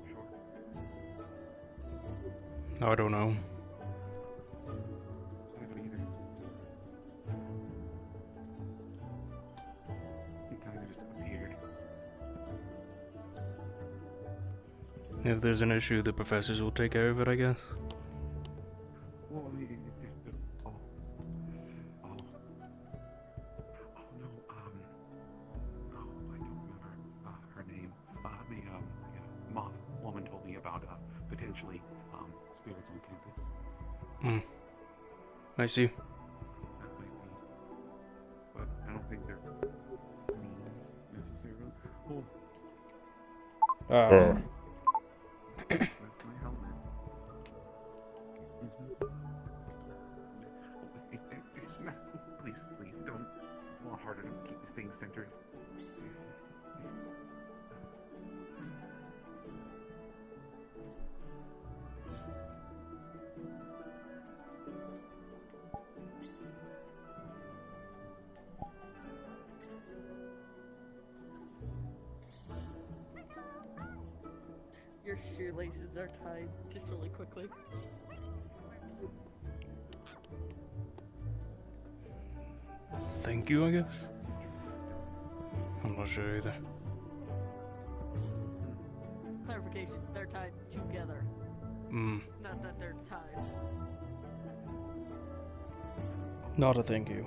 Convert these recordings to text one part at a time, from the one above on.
sure. I don't know. I don't either. He kind of just appeared. If there's an issue, the professors will take care of it, I guess. Well, oh, oh, oh no, oh, I don't remember her name. The moth woman told me about potentially spirits on campus. I see. That might be, but I don't think they're mean necessarily. Oh, where's my helmet? Please don't. It's a lot harder to keep this thing centered. Your shoelaces are tied just really quickly. Thank you, I guess? I'm not sure either. Clarification, they're tied together. Not that they're tied. Not a thank you.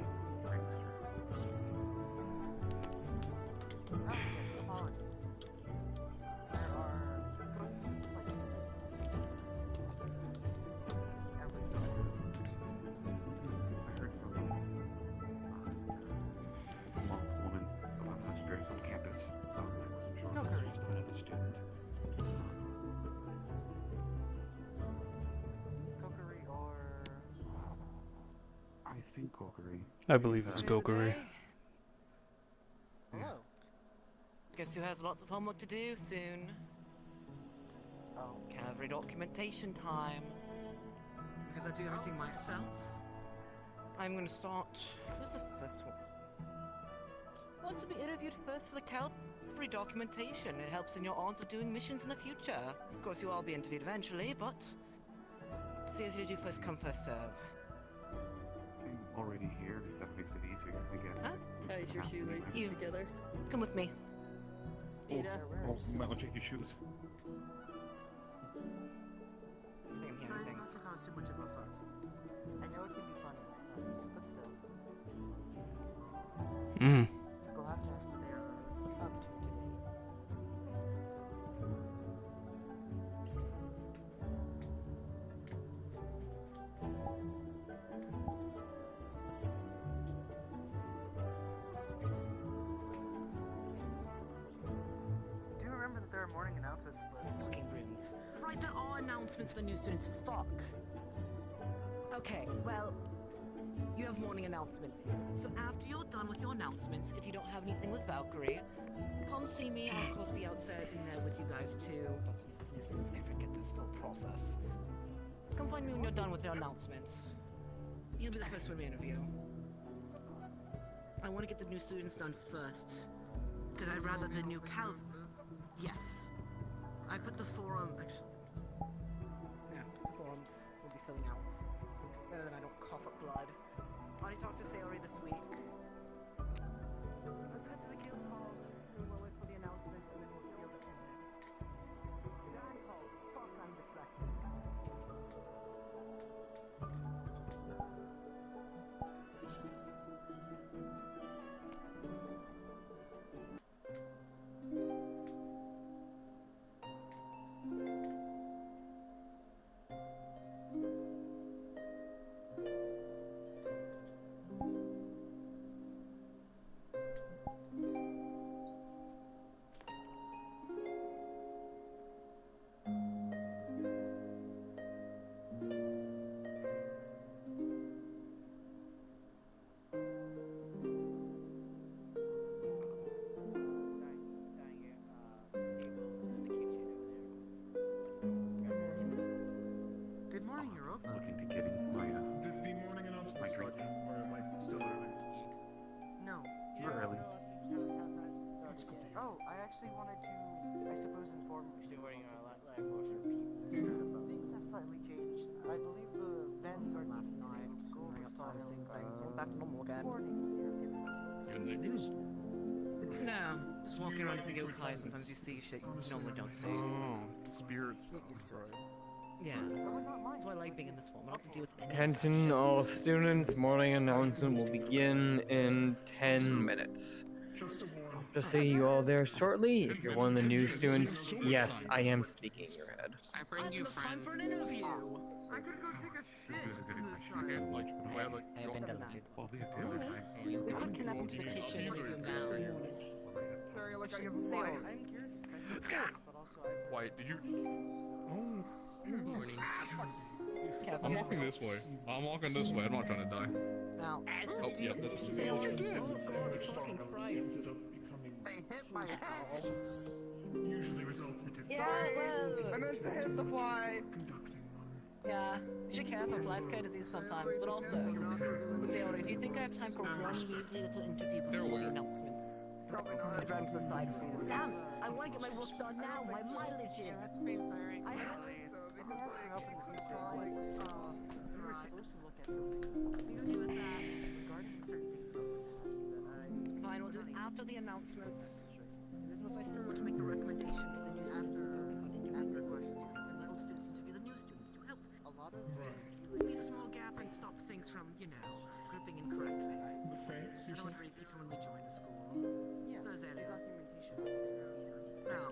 I believe it's Gokuri. Hello. Guess who has lots of homework to do soon? Oh, cavalry documentation time. Because I do everything myself? I'm gonna start. Who's the first one? Who wants to be interviewed first for the cavalry documentation? It helps in your odds of doing missions in the future. Of course, you'll all be interviewed eventually, but it's easier to do first come, first serve. I'm already here, if that makes it easier, I guess. Huh? Ties your shoelaces together. Come with me. Ada. Oh, you might want to check your shoes. Same here, Try thanks. not to cause too much of a fuss. I know it can be funny at times, but still. People have tasks that they are up to today. Do you remember that there are morning announcements, but... Fucking runes. Right, there are announcements for the new students. Fuck. Okay, well, you have morning announcements here. So after you're done with your announcements, if you don't have anything with Valkyrie, come see me. I'll of course be outside in there with you guys too. But since there's new students, I forget this whole process. Come find me when you're done with your announcements. You'll be the first one to interview. I want to get the new students done first. Because I'd rather the new Yes. I put the forum, actually. Yeah, the forums will be filling out. Better than I don't cough up blood. Already talked to Sayori this week. Let's head to the guild hall. We'll wait for the announcement and then we'll seal the thing. Guild hall. Fuck, I'm distracted. actually wanted to, I suppose, inform you that things have slightly changed. I believe the events are Last night, I got tired of seeing things. I'm back to normal again. Good news. No, just walking around as a yokai, sometimes you see shit you normally don't see. Oh, spirit stuff, right? Yeah, that's why I like being in this form. I don't have to deal with any Attention all students, morning announcement will begin in 10 minutes. Just see you all there shortly. If you're one of the new students, yes, I am speaking in your head. I bring That's you enough time friend. for an interview! I could go take a shit in this shit. Like, do I have, like, I've been deleted. all the other time? We could kidnap him to the kitchen and interview him now. Sorry, like, I have Say Wyatt. I'm curious, but also I. Wyatt, did you? Oh. Good morning. I'm walking this way. I'm walking this way. I'm not trying to die. Now, Oh, yeah, that's the say all way. you did. Oh, God, fucking Christ. They hit my head. Usually resulted in Yeah, well. I meant to hit the fly. conducting one. Yeah, you should care for life courtesies sometimes, but also, Theodore, do you think I have time for one measly little interview before the announcements? Probably not. I ran to the side for you. Damn, I want to get my work done now, my mileage in. That's being very I asked for help in the future. We were supposed to look at something. You do with that. Regarding certain things about the past that I. Fine, we'll do it after the announcement. This Plus, I still want to make the recommendation to the new after questions. and the old students interview the new students to help A lot of leave a small gap and stop things from, grouping incorrectly. The fates I don't usually. want to repeat from when we joined the school. yes, Those the areas. documentation. Now,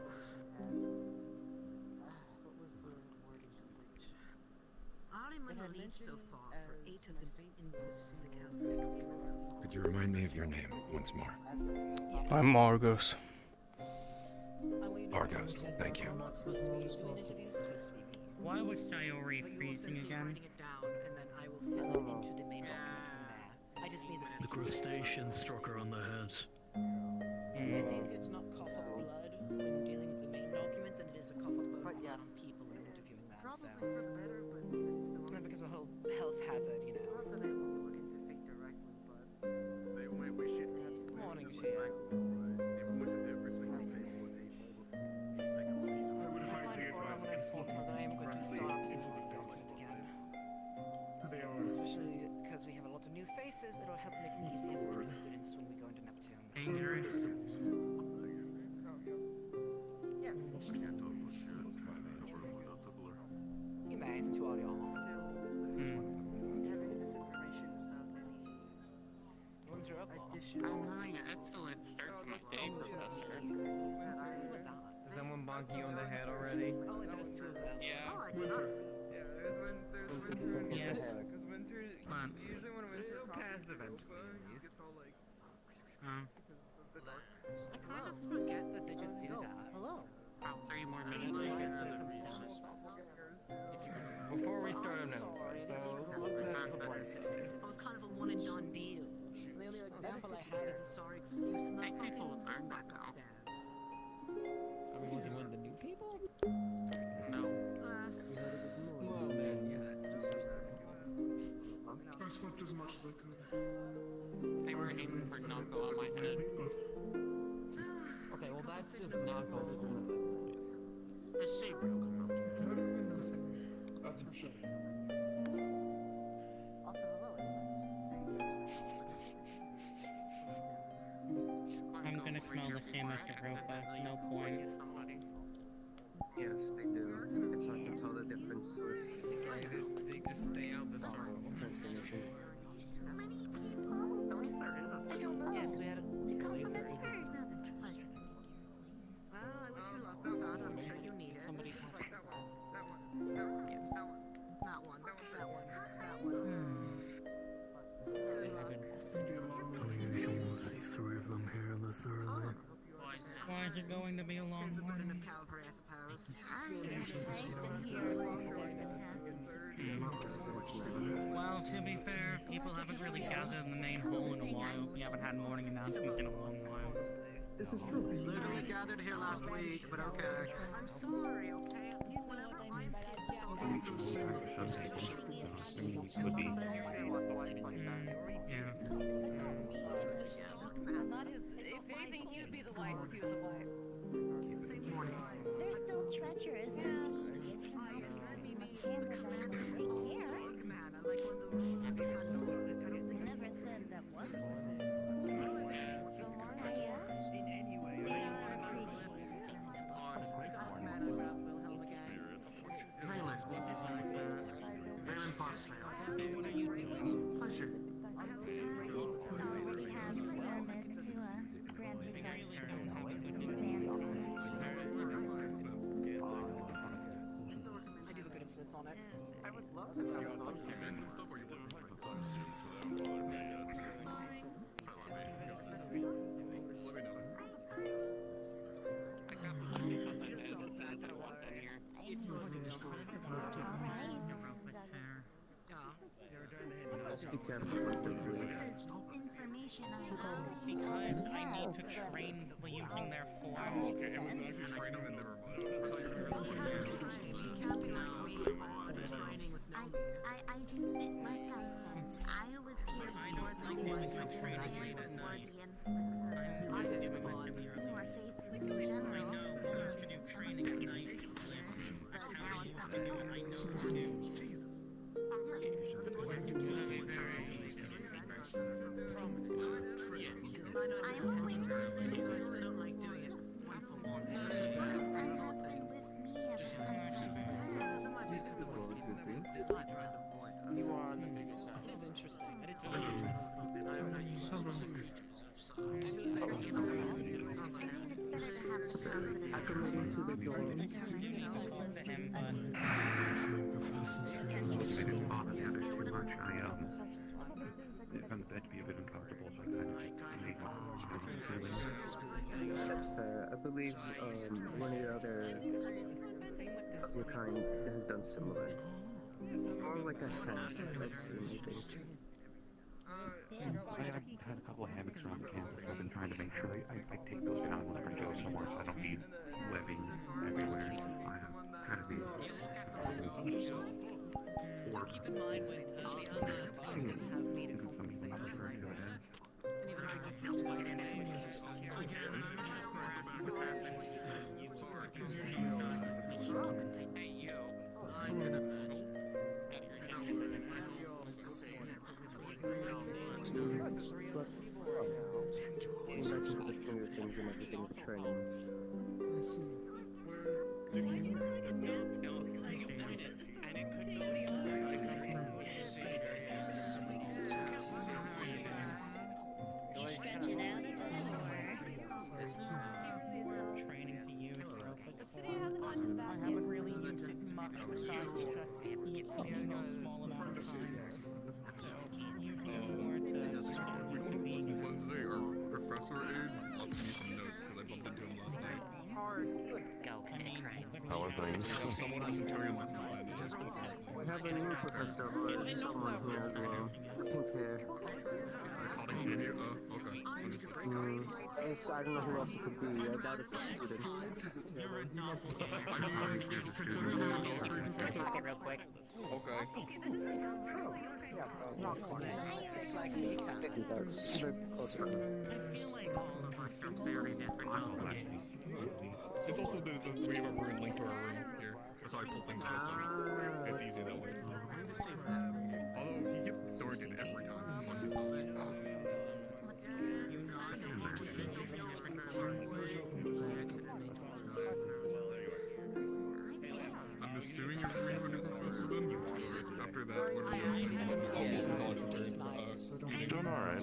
What was the wording of it? I'm in It the had lead so mentioned far for as 8 of the my inputs in the calendar. Could you remind me of your name once more? I'm Argos. Argos, thank you. Why was Sayori freezing again? Writing it down, and then I will fill it into the main document from there. I just need The crustacean struck her on the head. It's easier to not cough up blood when dealing with the main document than it is to cough up blood But yes. on people when interviewing them. Probably So. for the better, but even still. Not because of the whole health hazard, Not that I want to look into fate directly, but The only way she perhaps. Good morning, was Shea. back they went to every single thing was a like a piece of I would highly advise against looking I am going to directly start into the document face. again. They are. Especially because we have a lot of new faces, it'll help make it easier for the students when we go into Neptune. Dangerous. Yes. You may, it's too audio. Having this information without any When's your upload? additional. I'm having an excellent start to my day, Professor. Means that I. Is someone bonk you on the head already? Only there's 2 of them. Yeah. Oh, I did not see. Yes. Because winter, Fun. usually when winter passive it gets all like I kind of forget that they just do No. that. Hello. About 3 more minutes. Before we start announcements, so let's ask the question. It was kind of a one and done deal. The only example I had is a sorry excuse and I I think people fucking would learn back that now. upstairs. I mean, was he one of the new people? No. Well then, I slept as much as I could. They were aiming for Nako on my head. Okay, well that's just Knuckles. The saber will come out here. That's for sure. Also, hello. I'm gonna smell the same as Europa. No point. Yes, they do. It's hard to tell the difference with they just stay out the circle transformation. Yes, we had a Laser. Well, I wish you luck with that. I'm sure you need it. Somebody Yes. that one. That one. That one. Good luck. Unusual see 3 of them here this early. Why is it going to be a long There's a bit one? of Calvary, I suppose. Well, to be fair, people haven't really gathered in the main hall in a while. We haven't had morning announcements in a long while. This is true. Literally gathered here last week, but okay. I'm sorry, okay? Whenever I'm Yeah. If anything, he would be the wife, he was the wife. Just be careful what they're doing. Information I Because I need to train the using their form. Oh, okay. It was actually train them and never mind. I thought you were gonna She can't be like me, training with no like I said, I was here before the war, and before the influx of more faces in general. Training at night. But now something I'm going to don't like doing it one for one. my husband with me at the same time. This is the roles you think. You are on the bigger side. It is interesting. It is I am not used to swimming creatures of size. I mean, it's better to have the confidence. I can lead to the door. They didn't bother the others too much. I found the bed to be a bit uncomfortable, so I kind of made one of those feelings. That's fair. I believe one of your other of your kind has done similar. More like a hat, I've seen anything. I had a couple of hammocks around the campus. I've been trying to make sure I take those down whenever I go somewhere, so I don't need webbing everywhere. I try to be orb. Keep in mind when the other Isn't some people not referring to it as? Hey, you. I can imagine. And I'm wearing my home is the same. Students. Tend to Going always back have into the something swing of things and everything with the training. I see. Where did you? I come from the same area as some of these. Stretch it out a little more. training to use robots form. I haven't really used it much besides just using a small amount of time. So using it more to We don't know what's Wednesday or Professor Aid. I'll give you some notes because I bumped into him last night. How are things? Someone was interrogating last night. We have a new professor or someone here as well. Pink hair. Cotton candy? Okay. I don't know who else it could be. I doubt it's a student. I mean, considering the adult pocket real quick. Okay. That's the close friends. I feel like all of us are very different. It's also the we have a room linked to our room here. That's how I pull things out, so it's easy that way. Although he gets sorted every time. It's fun to tell. I'm assuming you're going to professor then? After that, what are you Doing alright.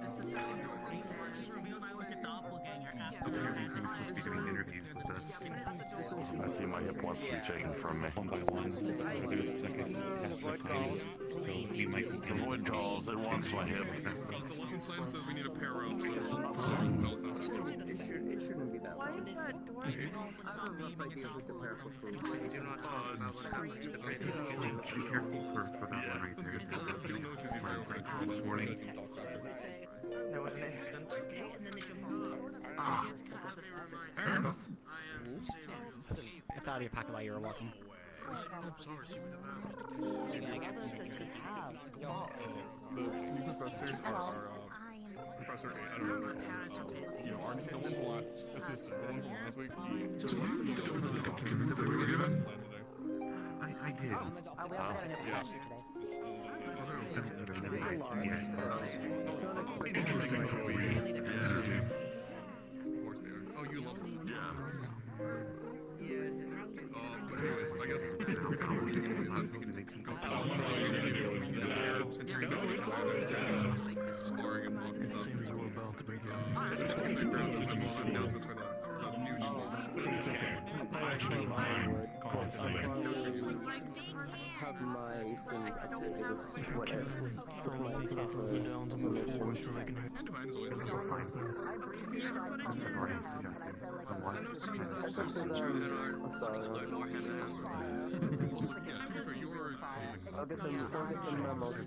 It's the second door. I just revealed I was your doppelganger after Apparently he's supposed to be doing interviews with us. I see my hip wants to be taken from me. One by one. So we might be avoid calls. It wants my hip. The lesson plan says we need a pair of It shouldn't be that long. I have a rough idea of what the pair for food. Be careful for that one right there. This morning. There was an incident. And then they jump Ah. Fair enough. I am Sam. I thought of your pocket while you were walking. I'm sorry. The new professors are Professor A, I don't know what they're called. You know, Argos, the one from last assistant, the one from last week, I did. We also got an yeah. Interesting Of course they are. Oh, you love them. But anyways, I guess we can go to Centurions outside sparring and all that stuff. Have my thing activated with whatever. With my proper information. going to recognize And Divine as well. the 5 years. I've already suggested someone I know it's similar. I Also, consider Sutra them and I a sorrow. also, yeah, to be fair, you are I'll get them memos soon.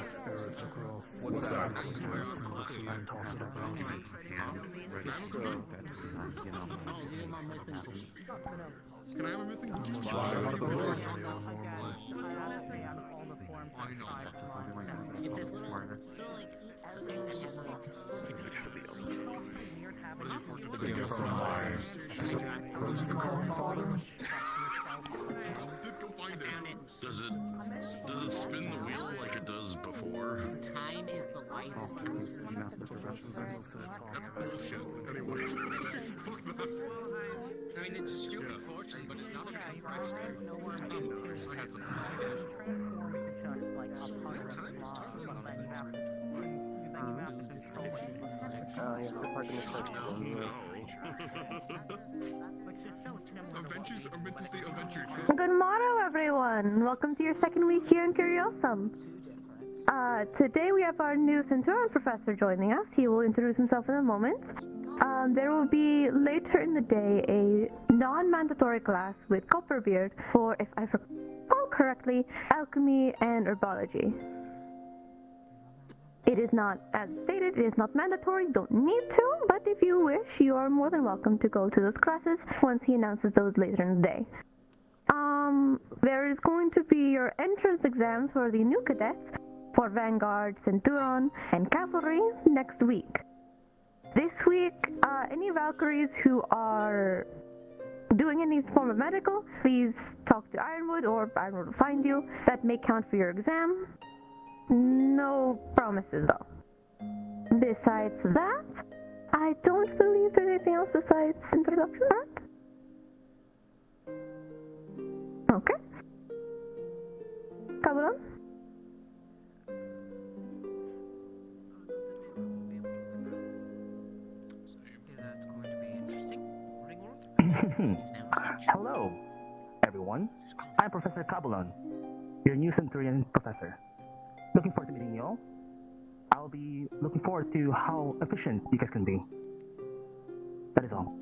Spirits across. What's that? And toss it around. Can I have a missing cookie? I know. It's as little, so like, Go find it. Does it spin the wheel like it does before? time is the wisest counselor. Bullshit. Anyways. Fuck that. I mean, it's a stupid fortune, but it's not a good price. I had some. Yeah, the parking is quite No. Adventures are meant to stay adventure. Good morrow, everyone. Welcome to your second week here in Curiosum. Today we have our new Centurion professor joining us. He will introduce himself in a moment. There will be later in the day a non-mandatory class with Copperbeard for, if I recall correctly, alchemy and herbology. It is not, as stated, it is not mandatory, don't need to, but if you wish, you are more than welcome to go to those classes once he announces those later in the day. There is going to be your entrance exams for the new cadets for Vanguard, Centurion, and Cavalry next week. This week, any Valkyries who are doing any form of medical, please talk to Ironwood or Ironwood will find you. That may count for your exam. No promises though. Besides that, I don't believe there's anything else besides introduction art. Okay. Kabulon? That's going to be interesting. Morning, Hello, everyone. I'm Professor Kabulon, your new Centurion professor. Looking forward to meeting you all. I'll be looking forward to how efficient you guys can be. That is all.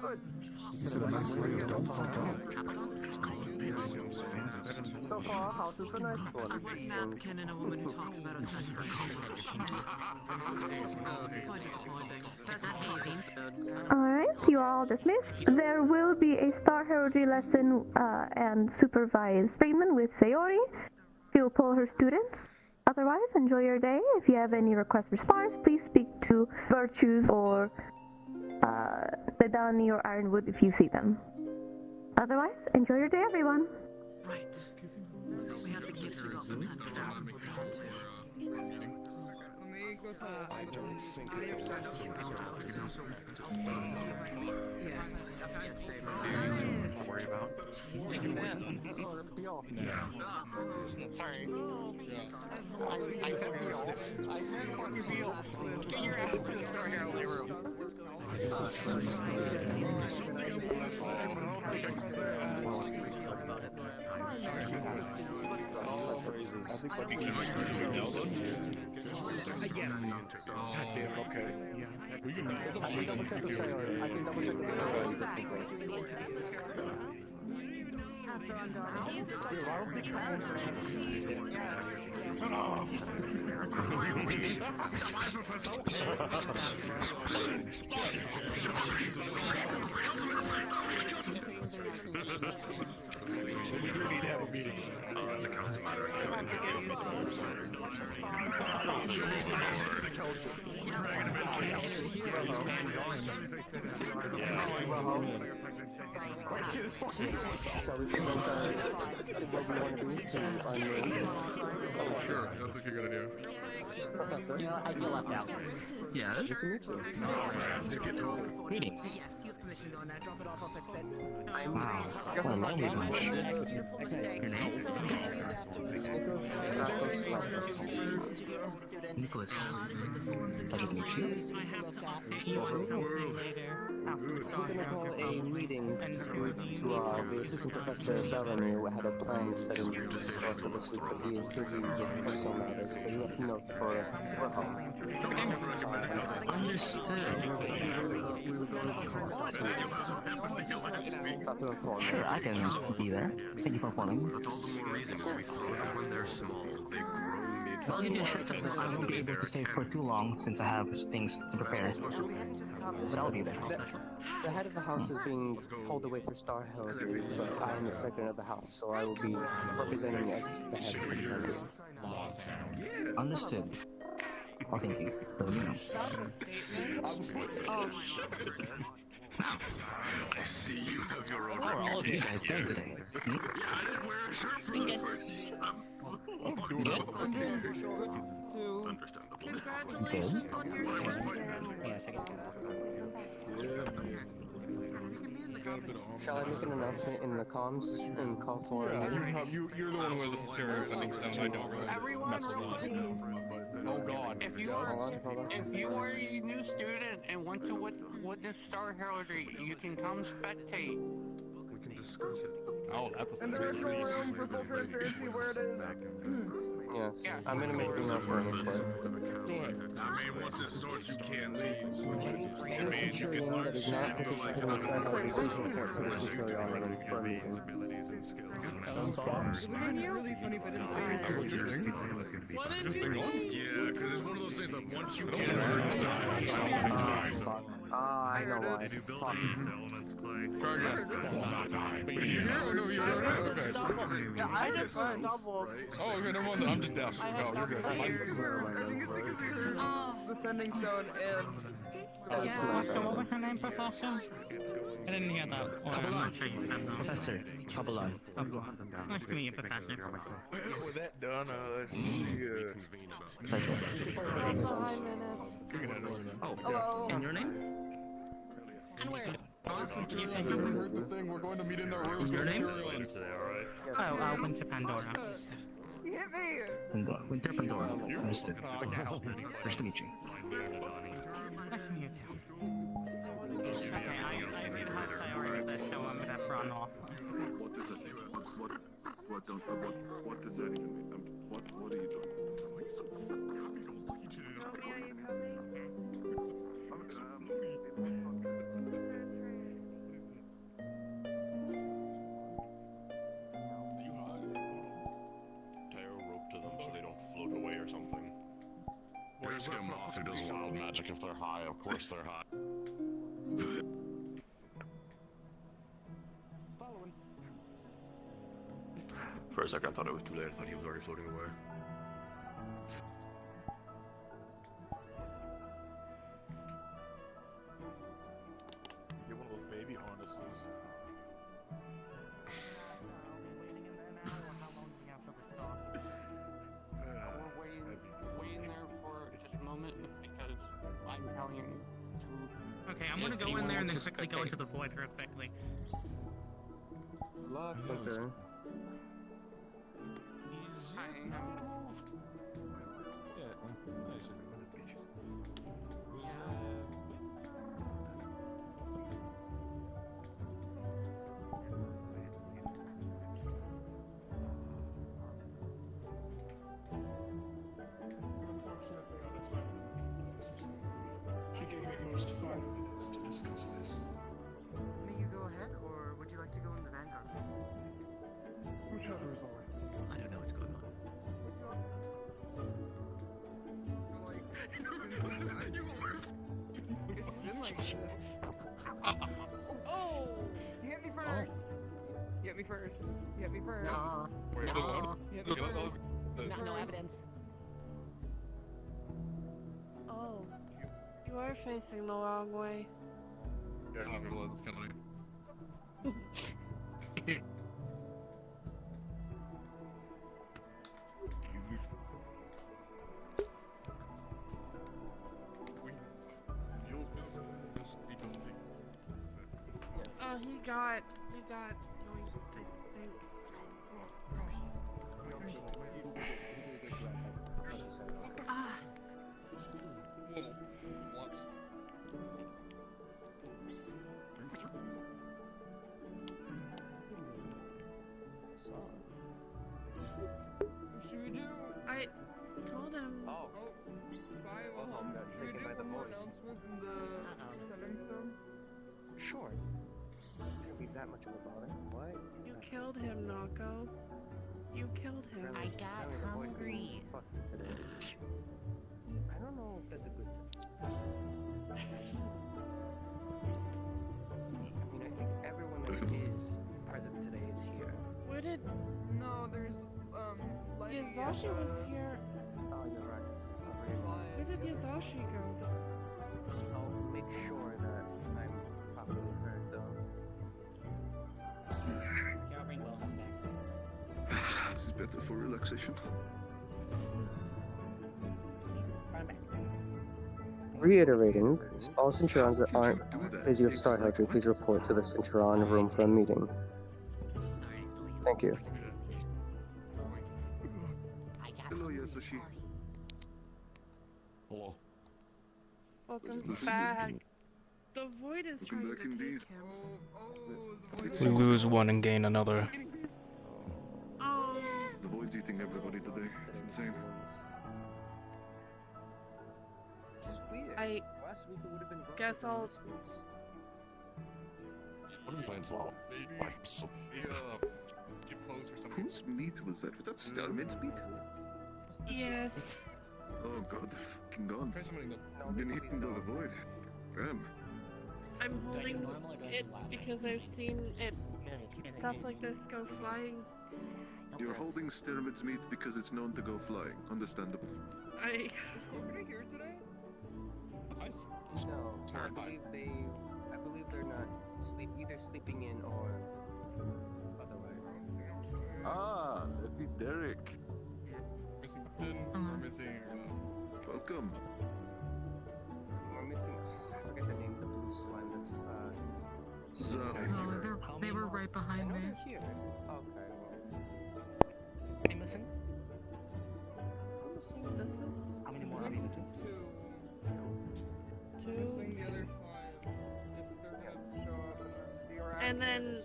Good. So far, house is a nice one. Napkin and a woman who talks about herself for quite disappointing. That's Alright, you are all dismissed. There will be a Star Heraldry lesson and supervised treatment with Sayori. She will pull her students. Otherwise, enjoy your day. If you have any requests for spars, please speak to Virtues or Ledani or Ironwood if you see them. Otherwise, enjoy your day, everyone. Right. We have the gifts we got from I don't think it's Yes. Don't worry about. Sorry. I said real. I said fucking real. Get your ass to the Star Heraldry room. Yes. Goddamn, okay. Yeah. We can I can double check with Sayori. I can double check with Sayori. We do need to have a meeting. It's a council matter. Shit is fucking. Shall we present what we want to do to our new Oh, sure. That's a good idea. professor? You know, I feel left out. Yes. Nice to meet you. Greetings. Yes, you have permission to go in there. Drop it off, I'll fix it. Wow. What a long Nicholas. Pleasure to meet you. World. We're gonna call a meeting the assistant professor Bellamy who had a plan set in store for this week, but he is busy with personal matters, but he left notes for your home. Understood. We were going to call not to inform you. Sure, I can be there. Thank you for informing. That's all the more reason is we throw them when they're small. They grow mid. I'll give you a heads up though, I won't be able to stay for too long since I have things to prepare. But I'll be there. The head of the house is being pulled away for Star Heraldry, but I am the second of the house, so I will be representing as the head of the family. Understood. Oh, thank you. Let me know. I see you have your own How are all of you guys doing today? Yeah, I didn't wear a shirt for the first time. Understandable. Good. Yes, I get Shall I make an announcement in the comms and call for a meeting? You're the one who has the sincere sending stone. I don't really mess with that. Oh god. If you are a new student and want to witness Star Heraldry, you can come spectate. We can discuss it. Oh, that's a And there is no room for full transparency where it is. Yes, I'm gonna make the announcement for it. I mean, once it starts, you can't leave. Any Centurion that is not participating in Star Heraldry, please report to the Centurion for a meeting. Really funny if I didn't say What did you say? Yeah, because it's one of those things that once you I know why. Fuck. Try again. But you're here or no, you're not? Okay. I just doubled. Oh, okay, never mind. I'm just deaf. No, you're good. I think it's because we heard the sending stone and... Yeah, so what was your name, Professor? I didn't hear that. Or I'm not sure you said that. Professor Kabbalah. Nice to meet you, Professor. With that done, let's see, Pleasure. Oh, Hello. And your name? And where? You heard the thing. We're going to meet in their room. Your name? Oh, Winter Pandora. You hit me! Pandora. Winter Pandora. Understood. Nice to meet you. Nice to meet you too. Okay, I need to have priority, so I'm gonna run off. What does that mean? What does that even mean? What are you doing? Tie a rope to them so they don't float away or something. Or just get a moth who does wild magic if they're high. Of course they're high. For a second I thought it was too late. I thought he was already floating away. Get one of those baby harnesses. We're waiting there for just a moment because I'm telling you to. Okay, I'm gonna go in there and then quickly go into the void real quickly. Luck, Hunter. She gave me at most 5 minutes to discuss this. May you go ahead, or would you like to go in the Vanguard? Whichever is alright. I don't know what's going on. It's been like this. Oh! You hit me first! You hit me first. You hit me first. No. Wait, No. You hit me first. No evidence. Oh. You are facing the wrong way. Yeah, I realize it's kind of He got going, I think. I told him. Oh. Got taken by the void. Announcement in the settings zone. Sure. Shouldn't be that much of a bother. What? You killed him, Nako. You killed him. I got hungry. I don't know if that's a good thing. I mean, I think everyone that is present today is here. Where did No, there's Yazashi was here? Oh, you're right. Where did Yazashi go? I'll make sure that I'm properly heard, though. Yeah, I'll bring Wilhelm back. This is better for relaxation. Run back. Reiterating, all Centurions that aren't busy with Star Hatchery, please report to the Centurion room for a meeting. Sorry, I stole you. Thank you. Hello, Yasashi. Hello. Welcome back. The void is trying to indeed. take him. We lose one and gain another. Oh. The void's eating everybody today. It's insane. I guess I'll. What are you playing for? Maybe keep close or something. Whose meat was that? Was that Starman's meat? Yes. Oh god, they're fucking gone. Try summoning them. Been eaten by the void. Damn. I'm holding it because I've seen it. Stuff like this go flying. You're holding Styrmid's meat because it's known to go flying. Understandable. Is Coconut here today? No, I believe they're not either sleeping in or otherwise. Ah, that'd be Derek. Missing pin, we're missing. Welcome. We're missing. I forget the name. The blue slime that's. No, they were right behind me. They're here. Okay. Are you missing? How many more are we missing? Missing the other slime. If they're gonna show up and then be And then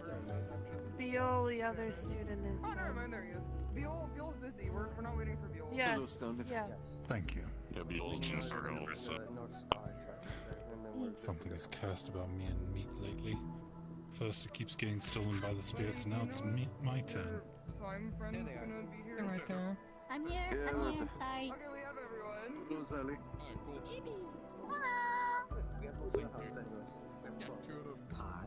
Beal, the other student, is. Oh, never mind, there he is. Beal's busy. We're not waiting for Beal. Yes. Yeah. Thank you. Yeah, Beal's gonna start over, so. Something is cursed about me and meat lately. First it keeps getting stolen by the spirits, now it's my turn. Slime friends gonna be here. They're right there. I'm here. Yeah, I'm here. Sorry. Okay, we have everyone. Hello, Sally. Alright, cool. Hello. We have most of the house anyways. Yeah, two of them. Hi.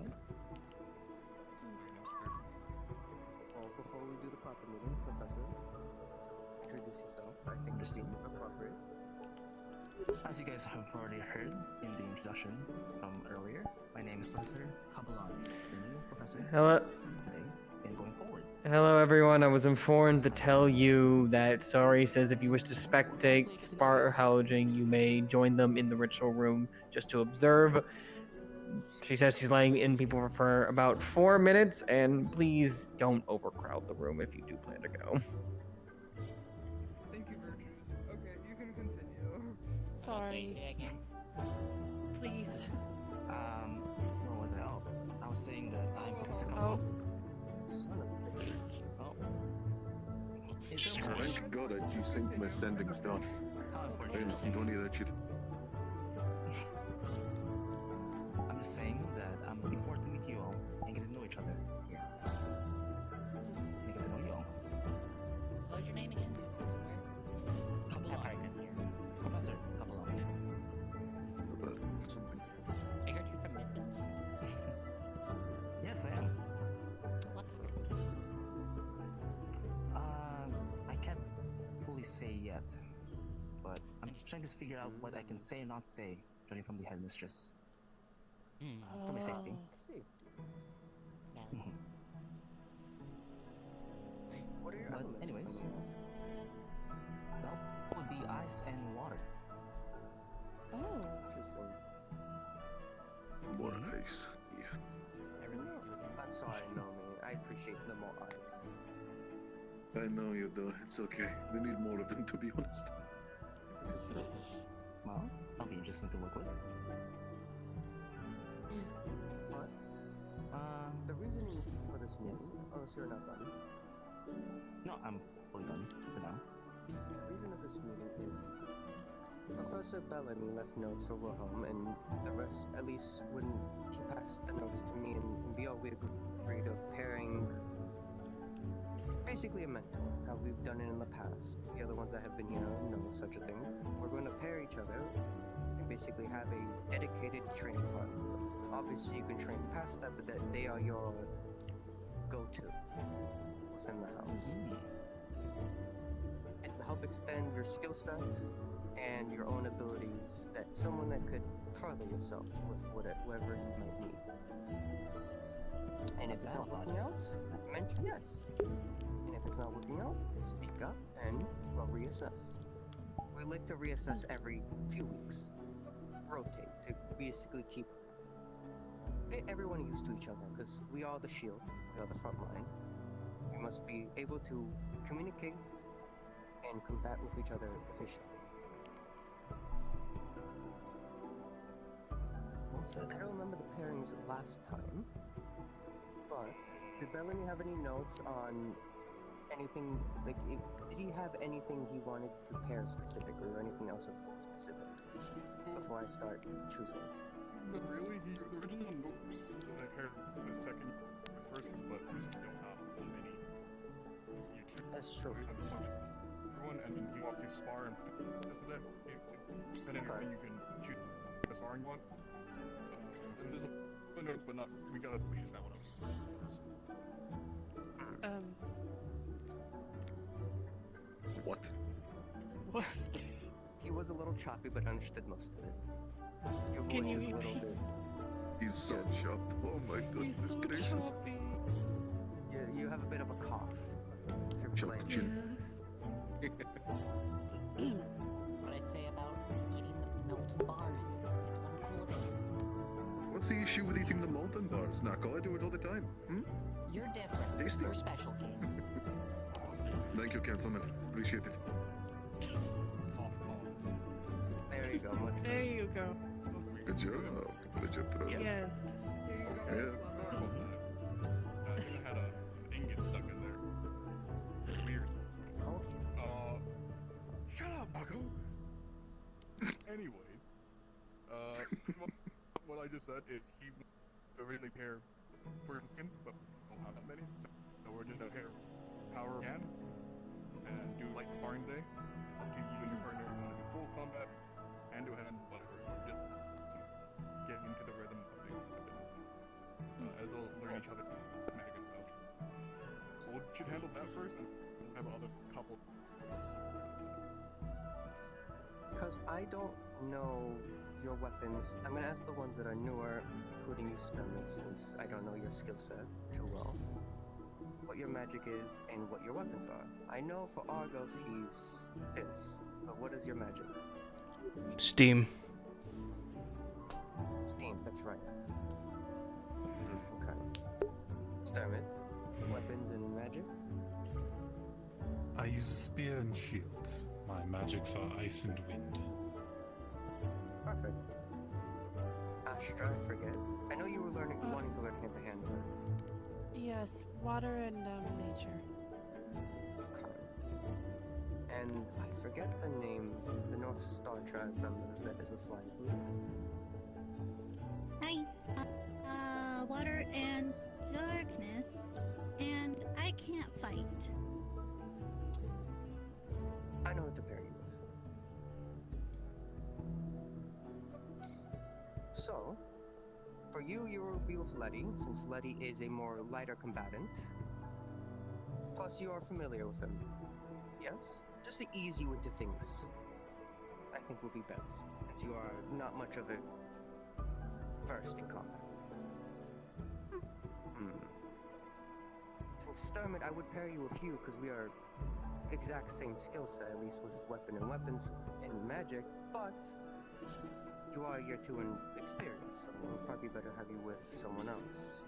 Well, before we do the proper meeting, Professor, introduce yourself. I think this is appropriate. As you guys have already heard in the introduction from earlier, my name is Professor Kabbalan, the new professor Hello. today and going forward. Hello, everyone. I was informed to tell you that Sari says if you wish to spectate Spart or Haloging, you may join them in the ritual room just to observe. She says she's letting in people for about 4 minutes, and please don't overcrowd the room if you do plan to go. Thank you, Virtues. Okay, you can continue. Sorry. Say again. Please. Where was I? Oh, I was saying that I'm Professor Oh. Kabbalan. Oh. Jesus Thank Christ. God I desynced my standings down. How I unfortunate. didn't listen to any of that shit. I'm just saying that I'm looking forward to meet you all and get to know each other. And get to know you all. What was your name again? Kabbalan. Professor Kabbalan. About something. I heard you're from Midlands. Yes, I am. What? I can't fully say yet, but I'm trying to figure out what I can say and not say, judging from the headmistress. For my safety. Mhm. What are your But elements? anyways, that would be ice and water. Oh. More ice. Yeah. I'm sorry, no, man. I appreciate the more ice. I know you do. It's okay. We need more of them, to be honest. Well, that'll be interesting to work with. But the reasoning for this meeting, unless you're not done. No, I'm fully done for now. The reason of this meeting is Professor Bellamy left notes for Wilhelm, and the rest, at least when he passed the notes to me and Biel, we agreed of pairing basically a mentor, how we've done it in the past. The other ones that have been here know such a thing. We're going to pair each other and basically have a dedicated training partner. Obviously, you can train past that, but they are your go-to within the house. It's to help expand your skill set and your own abilities, that someone that could further yourself with whatever you might need. And if it's not working out, mention yes. And if it's not working out, speak up and we'll reassess. We like to reassess every few weeks. Rotate to basically get everyone used to each other, because we are the shield, we are the front line. We must be able to communicate and combat with each other efficiently. I don't remember the pairings last time, but did Bellamy have any notes on anything, like, did he have anything he wanted to pair specifically, or anything else of specific, before I start choosing? Not really. The original note was I paired the second as first, but obviously don't have many. That's true. Everyone, and he wants to spar and this and that. Depending on you can choose the sparring one. And there's a notes, but not. We should that one up. What? What? He was a little choppy, but understood most of it. Your Can voice you is a little repeat? bit. He's so chopped. Oh my goodness He's so gracious. choppy. You have a bit of a cough. Shut the chin. What I say about eating the melted bars? It's uncool it. What's the issue with eating the molten bars, Nako? I do it all the time. You're different. Tasty. You're special, kid. Thank you, Councilman. Appreciate it. There you go. Much There you go. Good job. Good job, Troll. Yes. Yeah. Sorry about that. I think I had an ingot stuck in there. It's weird. Shut up, Mako! Anyways, what I just said is he would originally pair first skins, but we don't have that many, so we're just out here. Power can, and do light sparring today. It's up to you and your partner if you want to do full combat, hand to hand, whatever. Just get into the rhythm of the as well as learn each other magic and stuff. We should handle that first, and we'll have other couple. Because I don't know your weapons. I'm gonna ask the ones that are newer, including you, Stomach, since I don't know your skill set too well. What your magic is and what your weapons are. I know for Argos he's this, but what is your magic? Steam. Steam, that's right. Okay. Stomach, weapons and magic? I use a spear and shield. My magics are ice and wind. Perfect. Astra, I forget. I know you were wanting to learn hand-to-hand, but... Yes, water and nature. Okay. And I forget the name, the North Star tribe member that is a flying police. Hi. Water and darkness, and I can't fight. I know what to pair you with. So, for you, you will be with Letty, since Letty is a more lighter combatant. Plus, you are familiar with him. Yes? Just to ease you into things, I think will be best, since you are not much of a versed in combat. Since Sturmit, I would pair you with you, because we are exact same skill set, at least with weapons and magic, but you are year 2 in experience, so it would probably be better have you with someone else.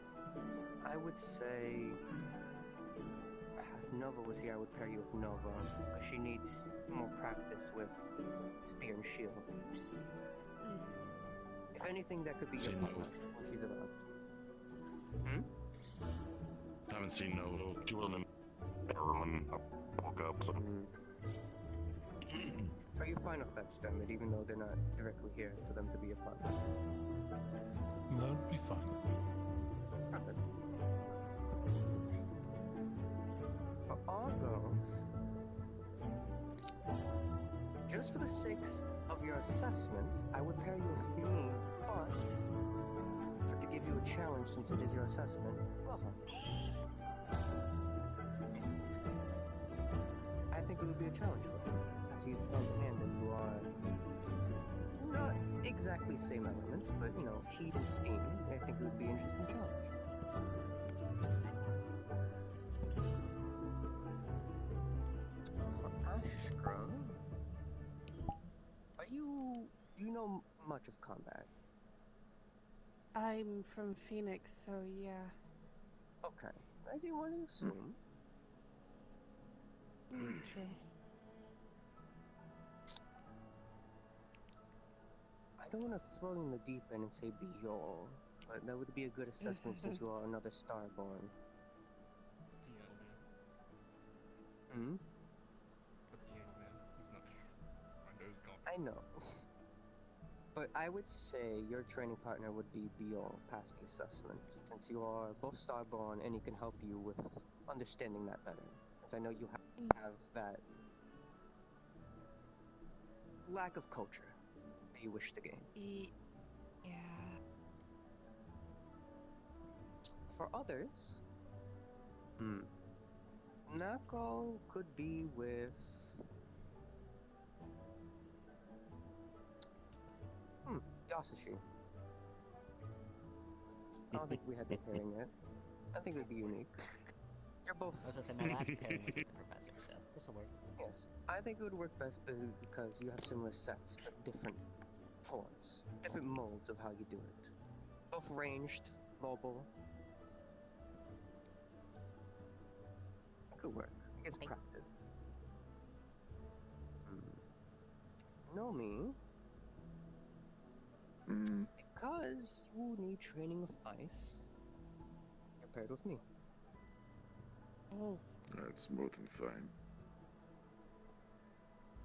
I would say if Nova was here, I would pair you with Nova, but she needs more practice with spear and shield. If anything, that could be your partner once he's around. I haven't seen Nova. She wasn't in her when I woke up, so. Are you fine with that, Stammet, even though they're not directly here for them to be a part of it? That would be fine. Perfect. For Argos, just for the sake of your assessment, I would pair you with me, but to give you a challenge since it is your assessment, welcome. I think it would be a challenge for you. As he's hand in hand and you are not exactly same elements, but you know, heat and steam. I think it would be an interesting challenge. For Ashgra, do you know much of combat? I'm from Phoenix, so yeah. Okay. I do want to assume. True. I don't want to throw you in the deep end and say be your, but that would be a good assessment since you are another starborn. Hmm? I know. But I would say your training partner would be Biol past the assessment, since you are both starborn and he can help you with understanding that better. Since I know you have that lack of culture that you wish to gain. Yeah. For others, Nako could be with Yasushi. I don't think we had the pairing yet. I think it would be unique. You're both. I was gonna say my last pairing was with the professor, so this'll work. Yes, I think it would work best because you have similar sets, but different forms, different molds of how you do it. Both ranged, mobile. It could work. It's practice. Nomi, because you need training with ice, you're paired with me. Oh. That's more than fine.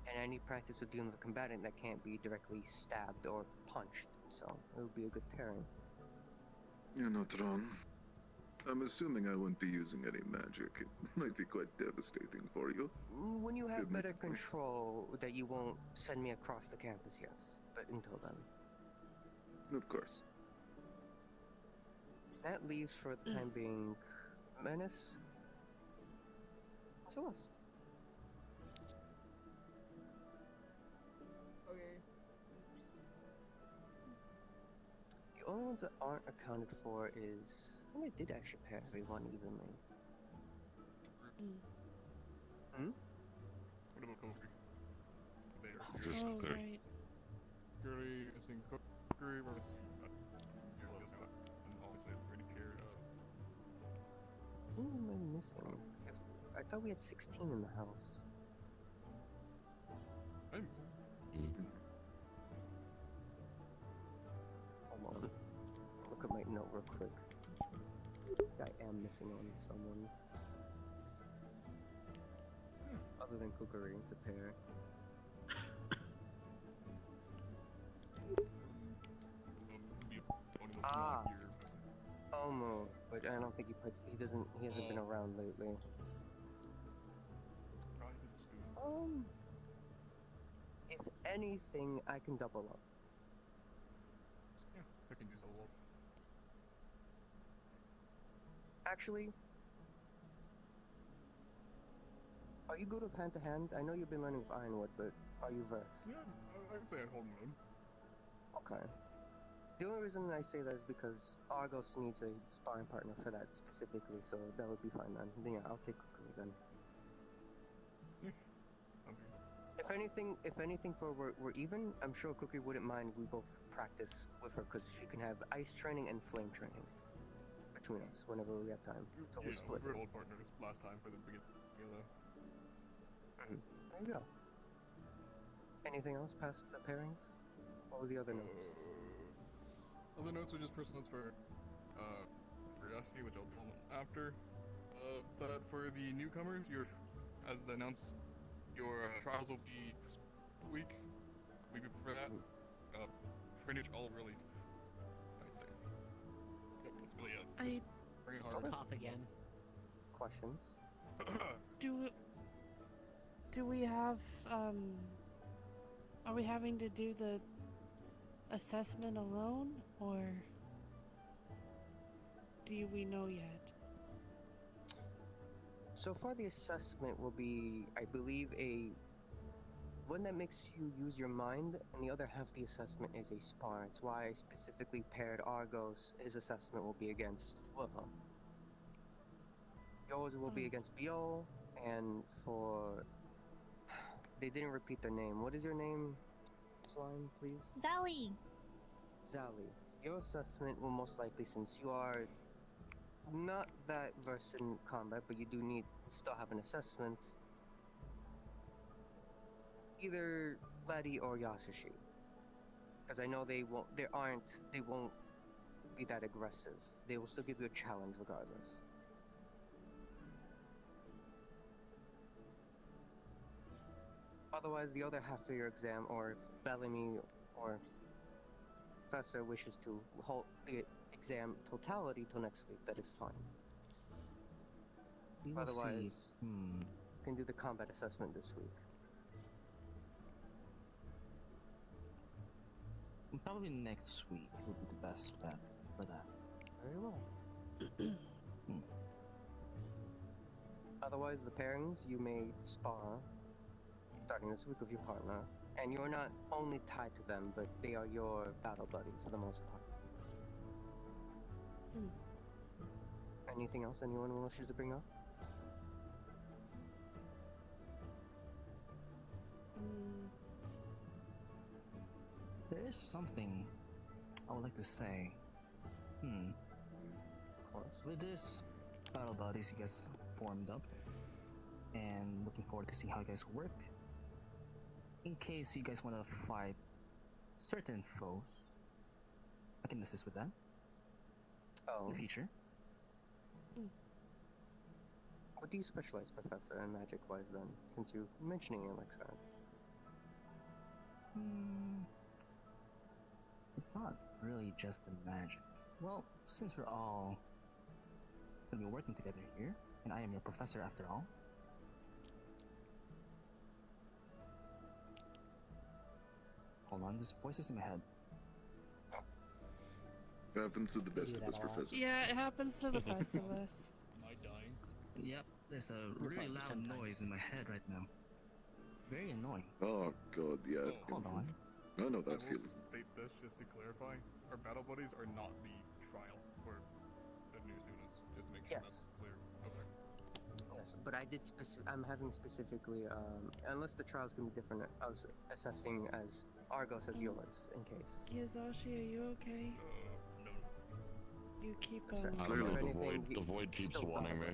And I need practice with dealing with a combatant that can't be directly stabbed or punched, so it would be a good pairing. You're not wrong. I'm assuming I won't be using any magic. It might be quite devastating for you. When you have better control that you won't send me across the campus, yes. But until then. Of course. That leaves for the time being Menace, Celeste. Okay. The only ones that aren't accounted for is... I think I did actually pair everyone evenly. What about Kofi? There. Just there. Right. Girly is in Kofi versus... and obviously pretty cared Who am I missing? I thought we had 16 in the house. I'm Hold on. Look at my note real quick. I am missing on someone. Other than Kukuri to pair. Omo, but I don't think he hasn't been around lately. If anything, I can double up. Yeah, I can do double up. Actually, are you good with hand to hand? I know you've been learning with Ironwood, but are you versed? Yeah, I'd say I'd hold my own. Okay. The only reason I say that is because Argos needs a sparring partner for that specifically, so that would be fine then. Then yeah, I'll take Kukuri then. Yeah, sounds good. If anything for we're even, I'm sure Cookie wouldn't mind we both practice with her because she can have ice training and flame training between us whenever we have time. So we'll split. We were old partners last time for them to get together. There you go. Anything else past the pairings? What were the other notes? Other notes are just personal notes for curiosity, which I'll tell them after. That for the newcomers, as announced, your trials will be week. We prefer that. Pretty much all released. Right there. That's really it. I Just bring it hard. cough again. Questions? Do we have are we having to do the assessment alone, or do we know yet? So far, the assessment will be, I believe, one that makes you use your mind, and the other half of the assessment is a spar. It's why I specifically paired Argos. His assessment will be against Wilhelm. Yours will be against Biol, and for... They didn't repeat their name. What is your name, Slime, please? Zali. Zali. Your assessment will most likely, since you are not that versed in combat, but you do need still have an assessment, either Laddie or Yasushi. Because I know they won't be that aggressive. They will still give you a challenge regardless. Otherwise, the other half of your exam, or if Bellamy or Professor wishes to hold the exam totality till next week, that is fine. We will Otherwise, see. you can do the combat assessment this week. Probably next week will be the best bet for that. Very well. Otherwise, the pairings, you may spar starting this week with your partner, and you're not only tied to them, but they are your battle buddy for the most part. Anything else anyone wishes to bring up? There is something I would like to say. Of course. With this battle buddies you guys formed up, and looking forward to see how you guys work. In case you guys want to fight certain foes, I can assist with that. Oh. In the future. What do you specialize, Professor, in magic-wise then, since you're mentioning it like that? It's not really just the magic. Well, since we're all gonna be working together here, and I am your professor after all. Hold on, this voice is in my head. Happens to the best of us, Professor. Yeah, it happens to the best of us. Am I dying? Yep, there's a really loud noise in my head right now. Very annoying. Oh god, yeah. Hold on. I know I that will feeling. state this just to clarify. Our battle buddies are not the trial for the new students. Just to make sure Yes. that's clear. Okay. Yes, but I did I'm having specifically, unless the trial's gonna be different, I was assessing as Argos as yours, in case. Yazashi, are you okay? No. You keep That's right. I don't know, the void keeps still wanting me.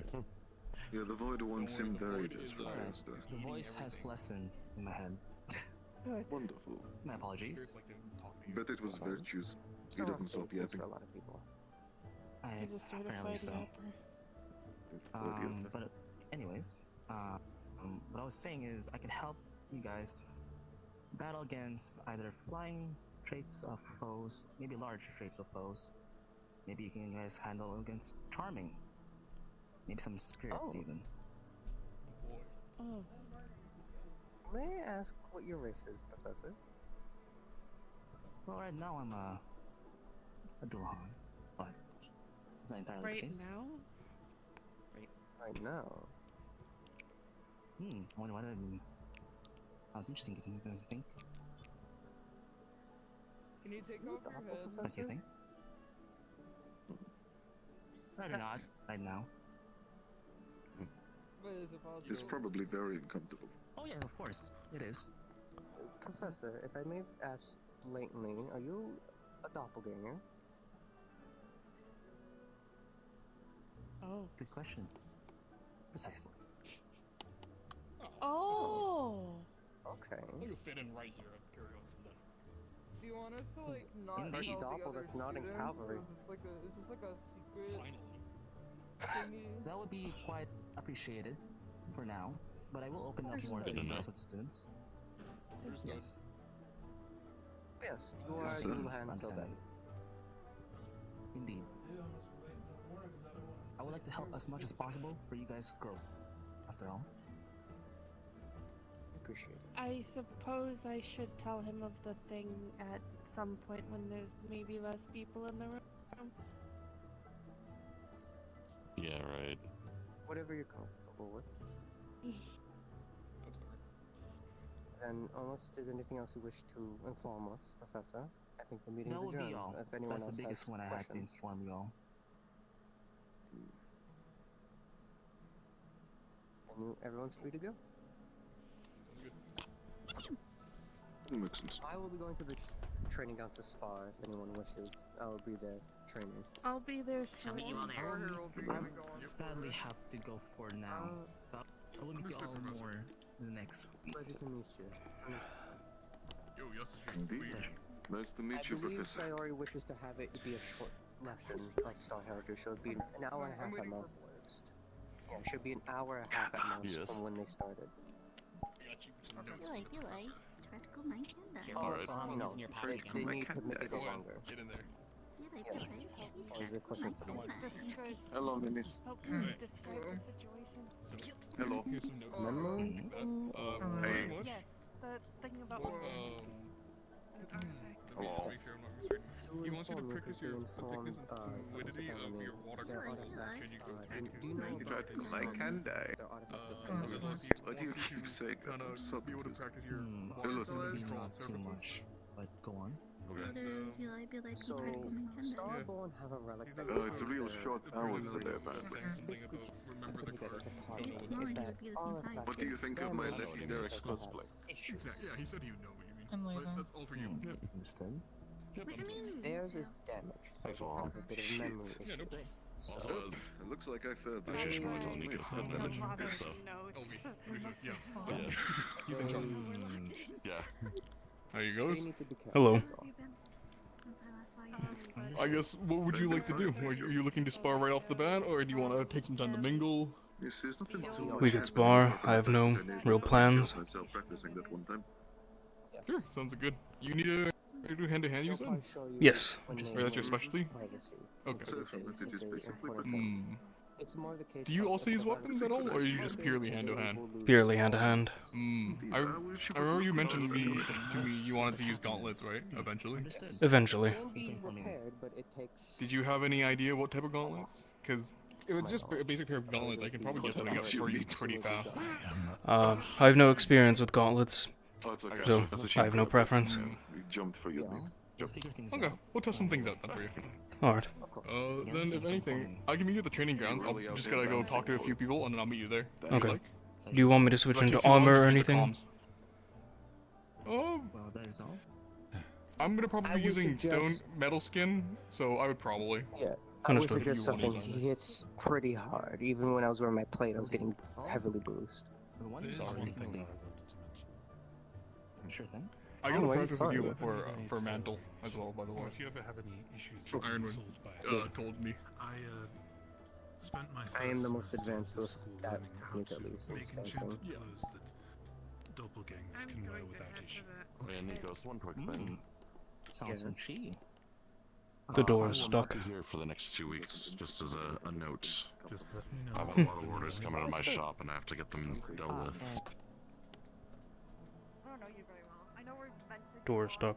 Yeah, the void wants him very void is, desperate, Master. The voice has lessened in my head. Good. Wonderful. My apologies. Spirits like to talk to you. Bet it was virtues. He Still doesn't stop representative yapping. for a lot of people. He's a Apparently certified so. yapper. But anyways, what I was saying is I can help you guys battle against either flying traits of foes, maybe large traits of foes. Maybe you can guys handle against charming. Maybe some spirits even. Boy. Oh. May I ask what your race is, Professor? Well, right now I'm a Dulhan, but it's not entirely the Right case. now? Right now. I wonder what that means. Sounds interesting, don't you think? Can you take off your head? Don't you think? Rather not, right now. But is it possible? It's probably very uncomfortable. Oh yeah, of course, it is. Professor, if I may ask blatantly, are you a doppelganger? Oh. Good question. Precisely. Oh. Okay. You fit in right here at Curiosity then. Do you want us to like not Indeed. tell the Doppel other that's not in students? cavalry. Is this like a secret Finally. thingy? That would be quite appreciated for now, but I will open up more to the rest of the students. Yes. Yes, you are Yes, in sir. Wuhan until then. Indeed. I would like to help as much as possible for you guys' growth, after all. Appreciate it. I suppose I should tell him of the thing at some point when there's maybe less people in the room. Yeah, right. Whatever you're comfortable with. And unless there's anything else you wish to inform us, Professor, I think the meeting's That would adjourned. be all. If anyone That's the else biggest has one I had to questions. inform you all. Everyone's free to go. Makes sense. I will be going to the training grounds to spar if anyone wishes. I will be there training. I'll be there Shall meet you all there. I sadly have to go for now. But I will meet you all more the next week. Pleasure to meet you. Yo, yes, Indeed. Nice to meet I you, believe Professor. Sayori wishes to have it be a short lesson, like Star Heritage, so it'd be an hour and a half at most. Yeah, it should be an hour and a half at most Yes. from when they started. You like, practical mind can Oh, Alright. so, no, they need to make it go longer. Get in there. Or is there a question for me? Hello, Minis. Help me describe the situation. Hello. Here's some notes. Memory? Hey. Yes, the thing about Hello. He wants you to practice the thickness and fluidity of your water craft. Can you go You tried to like candy. What do you keep saying? Kind I'm so of be able to confused. practice your Tell water us. size, Maybe control not too surfaces. much, but go on. So, Starborn have a relic that It's a real short hours today, apparently. Something about remember the card. What do you think of my legendary cosplay? Exactly. Yeah, he said he would know what you mean. I'm But leaving. that's all for you. Understood? theirs is damaged. Thanks, so they Mom. have a bit of Shit. memory Yeah, no issues. problem. Also, It looks like I failed the I should test. not tell Nico said that. So, Oh, me. Yeah. yeah. He's in charge. Yeah. There you They goes. need to be careful, Hello. that's all. I guess, what would you like to do? Are you looking to spar right off the bat, or do you want to take some time to mingle? You see, something too We could spar. I have no real plans. Myself practicing that one time. Sure, sounds good. You need a do hand-to-hand, you said? Yes. Or that's your specialty? Okay. It is basically for Hmm. It's more the case Do you of also if use the weapons at all, or are you just purely hand-to-hand? Purely hand-to-hand. I remember you mentioned to me you wanted to use gauntlets, right? Eventually. Eventually. can be repaired, but it takes. Did you have any idea what type of gauntlets? Because if it's just a basic pair of gauntlets, I can probably get something up for you pretty fast. I have no experience with gauntlets, Oh, it's okay. so That's a I shame. have no preference. We jumped for you. Okay, we'll test some things out then for you. Alright. Then if anything, I can meet you at the training grounds. I'll just gotta go talk to a few people and then I'll meet you there. if you'd Okay. like. Do you want me to switch Would you into like to armor or use the anything? comms? Well, that is all. I'm gonna probably I be would using stone suggest- metal skin, so I would probably. Yeah. I would Understood. suggest something. He hits pretty hard. Even when I was wearing my plate, I was getting heavily bruised. The one There is is one already thing that I leave. wanted to mention. Sure thing. I gotta Oh, practice with fine. you for mantle as well, by the way. If you ever have any issues So getting Ironwood assaulted by told me. I spent my first I am the most semester advanced of with school that learning how technique, to at least, in make Stanton. enchanted clothes that doppelgangers can wear without issue. Oh, yeah, Nikos, one quick thing. Sounds fishy. The door I is will stuck. not be here for the next 2 weeks, just as a note. Just let me know. I have a lot of orders coming in my shop, and I have to get them dealt with. I don't know you very well. I know we're meant to. Door is stuck.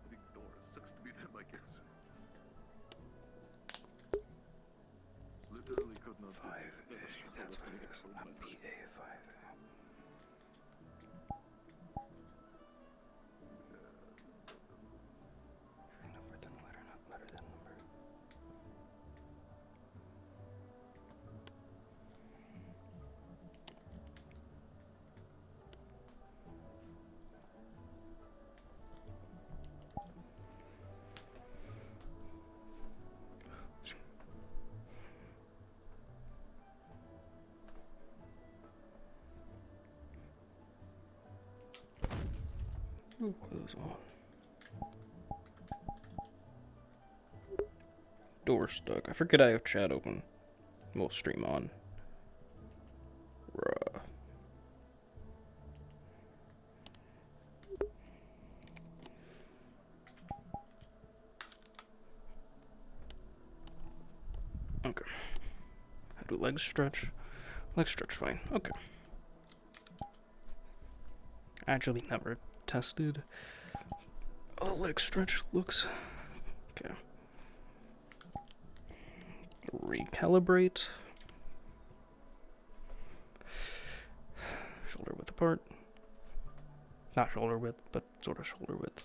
Big door sucks to be them, I guess. Literally could not. 5A, that's what it is. Not BA5. Ooh, what are those on? Door stuck. I forget I have chat open. We'll stream on. Bruh. Okay. How do legs stretch? Legs stretch fine. Okay. Actually never tested. Oh, leg stretch looks. Okay. Recalibrate. Shoulder width apart. Not shoulder width, but sort of shoulder width.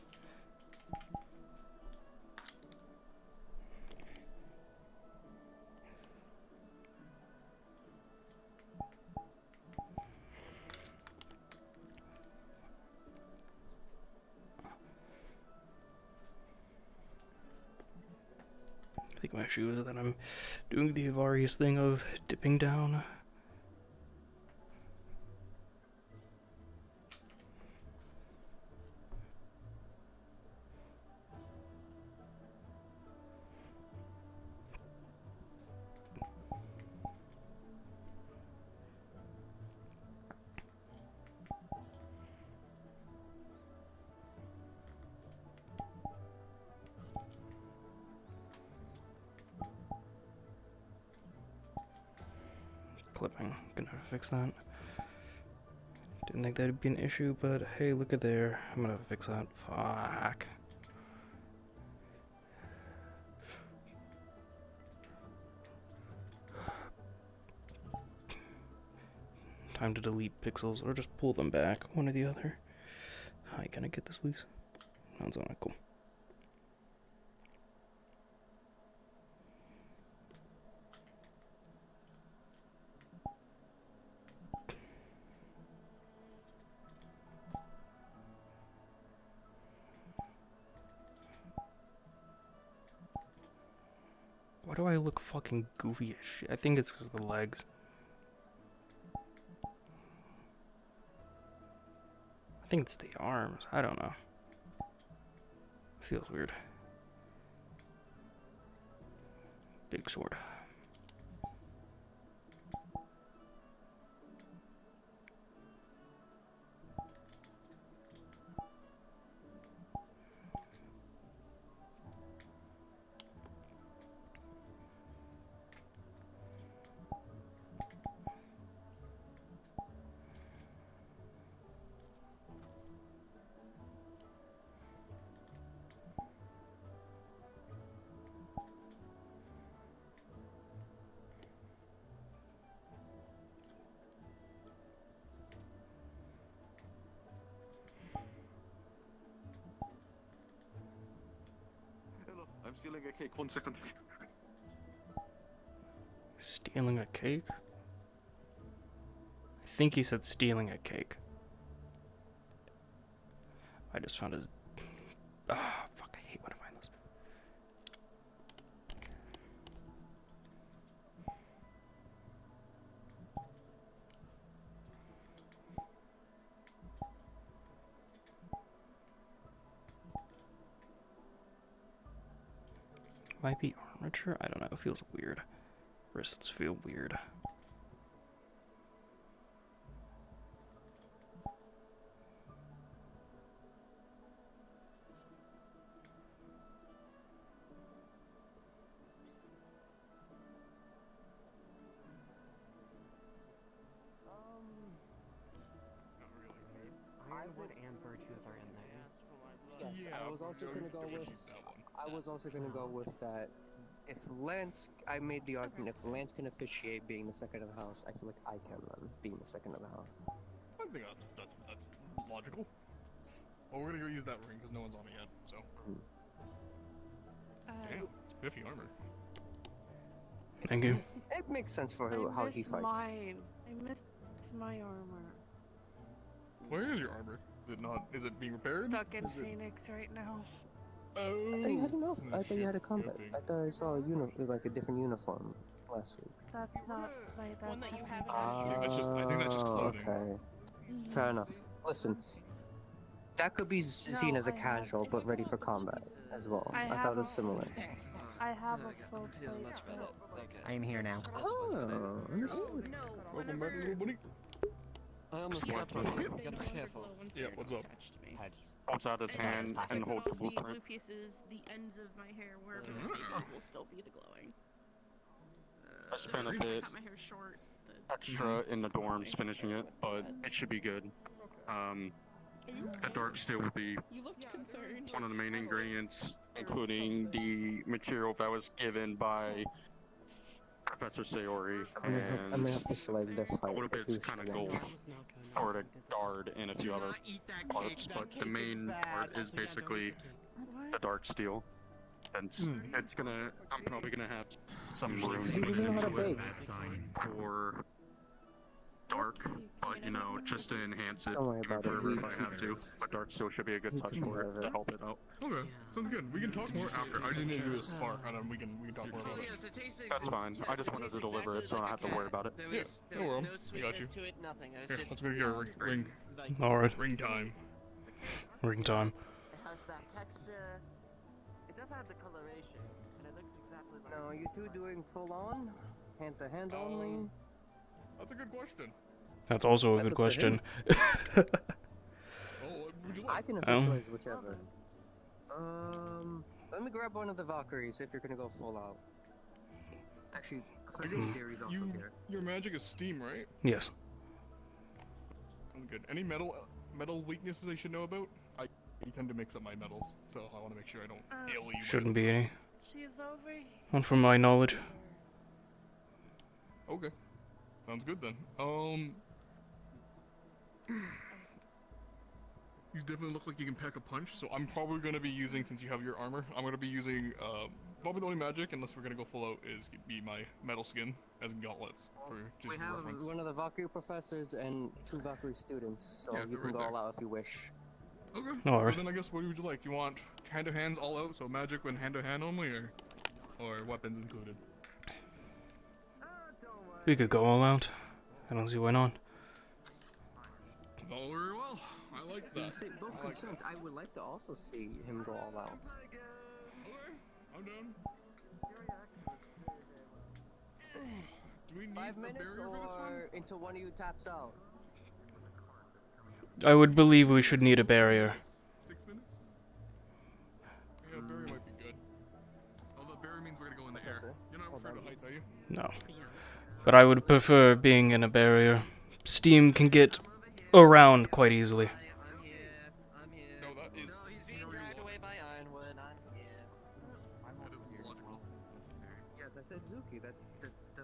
I think my issue is that I'm doing the various thing of dipping down. Clipping. Gonna fix that. Didn't think that'd be an issue, but hey, look at there. I'm gonna fix that. Fuck. Time to delete pixels or just pull them back. One or the other. How you gonna get this loose? Sounds on it. Cool. Why do I look fucking goofy as shit? I think it's because of the legs. I think it's the arms. I don't know. Feels weird. Big sword. Hello, I'm stealing a cake. 1 second. Stealing a cake? I think he said stealing a cake. I just found his... Ah, fuck, I hate when I find those. Might be armature? I don't know, it feels weird. Wrists feel weird. Ironwood and Virtues are in there. Yes, I was also gonna go with. I was also gonna go with that. If Lance, I made the argument. If Lance can officiate being the second of the house, I feel like I can then being the second of the house. I think that's logical. Well, we're gonna go use that ring because no one's on it yet. So. Damn, it's spiffy armor. Thank you. It makes sense for how he fights. I miss my armor. Where is your armor? Is it not? Is it being repaired? Stuck in Phoenix right now. Oh. I thought you had enough. I thought you had a combat. I thought I saw like a different uniform last week. That's not like that. One that you have. I think that's just clothing. Okay. Fair enough. Listen, That could be seen as a casual, but ready for combat as well. I thought it was similar. I have a full plate set. I am here now. Oh, understood. Welcome back, little buddy. I almost stepped on you. You gotta be careful. Yeah, what's up? Holds out his hand and holds the Blue blueprint. pieces, the ends of my hair, wherever Mm. they go, will still be the glowing. I spent a bit Cut my hair short. extra in the dorms finishing it, but it should be good. The dark steel will be You looked concerned. one of the main ingredients, including the material that was given by Professor Sayori, I'm and gonna officialize their fight. a little bit kind of gold for the guard and a few other parts, but the main part is basically the dark steel. And it's gonna, I'm probably gonna have some runes mixed into it for dark, but you know, just to enhance it Don't worry even about it. further if I have to. But dark steel should be a good touch for it to help it out. Okay, sounds good. We can talk more after. I just need to do this far, and then we can talk more about it. That's fine. I just wanted to deliver it, so I don't have to worry about it. Yeah, no worries. I got you. to it, nothing. Here, let's go get your ring. Alright. Ring time. Ring time. It has that texture. It does have the coloration, and it looks exactly like. Now, are you two doing full on? Hand to hand only? That's a good question. That's also a That's good up to him. question. What would you I like? can officialize whichever. Let me grab one of the Valkyries if you're gonna go full out. Actually, Theory's also here. Your magic is steam, right? Yes. Sounds good. Any metal weaknesses I should know about? I tend to mix up my metals, so I want to make sure I don't ail you. Shouldn't be any. She's over here. One from my knowledge. Okay. Sounds good then. You definitely look like you can pack a punch, so I'm probably gonna be using, since you have your armor, I'm gonna be using, probably the only magic, unless we're gonna go full out, is be my metal skin as gauntlets. For just We have reference. one of the Valkyrie professors and 2 Valkyrie students, so Yeah, you they're can right go there. all out if you wish. Okay. Alright. Well, then I guess what would you like? You want hand to hands all out, so magic when hand to hand only, or weapons included? We could go all out. I don't see why not. Oh, very well. I like You that. say both I like consent. I would like to also see him go all out. Okay, I'm down. Do we need 5 a minutes barrier for this one? or until one of you taps out? I would believe we should need a barrier. 6 minutes? Yeah, barrier might be good. Although barrier means we're gonna go in the air. You're not afraid of heights, are you? No. But I would prefer being in a barrier. Steam can get around quite easily. No, that is. He's being dragged away by Ironwood. I'm here. That is logical. Yes, I said Zuki. That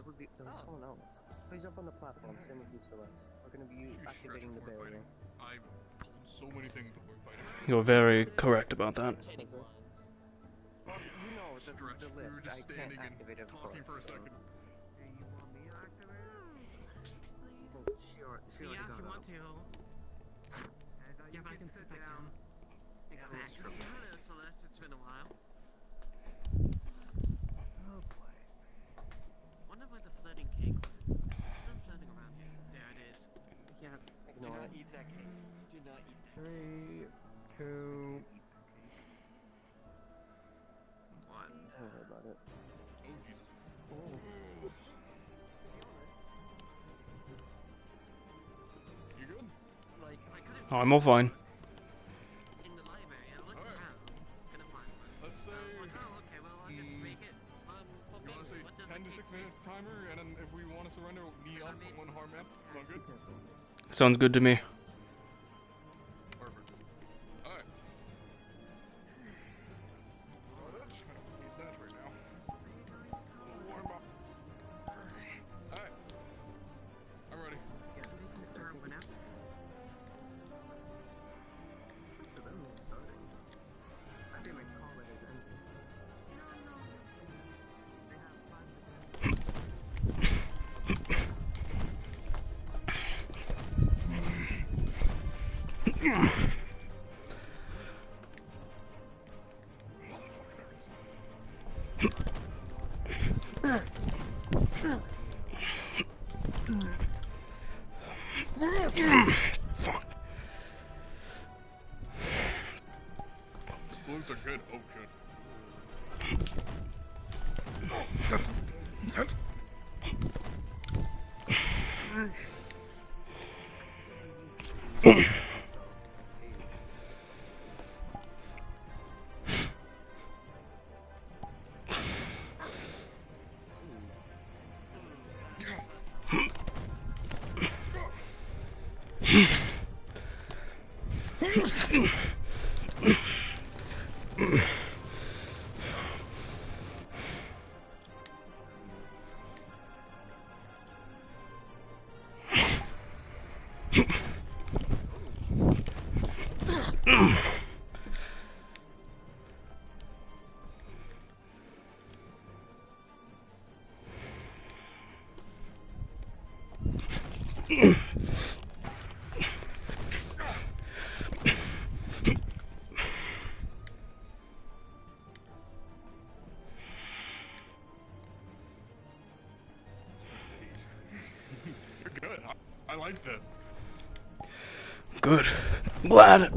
was someone else. Please jump on the platform. Same with you, Celeste. We're gonna be activating the barrier. I pulled so many things before fighting. You're very correct about that. Well, you know the We were lift. just I can't standing and activate it, of talking for a course, so- second. She already got up. Yeah, but I can sit back down. Exactly. Hello, Celeste. It's been a while. Oh boy. Wonder where the floating cake went. It's still floating around here. There it is. Yeah. Do not eat that cake. Do not eat that. 3, 2. 1. Don't worry about it. You good? Like, I couldn't Oh, I'm all fine. in the library. I looked around. Couldn't find one. Let's say. Oh, okay. Well, I'll just make it fun for You me. want to say What does 10 to the 6 cake minutes timer, and then if we want to surrender, knee up for 1 hard map. Sound good? Sounds good to me. Perfect. Alright. So that's I don't need that right now. Warm up. Alright. I'm ready. Fuck. You're good. I like this. Good. I'm glad.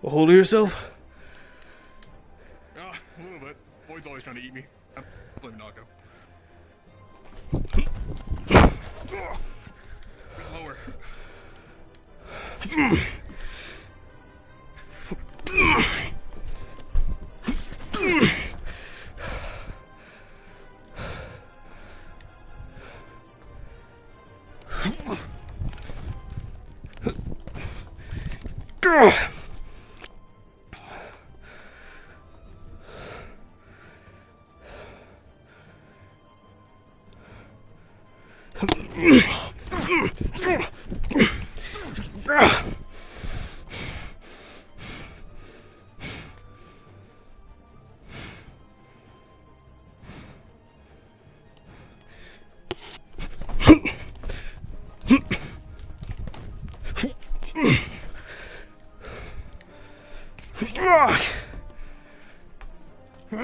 A hold of yourself? A little bit. Boyd's always trying to eat me. I blame Naco. Lower. This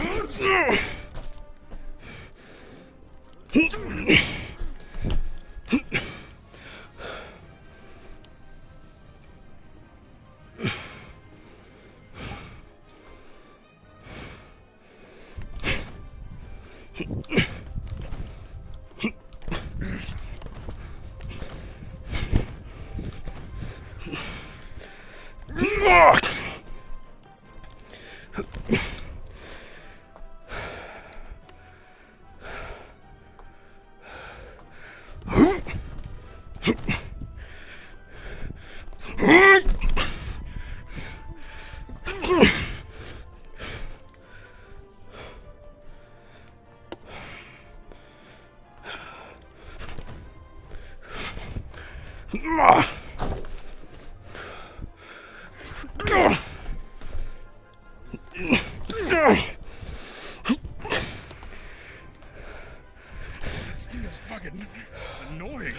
thing is fucking annoying.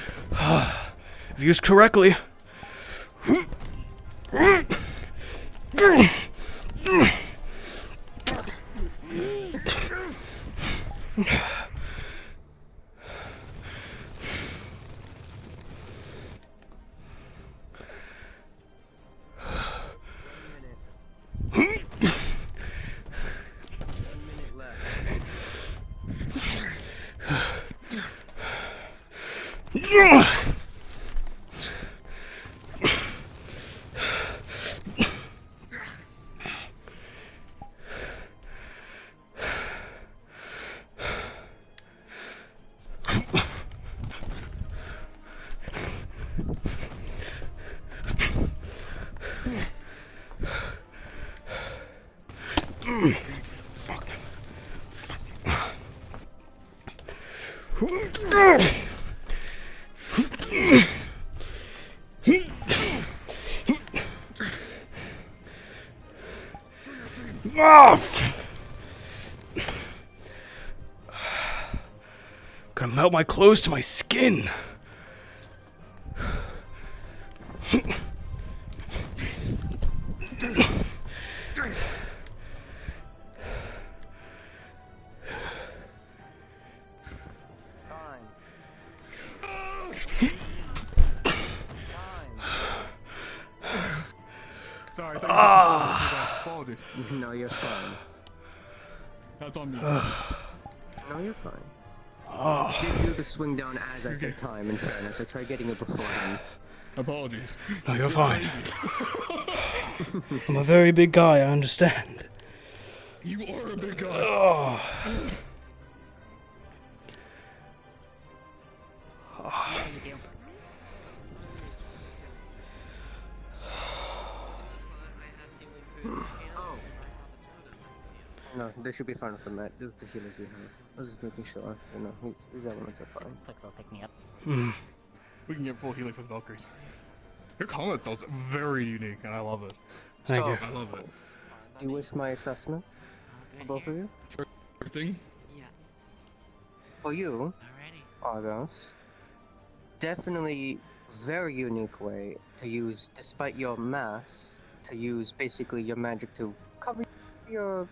If used correctly. Gonna melt my clothes to my skin. Sorry, apologies. No, you're fine. That's on me. No, you're fine. You did do the swing down as I said time, in fairness. I tried getting it beforehand. Apologies. No, you're fine. I'm a very big guy, I understand. You are a big guy. Oh. No, they should be fine with the mat. Just the healers we have. I was just making sure. You know, his elements are fine. Quick little pick me up. We can get full healing for the Valkyries. Your comment style's very unique, and I love it. Thank you. I love it. Do you wish my assessment for both of you? Everything? For you, Argos, definitely very unique way to use, despite your mass, to use basically your magic to cover your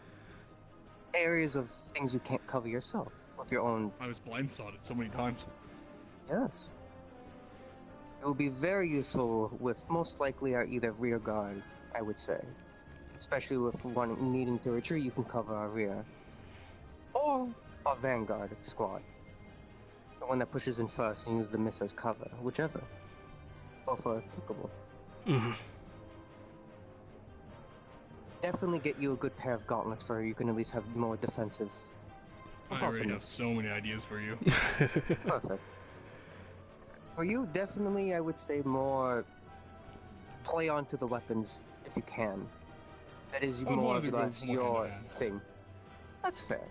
areas of things you can't cover yourself with your own. I was blindsided so many times. Yes. It will be very useful with most likely our either rear guard, I would say. Especially with needing to retreat, you can cover our rear. Or our vanguard squad. The one that pushes in first and use the miss as cover, whichever. Both are applicable. Definitely get you a good pair of gauntlets for you can at least have more defensive. I already have so many ideas for you. Perfect. For you, definitely I would say more play onto the weapons if you can. That is more or less your thing. That's fair.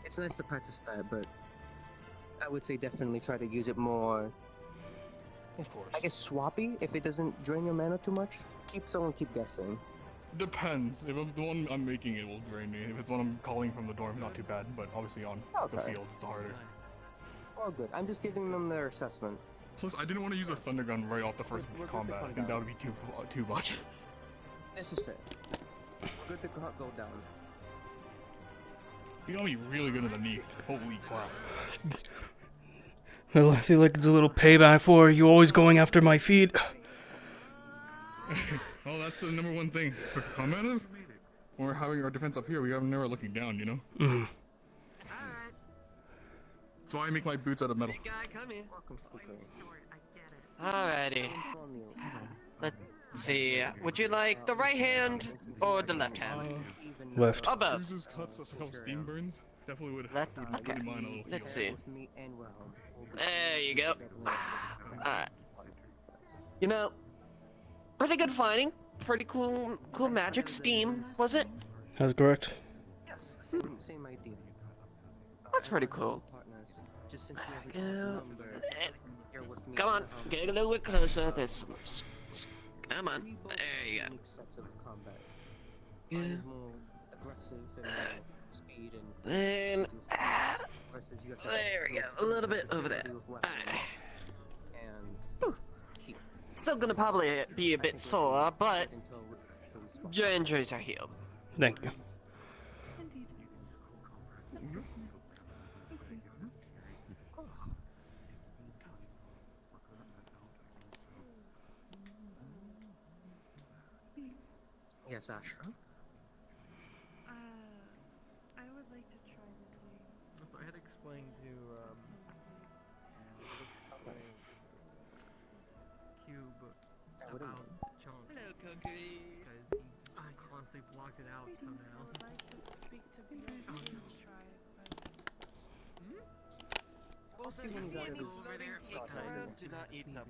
It's nice to practice that, but I would say definitely try to use it more. Of course. I guess swappy, if it doesn't drain your mana too much. Keep guessing. Depends. If the one I'm making, it will drain me. If it's one I'm calling from the dorm, not too bad. But obviously on the field, it's harder. All good. I'm just giving them their assessment. Plus, I didn't want to use a thunder gun right off the first combat. I think that would be too much. This is fair. Good to go down. You got me really good in the knee. Holy crap. Well, I feel like it's a little payback for you always going after my feet. Well, that's the number one thing. For combative, when we're having our defense up here, we are never looking down, you know? Mm-hmm. That's why I make my boots out of metal. Hey guy, come in. Alrighty. Let's see. Would you like the right hand or the left hand? Left. Or both. Bruises, cuts, a couple steam burns. Definitely would. Left? Okay. Wouldn't mind a little Let's heal. see. There you go. Alright. You know, pretty good fighting. Pretty cool magic steam, was it? That's correct. Same idea. That's pretty cool. Come on, get a little bit closer. There's some. Come on. There you go. Yeah. Then. There we go. A little bit over there. Whew. Still gonna probably be a bit sore, but your injuries are healed. Thank you. Yes, Ashra. I would like to try the thing. So I had explained to Cube about Chunk. Hello, Cookie. Because I constantly blocked it out somehow. Would like to speak to Beatrice and try it, but Also, you want to go over there because do not eat them.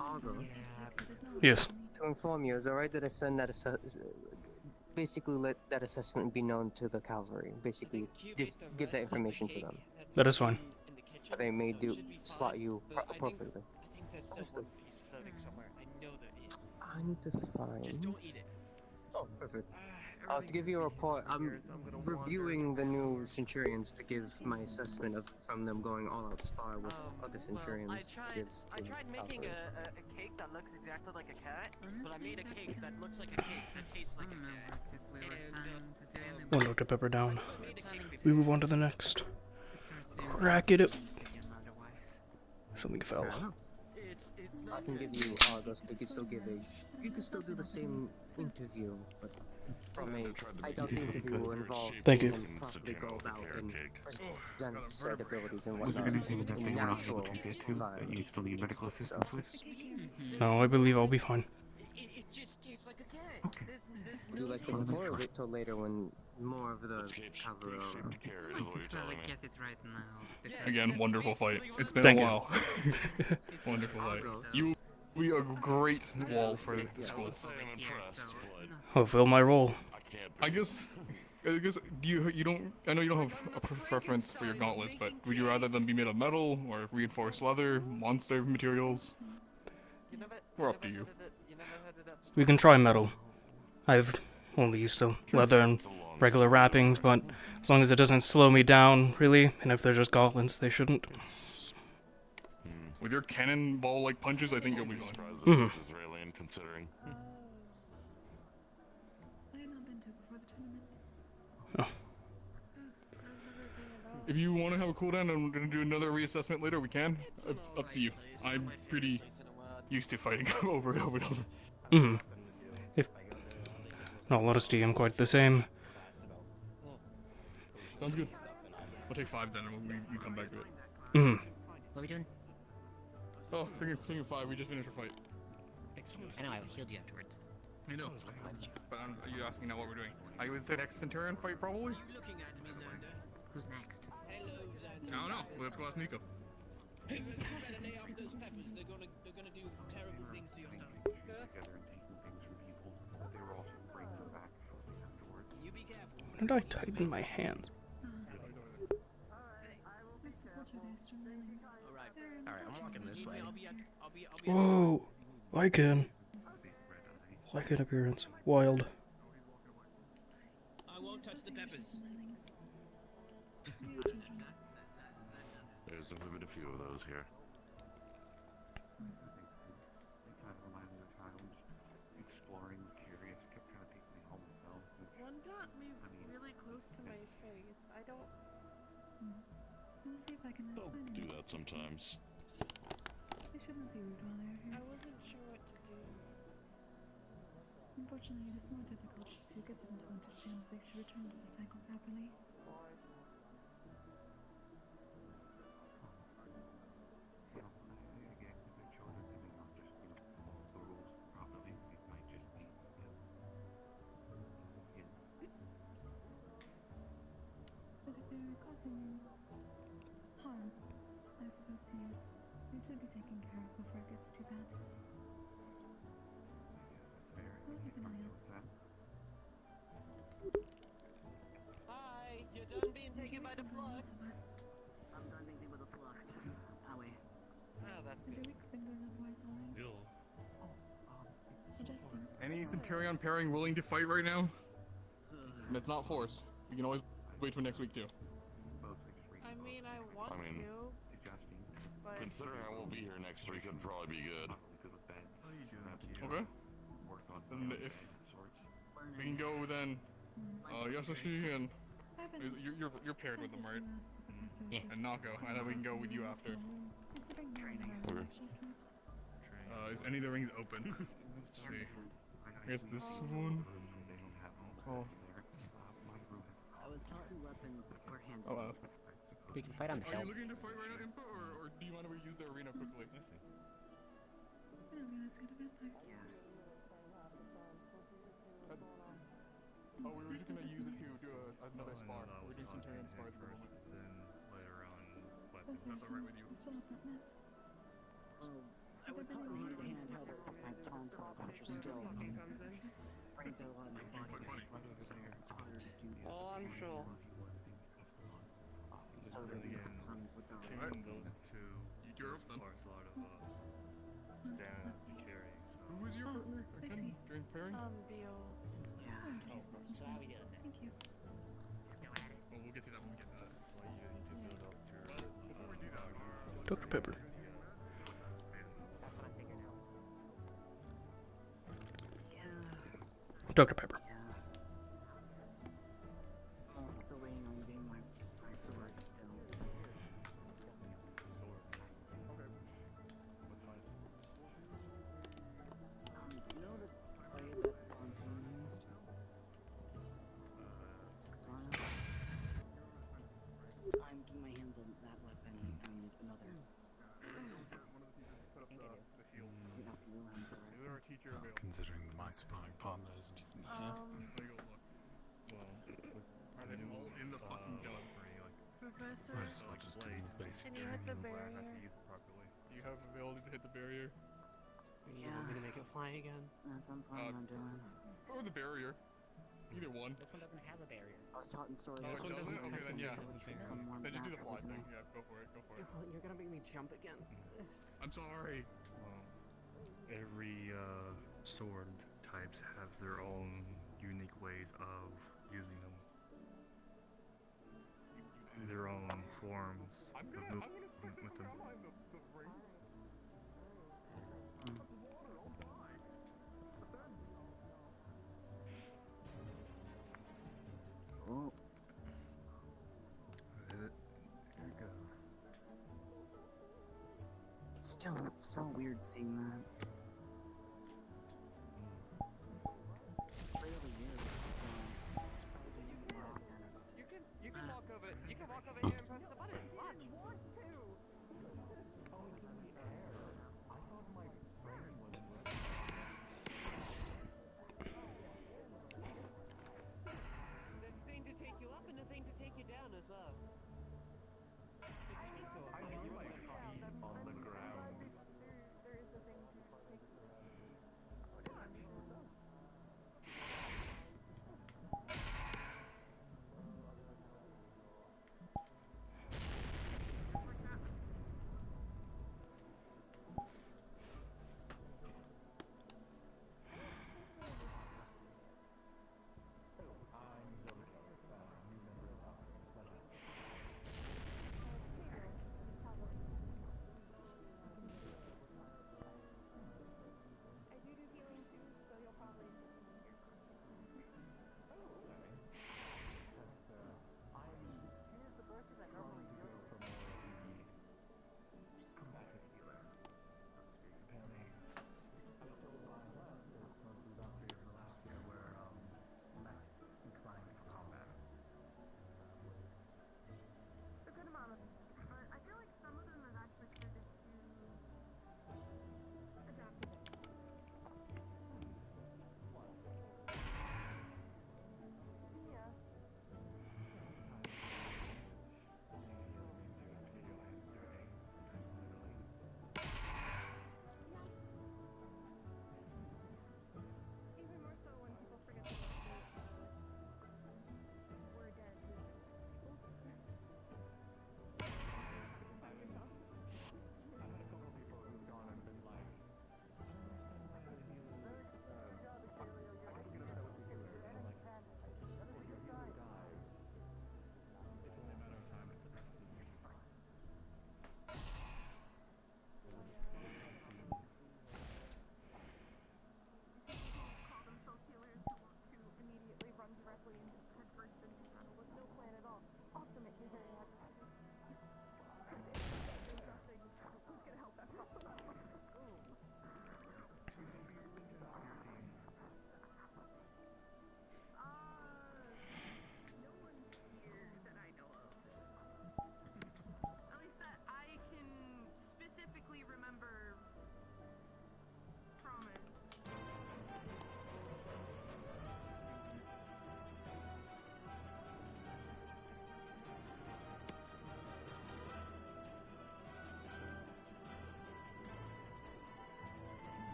Argos. Yes. To inform you, is it alright that I send that basically let that assessment be known to the cavalry? Basically, give that information to them. That is fine. They may slot you appropriately. I need to find. Just don't eat it. Oh, perfect. To give you a report, I'm reviewing the new Centurions to give my assessment of from them going all out spar with other Centurions. I tried making a cake that looks exactly like a cat, but I made a cake that looks like a cake that tastes like a cat. One Dr. Pepper down. We move on to the next. Crack it up. Something fell. I can give you Argos, but you can still give you can still do the same interview, but from I doubt the interview will involve Thank you. properly go about and present said abilities and Is whatnot there anything that in they weren't natural able to get to that you still need medical assistance with? No, I believe I'll be fine. Would you like to report or wait till later when more of the cavalry get it right now. Again, wonderful fight. It's been Thank a you. while. Wonderful fight. You will be a great wall for the school. Fulfill my role. I guess do you don't I know you don't have a preference for your gauntlets, but would you rather them be made of metal or reinforced leather, monster materials? We're up to you. We can try metal. I've only used to leather and regular wrappings, but as long as it doesn't slow me down, really, and if they're just gauntlets, they shouldn't. With your cannonball-like punches, I think you'll be fine. Mm-hmm. This is really in considering. Oh. If you want to have a cooldown and we're going to do another reassessment later, we can. It's up to you. I'm pretty used to fighting over and over and over. Mm-hmm. If not a lot of steam, quite the same. Sounds good. We'll take 5 then, and we come back to it. Mm-hmm. What are we doing? Oh, thinking 5. We just finished our fight. I know, I healed you afterwards. I know. But are you asking now what we're doing? I would say next Centurion fight, probably? Who's next? I don't know. Let's go ask Nico. When did I tighten my hands? Alright, I'm walking this way. Whoa! Lycan! Lycan appearance. Wild. I won't touch the peppers. There's a few of those here. Exploring, curious, kept trying to take me home with them. One want me really close to my face. I don't. Let me see if I can They'll find do him. that sometimes. They shouldn't be rude while they're I here. wasn't sure what to do. Unfortunately, it is more difficult to get them to understand that they should return to the cycle properly. Again, if they're children, they may not just, follow the rules properly. It might just be, kids. But if they're causing harm, I suppose to you, it should be taken care of before it gets too bad. Fair. I'll keep an eye out. Hi, you're done being taken by the flood. I'm done being with the flood. Howie. Oh, that's Has your week been going otherwise, alright? Ill. Justin. Any Centurion pairing willing to fight right now? And it's not forced. We can always wait till next week too. I mean, I want I mean, to, but Considering I won't be here next week, it'd probably be good. Okay. Then if we can go then, Yasashi and you're paired with them, right? Yeah. And Nako, and then we can go with you after. Considering no one in our room actually sleeps. Is any of the rings open? Let's see. Here's this one. Oh. I was taught in weapons beforehand. I'll ask. We can fight on the Are hill. you looking to fight right now, Impa, or do you want to reuse the arena quickly? I don't realize we had a vampire. Oh, we were just gonna use it to do another spar. We're doing Centurion spars for a moment. Then later on, but Oh, so That's alright with you. I'm still up that net. I was taught in handheld at my tonsils, which are still brings out a lot of my body. Oh, I'm sure. So that the comes with the Between those two, You're up then. sparks a lot of stamina to carry. So. Who was your partner again during pairing? Bio. Yeah. So how we doing then? Thank you. Well, we'll get to that when we get to that. Well, you need to build up your. Before we do that, Dr. Pepper. That's what I figured out. Yeah. Dr. Pepper. Yeah. I'm still waiting on getting my sword still. You know the play that Pontoon used? I'm getting my hands on that weapon and another. Considering my sparring partner is Let me go look. Well, Are they all in the fucking dome? Professor, I'll just do basic can you hit the barrier? Do you have ability to hit the barrier? You want me to make it fly again? That's what I'm planning on doing. Or the barrier. Either one. This one doesn't have a barrier. I was taught in sword. Oh, it doesn't? Okay, then yeah. Become more Then just do the natural, fly isn't thing. it? Yeah, go for it, go for it. You're gonna make me jump again. I'm sorry. Well, every sword types have their own unique ways of using them. Their own forms I'm of gonna movement fucking with them. outline the ring. Oh. Here it goes. Still, it's so weird seeing that. Really weird. You can walk over. You can walk over here and press the button. Watch. Want to? There's a thing to take you up and a thing to take you down as well. I knew my feet on the ground.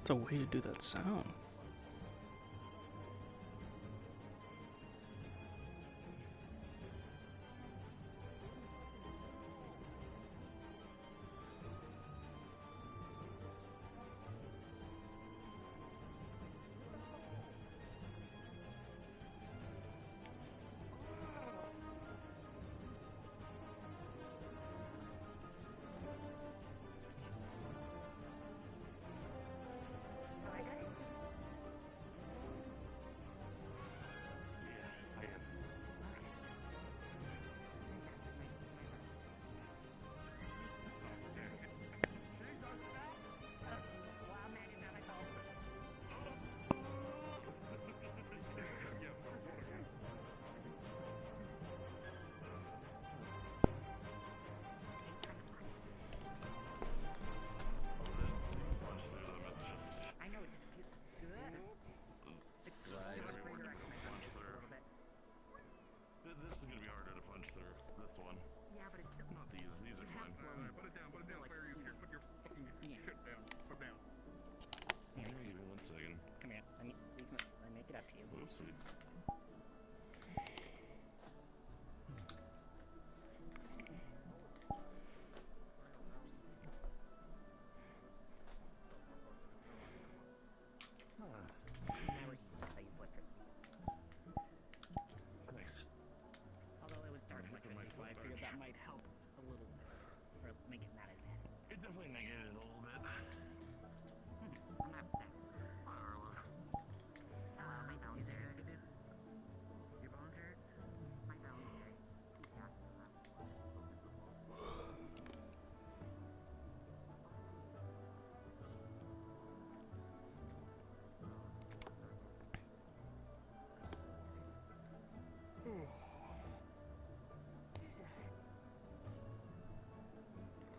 It's a way to do that sound. I know, just good. This is gonna be harder to punch through. This one. Yeah, but it's still Not these. These are fine. Put it down, Fairy. Here, put your fucking shit down. Put down. Here, give me 1 second. Come here. Let me make it up to you. Whoopsie. Now we're here. So you flicker. Nice. Although it was dark electricity, so I figured that might help a little bit. Or make it not as bad. It definitely negated it a little bit. I'm not that. Hello, my nose hurt. Your bones hurt? My nose hurt.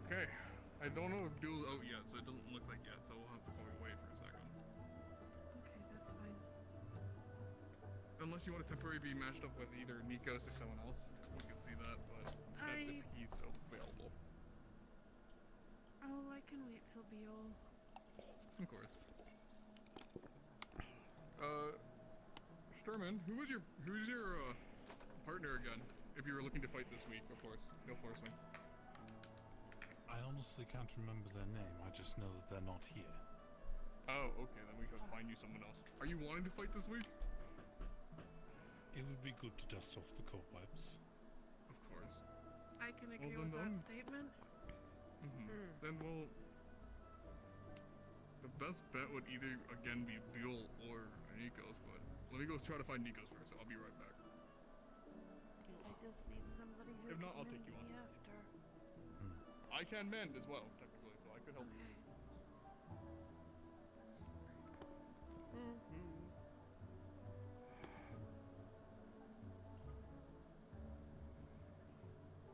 Okay. I don't know if Duel's out yet, so it doesn't look like yet, so we'll have to probably wait for a second. Okay, that's fine. Unless you want to temporarily be matched up with either Nikos or someone else. We can see that, but that's if he's available. Oh, I can wait till Beal. Of course. Sturman, who's your partner again? If you were looking to fight this week, of course. No forcing. I honestly can't remember their name. I just know that they're not here. Oh, okay, then we could find you someone else. Are you wanting to fight this week? It would be good to dust off the cobwebs. Of course. I can agree then with done. that statement. Then we'll... The best bet would either, again, be Buell or Nikos, but let me go try to find Nikos first. I'll be right back. I just need somebody who If not, can I'll take mend you on. me after. I can mend as well, technically, so I could help you.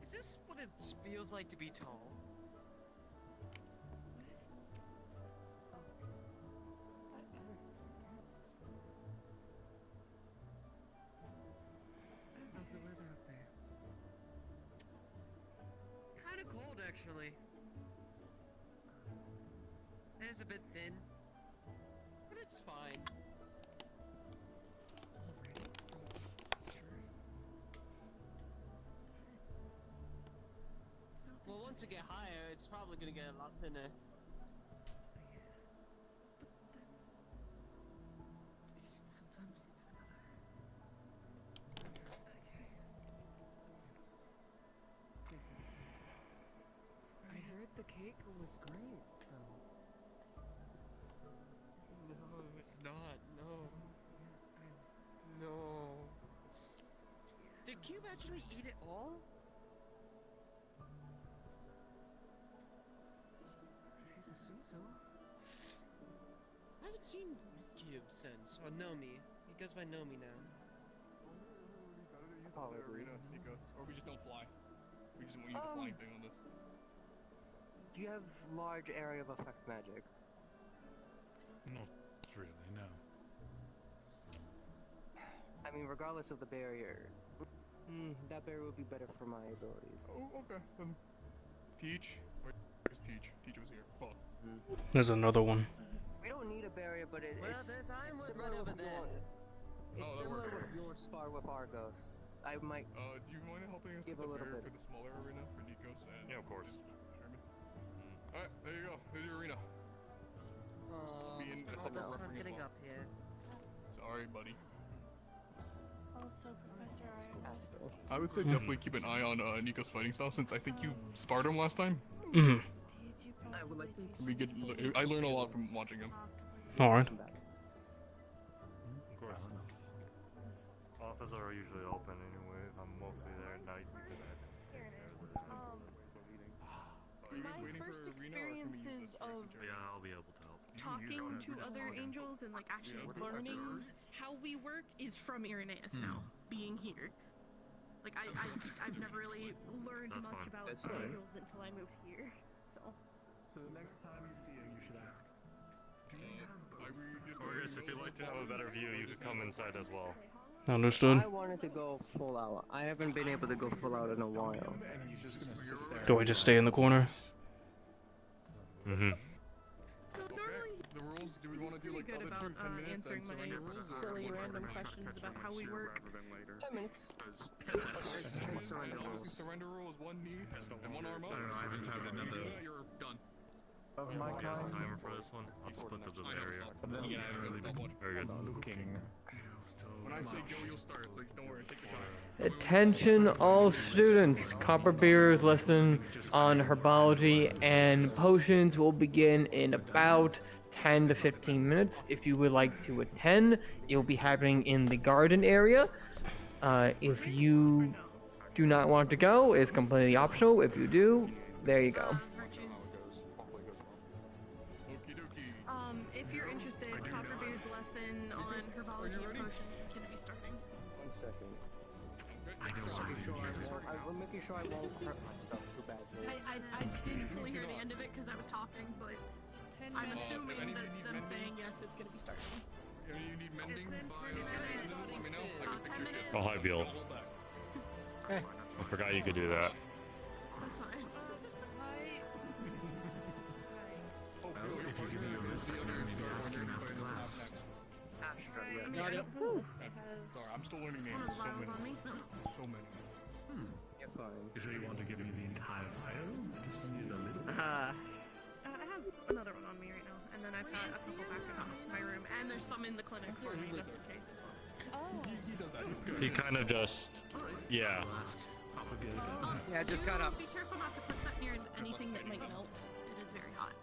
Is this what it feels like to be tall? How's the weather up there? Kind of cold, actually. It is a bit thin, but it's fine. Already? Sure. Well, once you get higher, it's probably gonna get a lot thinner. Sometimes you just gotta... Okay. I heard the cake was great, though. No, it's not. No. No. Did Cube actually eat it all? I assume so. I haven't seen Cube since, or Nomi. He goes by Nomi now. Arena, Nikos. Or we just don't fly. We just won't use the flying thing on this. Do you have large area of effect magic? Not really, no. I mean, regardless of the barrier, that barrier would be better for my abilities. Oh, okay. Then Teach. Where's Teach? Teach was here. Fuck. There's another one. We don't need a barrier, but it's ironwood similar right over with there. It's similar with your spar with Argos. I might. Do you mind helping us give with a the little barrier bit. for the smaller arena for Nikos and Yeah, of course. Sherman? Alright, there you go. There's your arena. Oh, Being spent a all this referee time as getting well. up here. Sorry, buddy. Also, Professor Iron. I would say definitely keep an eye on Nico's fighting style since I think you sparred him last time. Mm-hmm. I would like to. We get, I learn a lot from watching him. Alright. Of course. Offices are usually open anyways. I'm mostly there at night because I have to take care of the Are you guys waiting My for first arena or can we use experiences this for of esoteric? Yeah, I'll be able to help. talking to other angels and like actually learning how we work is from Irenaeus now, being here. Like I've never really learned That's much fine. about That's fine. angels until I moved here. So the next time you see him, you should ask. Argus, if you'd like to have a better view, you could come inside as well. Understood. I wanted to go full out. I haven't been able to go full out in a while. And he's just gonna sit there. Do I just stay in the corner? Mm-hmm. The rules, do we want to do like good other about 10 minutes answering and my surrender rules or silly what? random questions about how we work. 10 minutes. Surrender rule is one knee and one arm up. I don't know, I haven't found another. You're done. Of my You have a kind. timer for this one? I'll just put the barrier. Yeah, I haven't really been. Very good. Looking. When I say go, you'll start, so don't worry, take your time. Attention all students. Copper Beer's lesson on herbology and potions will begin in about 10 to 15 minutes. If you would like to attend, it will be happening in the garden area. If you do not want to go, it's completely optional. If you do, there you go. Virtues. If you're interested, Copperbeard's lesson on herbology and potions is going to be starting. 1 second. I don't want to. I'm making sure I won't hurt myself too badly. I didn't fully hear the end of it because I was talking, but I'm assuming that it's them saying yes, it's going to be starting. You need mending by 10 minutes. 10 minutes. Oh, hi, Beal. I forgot you could do that. That's fine. If you give me your list, maybe ask him after class. Astra, Sorry, I'm still learning names. One of the vials on me? So many. You're fine. You sure you want to give me the entire bio? I just need a little bit. I have another one on me right now, and then I've got a couple back in my room, and there's some in the clinic for me just in case as well. He does that. He kind of just, yeah. Yeah, just got up. Be careful not to put that near anything that might melt. It is very hot.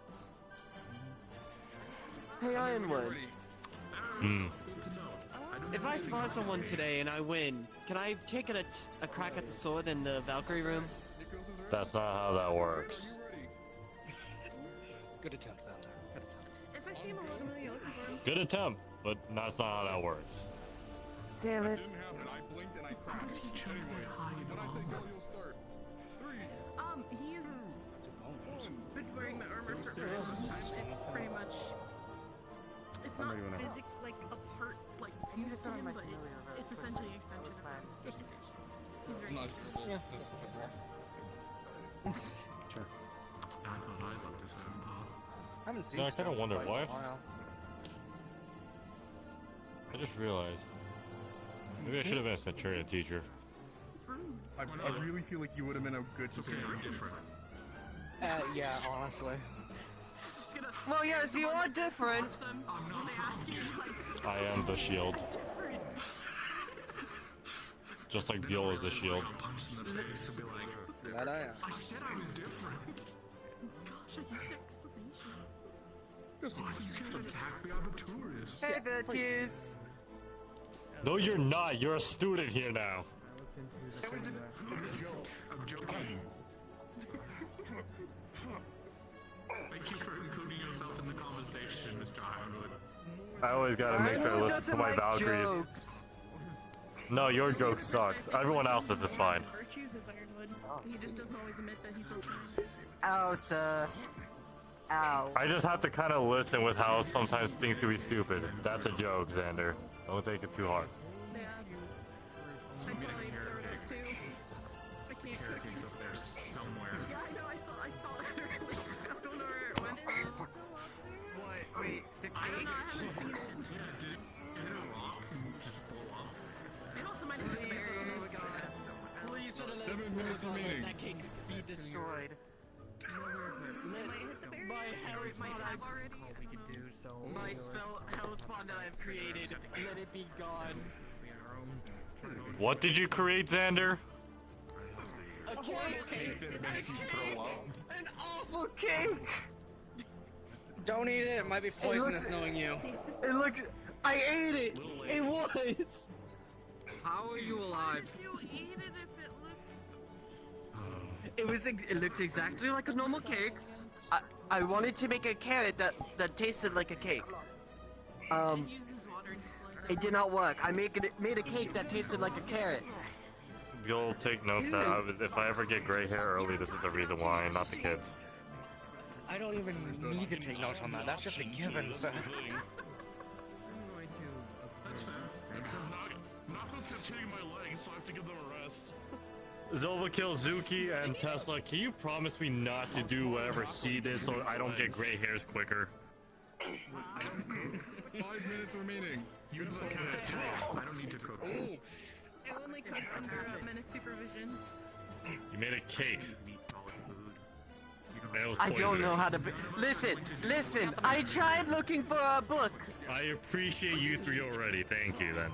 Hey, Ironwood. Hmm. If I spot someone today and I win, can I take a crack at the sword in the Valkyrie room? That's not how that works. Good attempt, Sander. Good attempt. If I see him along the way, you're looking for him. Good attempt, but that's not how that works. Damn it. Didn't happen. I blinked and I cracked. Anyway, when I say go, you'll start. 3. He's been wearing the armor for a long time. It's pretty much. It's not like a part like fused to him, but it's essentially an extension of him. Just in case. He's very Not useful. durable. Yeah. Sure. I thought I loved this Paul. I haven't seen No, I kind of wonder why. while. I just realized. Maybe I should have been a Centurion teacher. It's rude. I really feel like you would have been a good Very different. Yeah, honestly. Just gonna Well, yes, you are different. watch them when they ask you, just like. I am the shield. Just like Beal is the shield. Punch in the face to be like, That I am. I said I was different. Gosh, I need an explanation. Why you can't attack me? I'm a tourist. Hey, Virtues. No, you're not. You're a student here now. It was a joke. I'm joking. Thank you for including yourself in the conversation, Mr. Ironwood. I always gotta make sure I listen to my Valkyries. No, your joke sucks. Everyone else's is fine. Virtues is Ironwood. He just doesn't always admit that he's listening. Ow, sir. Ow. I just have to kind of listen with how sometimes things can be stupid. That's a joke, Xander. Don't take it too hard. Yeah. I probably throw it too. I can't Carrot cook. cake's up there somewhere. Yeah, I know. I saw it. I don't know where it went. What? Wait, the 7 minutes remaining. That cake be destroyed. My Harry, my already. We could do so. My spell hellspawn that I've created. Let it be gone. What did you create, Xander? A cake. An awful cake. Don't eat it. It might be poisonous knowing you. It looked. I ate it. It was. How are you alive? Did you eat it if it looked? It was. It looked exactly like a normal cake. I wanted to make a carrot that tasted like a cake. It did not work. I made a cake that tasted like a carrot. You'll take note that if I ever get gray hair early, this is the reason why, not the kids. I don't even need to take notes on that. That's just a given, sir. Knock kept hitting my legs, so I have to give them a rest. Zova kills Zuki and Tesla. Can you promise me not to do whatever he did so I don't get gray hairs quicker? 5 minutes remaining. You don't I don't need to cook. It only cooked under Menace supervision. You made a cake. And it was I don't know poisonous. how to. Listen. I tried looking for a book. I appreciate you three already. Thank you, then.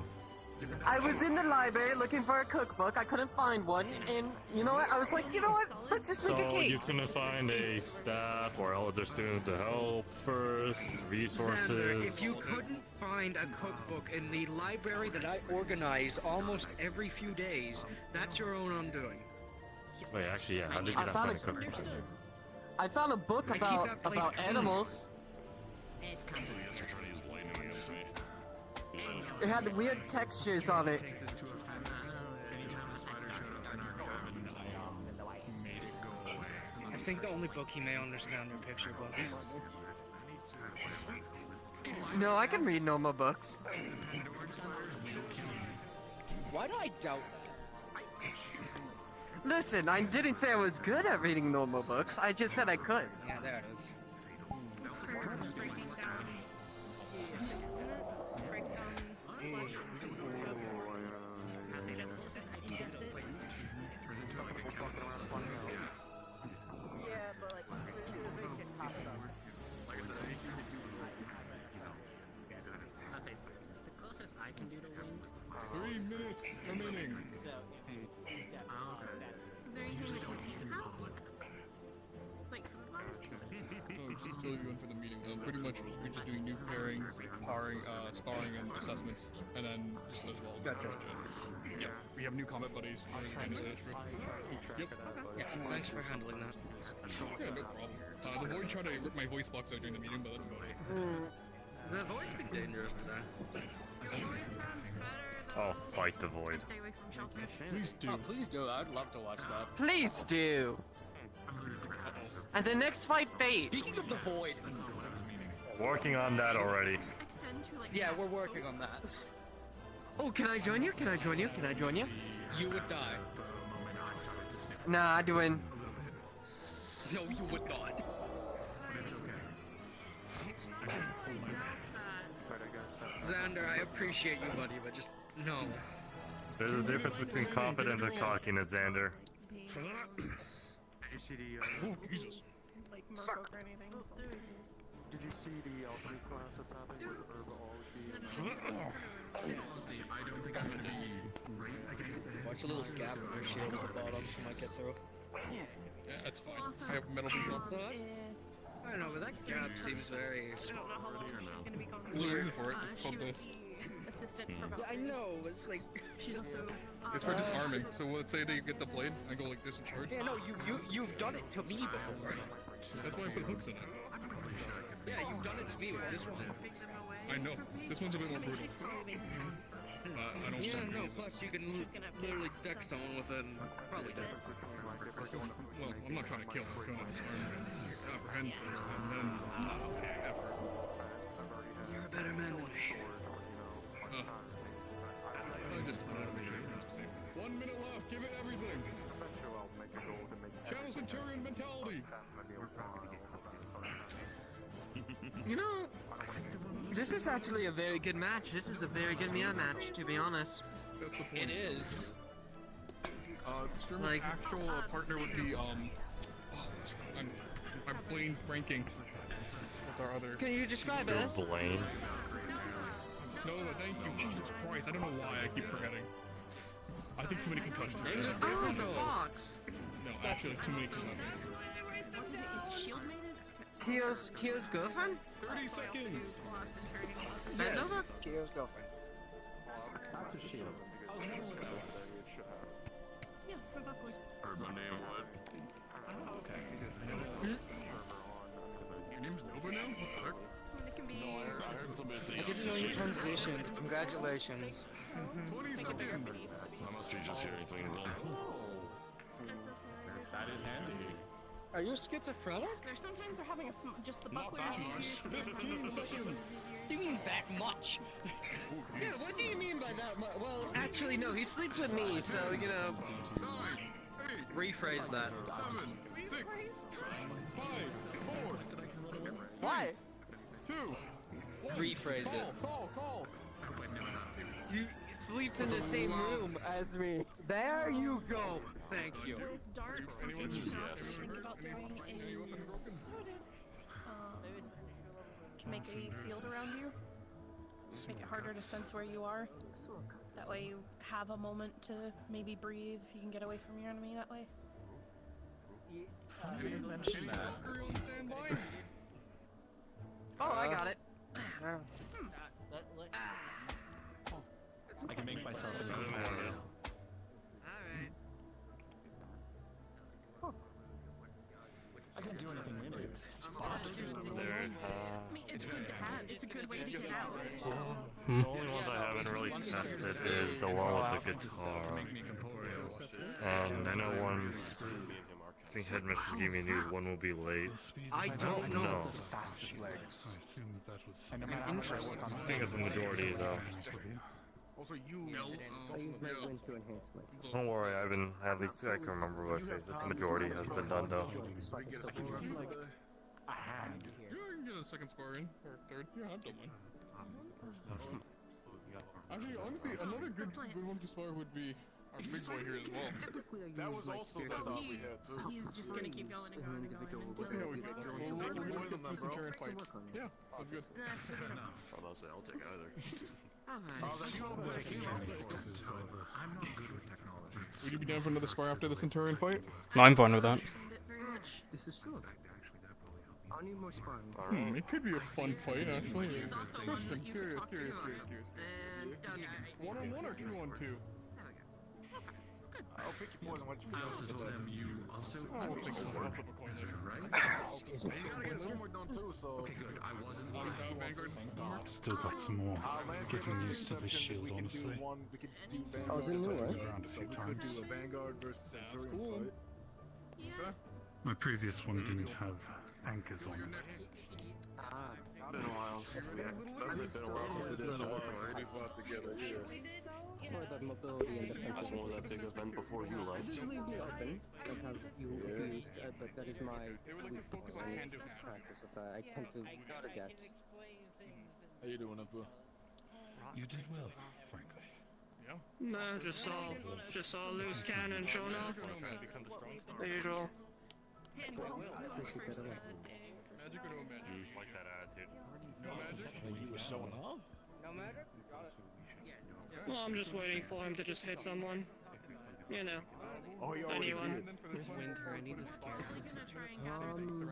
I was in the library looking for a cookbook. I couldn't find one, and you know what? I was like, you know what? Let's just make a So cake. you couldn't find a staff or elder student to help first, resources. Xander, if you couldn't find a cookbook in the library that I organized almost every few days, that's your own undoing. Wait, actually, yeah. How did you I not found find a cookbook? I found a book I keep about that place clean. animals. It had weird textures on it. I think the only book he may understand are picture books. No, I can read normal books. Why do I doubt Listen, I didn't say I was good at reading normal books. I just said I could. that? Yeah, there it is. Breaks down flesh. I suggest just ingest it. Yeah, but like, I'll say the closest I can do to wind. 3 minutes remaining. Is there anything that you can have? Like food-wise? Oh, just to fill you in for the meeting. Pretty much, we're just doing new pairing, sparring, and assessments, and then just as well. Gotcha. Yeah, we have new combat buddies. Yep. Yeah, thanks for handling that. Yeah, no problem. The Void tried to rip my voice box out during the meeting, but that's about it. The void's been dangerous today. I'll fight the void. Stay away from shellfish. Please do. Oh, please do. I'd love to watch that. Please do. And the next fight, fate. Speaking of the void. Working on that already. Extend to like. Yeah, we're working on that. Oh, can I join you? Can I join you? Can I join you? You would die. Nah, I doing. No, you would not. Xander, I appreciate you, buddy, but just no. There's a difference between confidence and cockiness, Xander. Oh, Jesus. Like Murkoch or anything. So. Did you see the alchemy class that's happening with herbology? Honestly, I don't think I'm gonna be great against it. Watch a little gap in your shield at the bottom she might get through. Yeah, that's fine. I have metal boots on. I don't know, but that gap seems very I don't know how long she's gonna be gone. There's a reason for it. It's She called was this. the assistant for Yeah, I know, it's like She's also. It's for disarming. So let's say they get the blade, I go like this and charge. Yeah, no, you've done it to me before. That's why I put hooks in it. Yeah, you've done it to me with this one. I know. This one's a bit more brutal. I don't. Yeah, no, plus you can literally deck someone with it and probably die. Well, I'm not trying to kill. I'm trying to disarm and apprehend first, and then effort. You're a better man than me. I just wanted to make sure everyone's safe. 1 minute left. Give it everything. Channel Centurion mentality. You know, this is actually a very good match. This is a very good mirror match, to be honest. That's the point. It is. Strim's Like- actual partner would be my Blaine's Branking. That's our other. Can you describe it? Blaine. No, thank you. Jesus Christ, I don't know why I keep forgetting. I think too many concussions. Oh, the box. No, actually, too many concussions. What did it shield made it? Kyo's girlfriend? 30 seconds! Yes. Another Kyo's girlfriend. That's a shield. Yeah, it's my buckley. Heard my name, what? Your name's Nova now? What the heck? It can be. I heard somebody say I didn't know you transitioned. Congratulations. 20 seconds! I must be just hearing things then. That is handy. Are you schizophrenic? There's sometimes they're having just the Not buckler that is much. easier. 15 seconds! Do you mean that much? Yeah, what do you mean by that much? Well, actually, no, he sleeps with me, so, you know. 9, 8, Rephrase that. 7, 6, 5, 4, Why? 2, 1. Rephrase it. Call. He sleeps in the same room as me. There you go. Thank you. With dark, something you can also think about doing is can make a field around you. Make it harder to sense where you are. That way you have a moment to maybe breathe. You can get away from your enemy that way. You didn't mention that. Oh, I got it. I can make myself invisible. I can't do anything with it. I mean, it's good to have. It's a good way to get out. So. The only ones I haven't really tested is the one with the guitar. I know one's. I think Headmistress gave me news. One will be late. I don't know. No. Fastest legs. I assume that was An interesting. I think it's the majority though. Also, you. I use my wind to enhance myself. Don't worry, at least I can remember what phase. It's the majority has been done though. So I can get a hand. Yeah, I can get a second spar in. Or third. Yeah, I've done mine. Actually, honestly, another good one to spar would be our big boy here as well. Typically, I use That was my also spirit the thought to we had too. He's just gonna keep going and going and going until Yeah, we get got drones we'll and get drones. the Centurion fight. work on it. Yeah, that's good. I'm about to say, I'll take either. I'm not good with technology. Would you be down for another spar after the Centurion fight? No, I'm fine with that. This is true. I need more sparring. It could be a fun fight, actually. He is also one that you can talk to. Curious. And One-on-one or two-on-two? I'll pick you more than what you I also told him you also I don't think so. sword, right? Okay, good. I wasn't lying. Still got some more. Getting used to this shield, honestly. Oh, is it new, right? Around a few times. Vanguard versus Centurion fight. My previous one didn't have anchors on it. Been a while since we had. It's been a while since we did that fight. We fought together, yeah. For the mobility and defense. That's one of that big event before you left. You leave me open, like how you abused, but that is my weak point. I need to practice with that. I tend to forget. How you doing, Emperor? You did well, frankly. Yeah. Nah, just saw loose cannon showing off. The usual. Appreciate that a lot. Magic or no magic? Like that attitude. No magic? You were showing off? No matter? Well, I'm just waiting for him to just hit someone. You know. Oh, he already Anyone. did. Where's Winter? I need to scare him.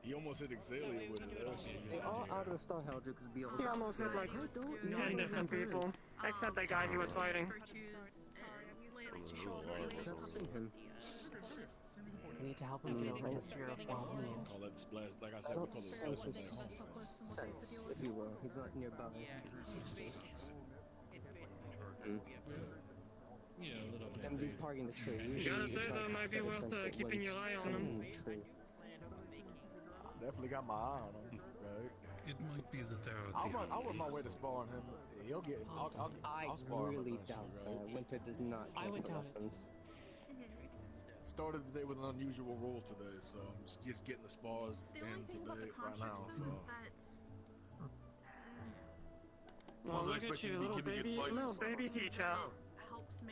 He almost hit Exalia with it, actually. They all out of the Star Heldrix be able He almost hit like 10 different people. Except the guy he was fighting. That's him. I need to help him get over his fear of well-being. Call that splash, like I said, we call it splash. Sense, if you will. He's not nearby. MD's parking the tree. You gotta say though, it might be worth keeping your eye on him. Definitely got my eye on him. Right. It might be that there are I went my way to spar on him. He'll get. I'll spar him really eventually, doubt right? that. Winter does not I take would the doubt it. lessons. Started the day with an unusual rule today, so I'm just getting the spars in today right now. So. Well, look at you, little baby teacher.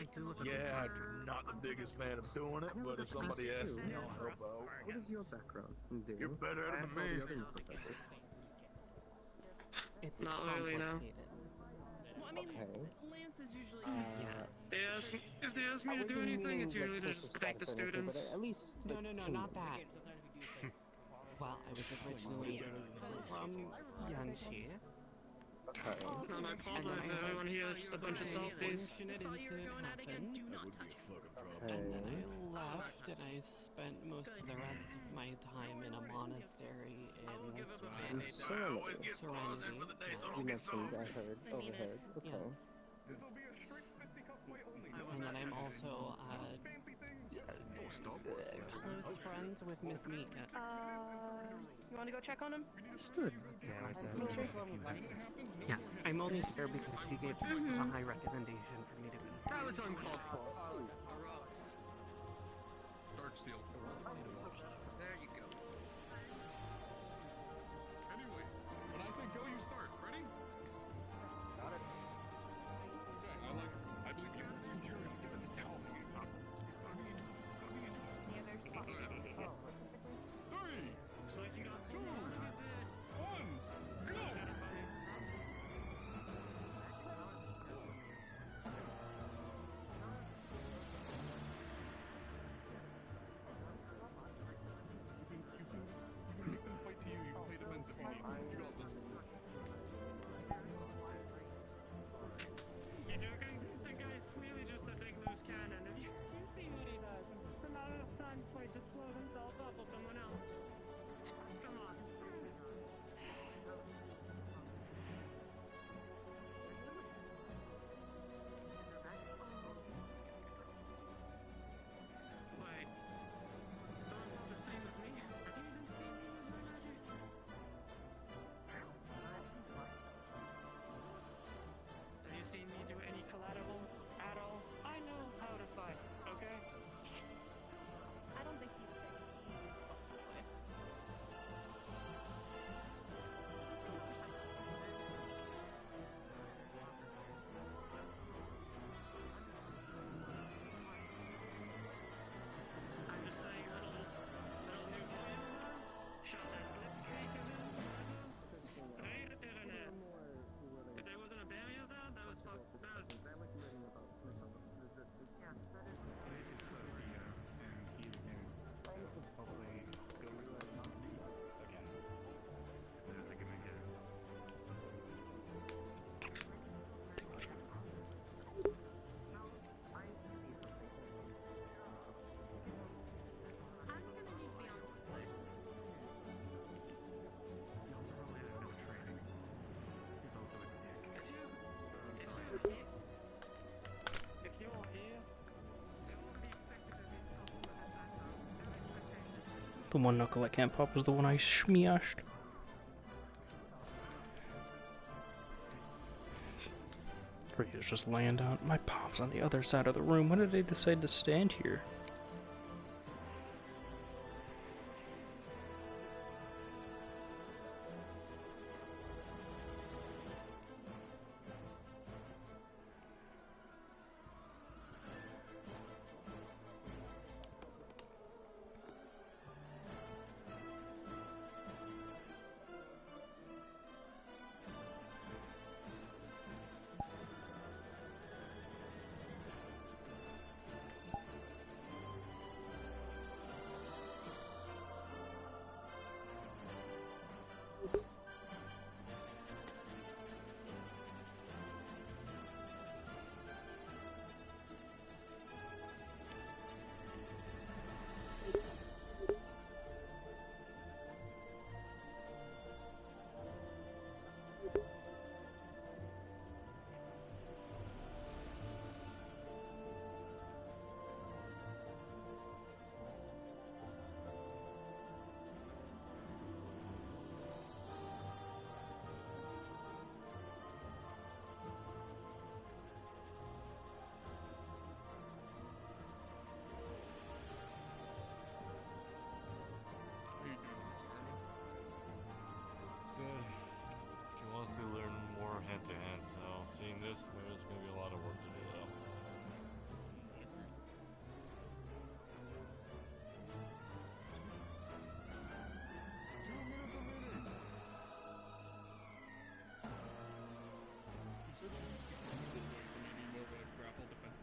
do look Yeah, I'm not the biggest fan of doing it, but if somebody asks me, I'll help out. What is your background? You're better at it Ask than all me. the other new professors. It's Not really, no. Well, I mean, Okay. Lance is usually If they ask me I to do wasn't anything, meaning, it's like, usually to social just thank the status or anything, but students. at least No, like, no, no, pay not them. that. Well, I was originally from Yanxi. Okay. No, I apologize if everyone here is a bunch of softies. Unfortunate incident happened. And then I left, and I spent most of the rest of my time in a monastery in Serenity. Serenity. You mentioned, I heard, overheard. Okay. And then I'm also close friends with Miss Mika. You want to go check on him? Understood. Yes, I'm only here because she gave a high recommendation for me to be. That was uncalled for. Dark steel. There you go. Anyway, when I say go, you start. Ready? Got it. Okay, I like it. I believe you. Give it the towel. Three, two, one, go! You can fight to you. You can play defensive. You got this. The guy's clearly just a big loose cannon. Have you seen what he does? It's not enough time before he just blows himself up or someone else. Come on. Wait. Someone felt the same with me. Have you even seen me use my magic? Have you seen me do any collateral at all? I know how to fight, okay? I don't think he's I'm just saying, little new boy, shall the blitzkrieg If there wasn't a barrier there, that was The one knuckle I can't pop is the one I smashed. Rita's just laying down. My pop's on the other side of the room. When did they decide to stand here?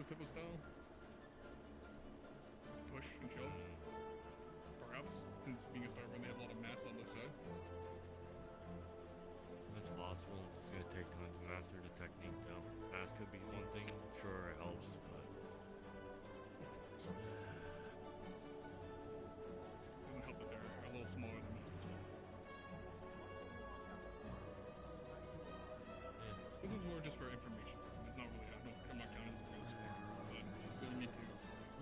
Doxa type of style? Push and shove? Perhaps, since being a Starborn, they have a lot of mass on this side. It's possible. It's gonna take time to master the technique, though. Mass could be one thing. Sure, it helps, but doesn't help that they're a little smaller than most as well. This is more just for information. It's not really. I'm not counting as really smart, but we need to.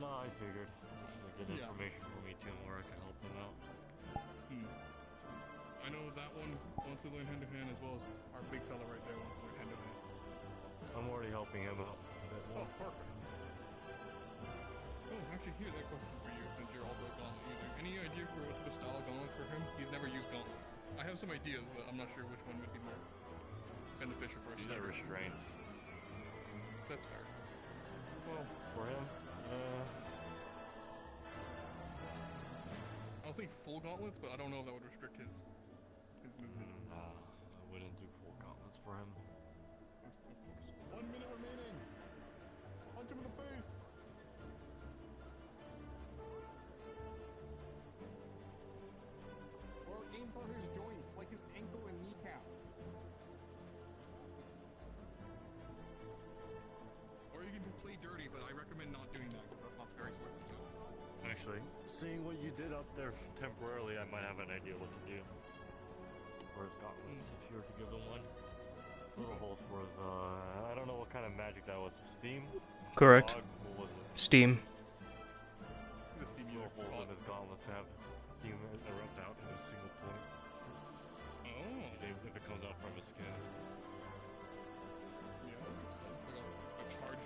no, I figured. This is a good Yeah. information for me too, where I can help them out. I know that one wants to learn hand to hand as well as our big fella right there wants to learn hand to hand. I'm already helping him out a bit more. Oh, perfect. Oh, actually, here's that question for you, since you're also a gauntlet user. Any idea for what type of style gauntlet for him? He's never used gauntlets. I have some ideas, but I'm not sure which one would be more beneficial for us. These are restraints. That's fair. Well, For him, I'll say full gauntlets, but I don't know if that would restrict his movement. nah, I wouldn't do full gauntlets for him. 1 minute remaining. Punch him in the face. Or aim for his joints, like his ankle and kneecap. Or you can just play dirty, but I recommend not doing that because that's not very smart. Actually, seeing what you did up there temporarily, I might have an idea what to do. For his gauntlets, if you were to give him one. Little holes for his, I don't know what kind of magic that was. Steam? Correct. Fog? What was it? Steam. Little holes in his gauntlets to have steam erupt out in a single point. Oh. If it comes out from his skin. Yeah, that makes sense. Like a charge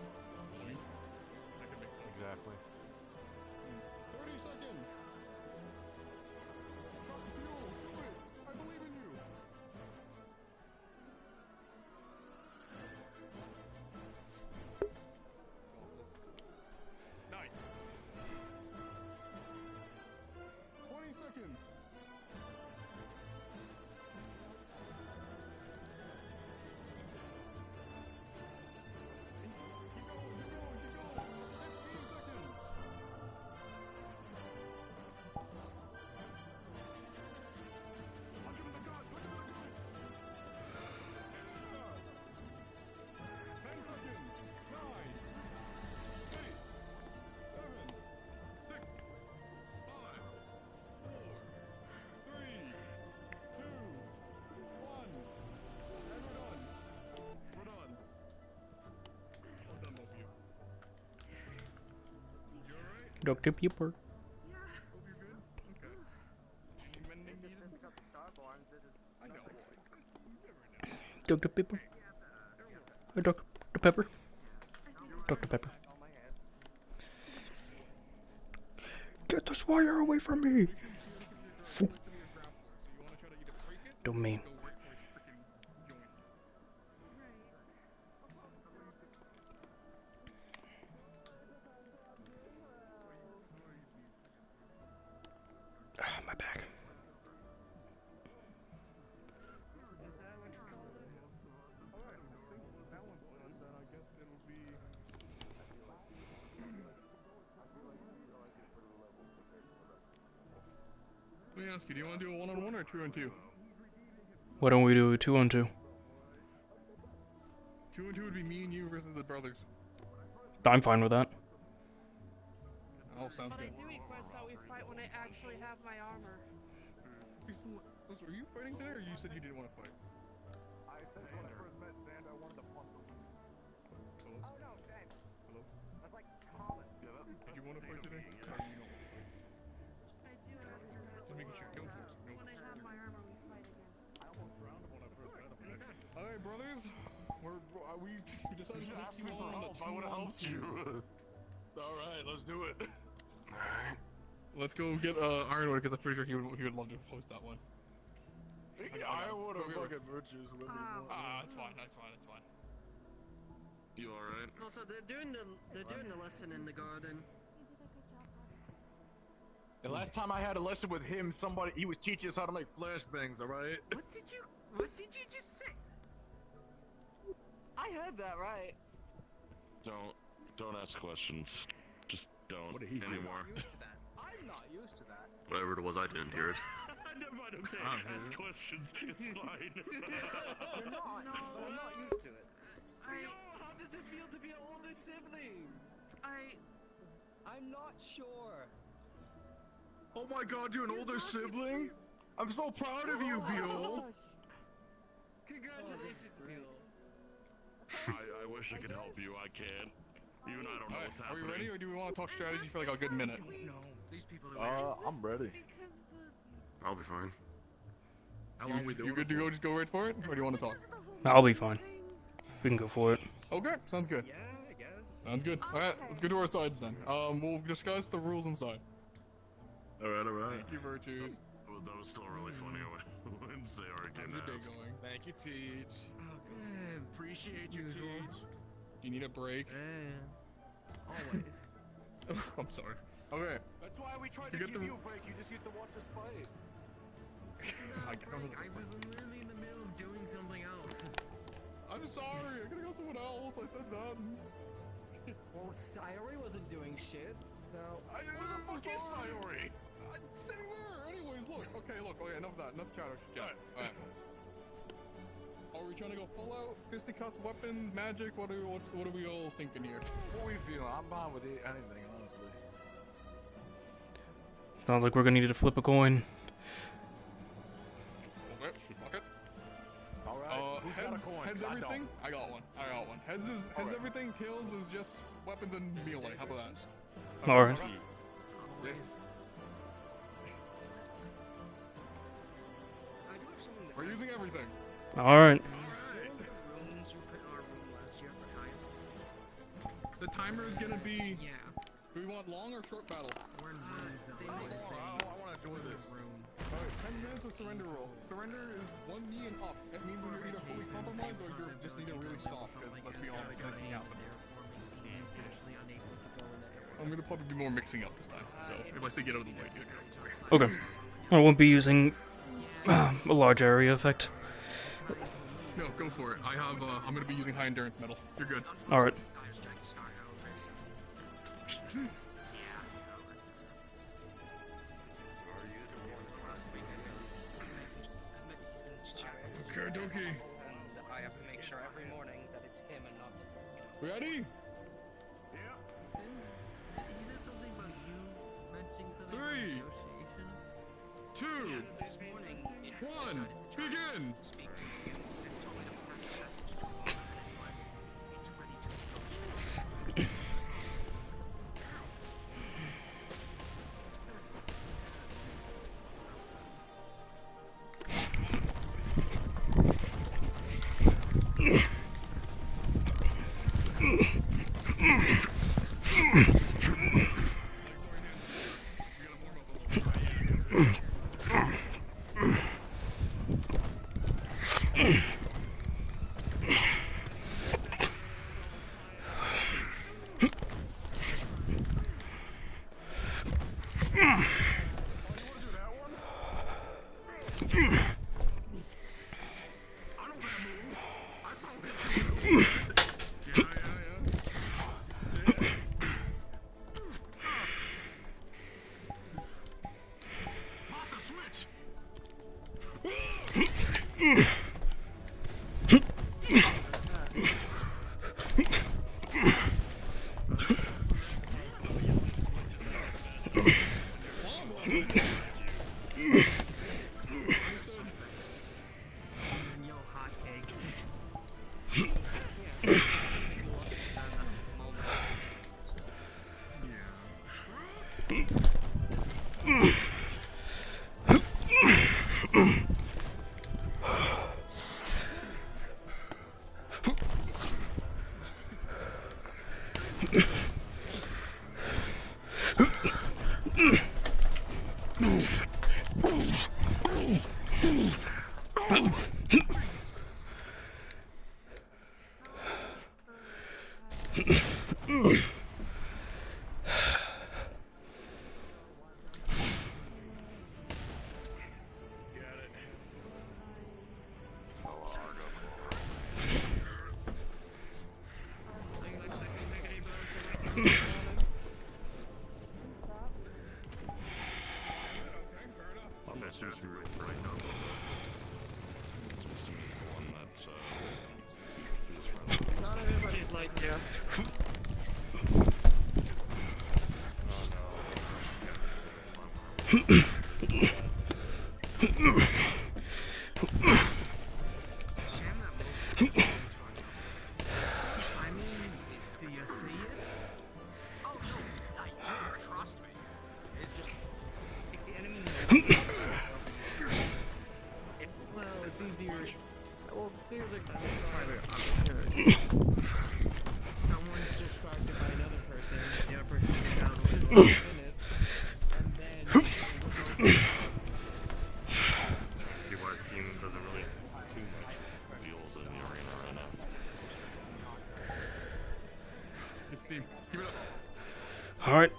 point. That could make sense. Exactly. 30 seconds! Shot fuel! Do it! I believe in you! Nice! 20 seconds! Keep going, keep going, keep going! 16 seconds! Punch him in the gut! Punch him in the gut! 10 seconds! 9, 8, 7, 6, 5, 4, 3, 2, 1. And we're done. We're done. Well done, both of you. You alright? Dr. Pepper. Hope you're good? Okay. Any mending needed? I know. Dr. Pepper. Dr. Pepper. Dr. Pepper. Get this wire away from me! Domain. My back. Let me ask you, do you want to do a 1-on-1 or 2-on-2? Why don't we do a 2-on-2? 2-on-2 would be me and you versus the brothers. I'm fine with that. Oh, sounds But I good. do request that we fight when I actually have my armor. Were you fighting there, or you said you didn't want to fight? I said when I first met Xander, I wanted to punch him. Hello? Oh no, Ben. Hello? That's like common. Did you want to fight today? Or you know? I do after that. Just making sure. Go for it. Go When for I it. have my armor, we fight again. I almost drowned him when I first met him. Alright, brothers. We decided You to asked make me you for all help. I would have helped you. Alright, let's do it. Let's go get Ironwood, because I'm pretty sure he would love to host that one. Ironwood or Go, go, go. fucking Virtues, whoever you want. That's fine, that's fine, that's fine. You alright? Also, they're doing the lesson in the garden. The last time I had a lesson with him, he was teaching us how to make flashbangs, alright? What did you just say? I heard that right. Don't. Don't ask questions. Just don't What did he do? anymore. I'm not used to that. Whatever it was, I didn't hear it. Never mind, okay. Ask questions. It's fine. You're not, but I'm not used to it. Yo, how does it feel to be an older sibling? I'm not sure. Oh my god, you're an older sibling? I'm so proud of you, Beal! Congratulations, Bill. I wish I could help you. I can't. Even I don't know what's Are happening. we ready, or do we want to talk strategy for like a good minute? No, these people are I'm ready. I'll be fine. How long we doing? You good to go? Just go right for it, or do you want to talk? I'll be fine. We can go for it. Okay, sounds good. Yeah, I guess. Sounds good. Alright, let's go to our sides then. We'll discuss the rules inside. Alright. Thank you, Virtues. Well, that was still really funny when Sayori How's came your to day ask. going? Thank you, Teach. Appreciate you, Usual. Teach. Do you need a break? Always. I'm sorry. Okay. That's why we tried To to get give the- you a break. You just used to watch us fight. I don't know. I was literally in the middle of doing something else. I'm sorry. I gotta go someone else. I said that. Well, Sayori wasn't doing shit, so... Where the fuck is Sayori? I'm sitting there. Anyways, look. Okay, enough of that. Enough chatter. Alright. Are we trying to go full out? Fisticuffs, weapons, magic? What are we all thinking here? What are we feeling? I'm fine with anything, honestly. Sounds like we're gonna need to flip a coin. Okay. Alright, who's got a coin? Heads 'Cause I everything? don't. I got one. Heads Alright. everything, tails is just weapons and melee. How about that? Alright. Yes. I do have something that We're using everything. Alright. rooms we put in our room last year for time. The timer is gonna be. Yeah. Do we want long or short battle? We're in rooms though. I want to do this. Alright, 10 minutes of surrender roll. Surrender is 1 knee and up. It means you're either fully compromised or you just need to really stop, because let's be honest, it's gonna happen. I'm gonna probably be more mixing up this time, so if I say get out of the way, get out of the way. Okay. I won't be using a large area effect. No, go for it. I'm gonna be using high endurance metal. You're good. Alright. Okay, Doki. And I have to make sure every morning that it's him and not the... Ready? Three, two, This morning, it 1, begin! speak to me and told me to That's just right now. One that's, Not everybody's like you. I mean, do you see it? Oh no, I do. Trust me. It's just if the enemy. Well, it's easier. Well, there's a private opportunity. Someone's distracted by another person, the other person gets down within minutes, and then. See why Steam doesn't really have too much deals in the arena right now. It's Steam. Keep it up. All right.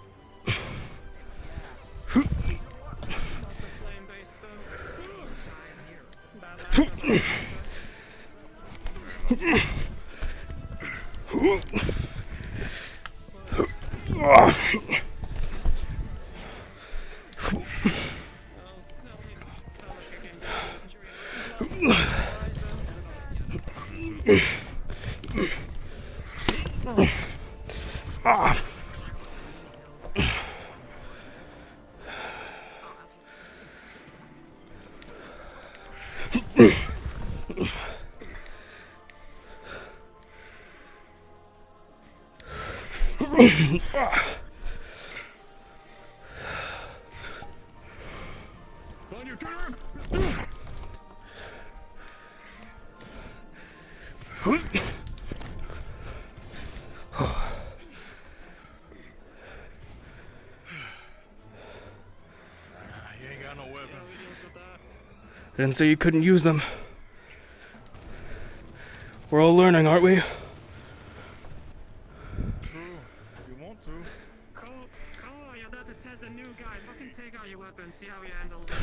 On your turn. You ain't got no weapons. I didn't say you couldn't use them. We're all learning, aren't we? True. You want to. Oh, you're about to test a new guy. Fucking take out your weapon, see how he handles it.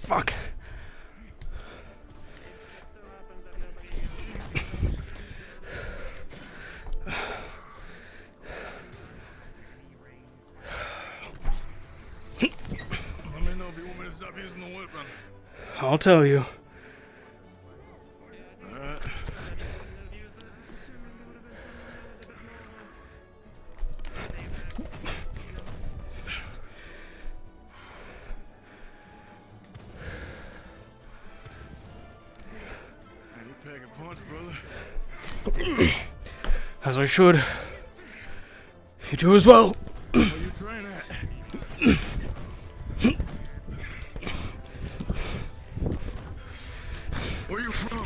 Fuck. Let me know if you want me to stop using the weapon. I'll tell you. Alright. You pack a punch, brother. As I should. You do as well. Where you train at? Where you from?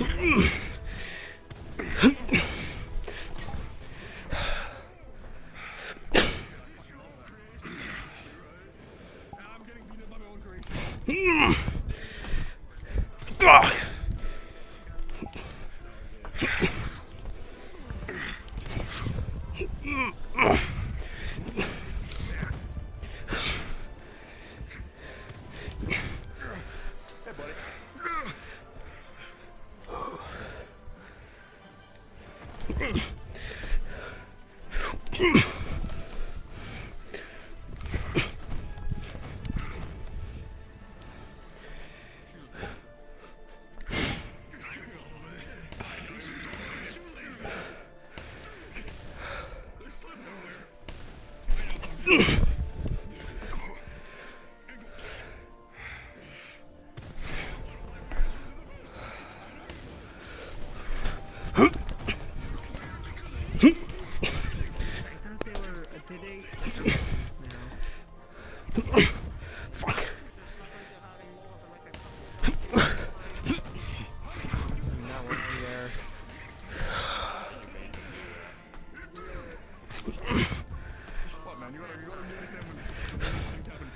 Fuck. Not one there. What, man? You gotta do the same when cabin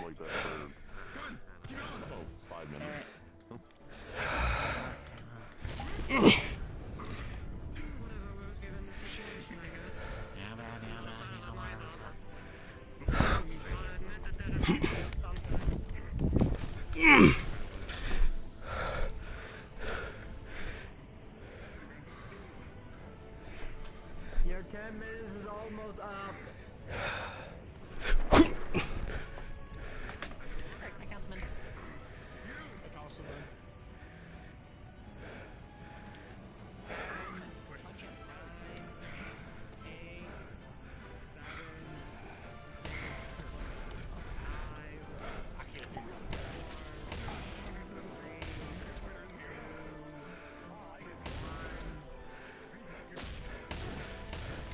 like that for about 5 minutes. Your 10 minutes is almost up.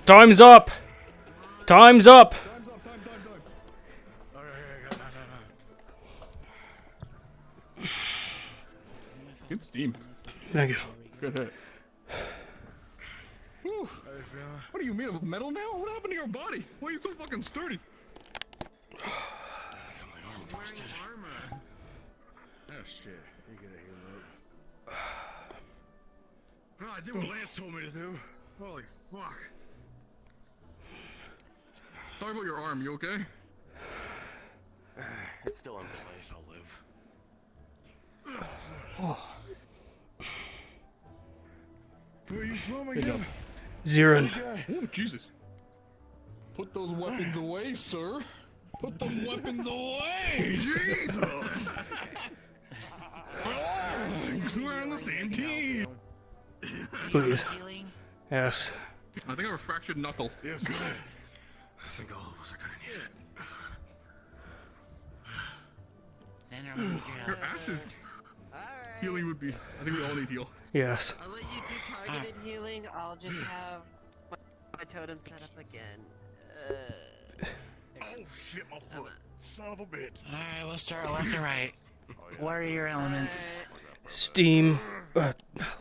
Time's up! Time's up! Good steam. Thank you. Good hit. Whew. What are you made of metal now? What happened to your body? Why are you so fucking sturdy? Oh shit, you gotta heal up. Oh, I did what Lance told me to do. Holy fuck. Talk about your arm, you okay? It's still in place, I'll live. Oh. Where are you from Good job. again? Zirin. Oh, Jesus. Put those weapons away, sir. Put them weapons away! Jesus! Relax, we're on the same team. Please. Yes. I think I have a fractured knuckle. Yeah, good. I think all of us are gonna need it. Your axe's healing would be. I think we all need heal. Yes. I'll let you do targeted healing. I'll just have my totem set up again. Oh shit, my foot. Son of a bitch. Alright, we'll start left to right. What are your elements? Steam,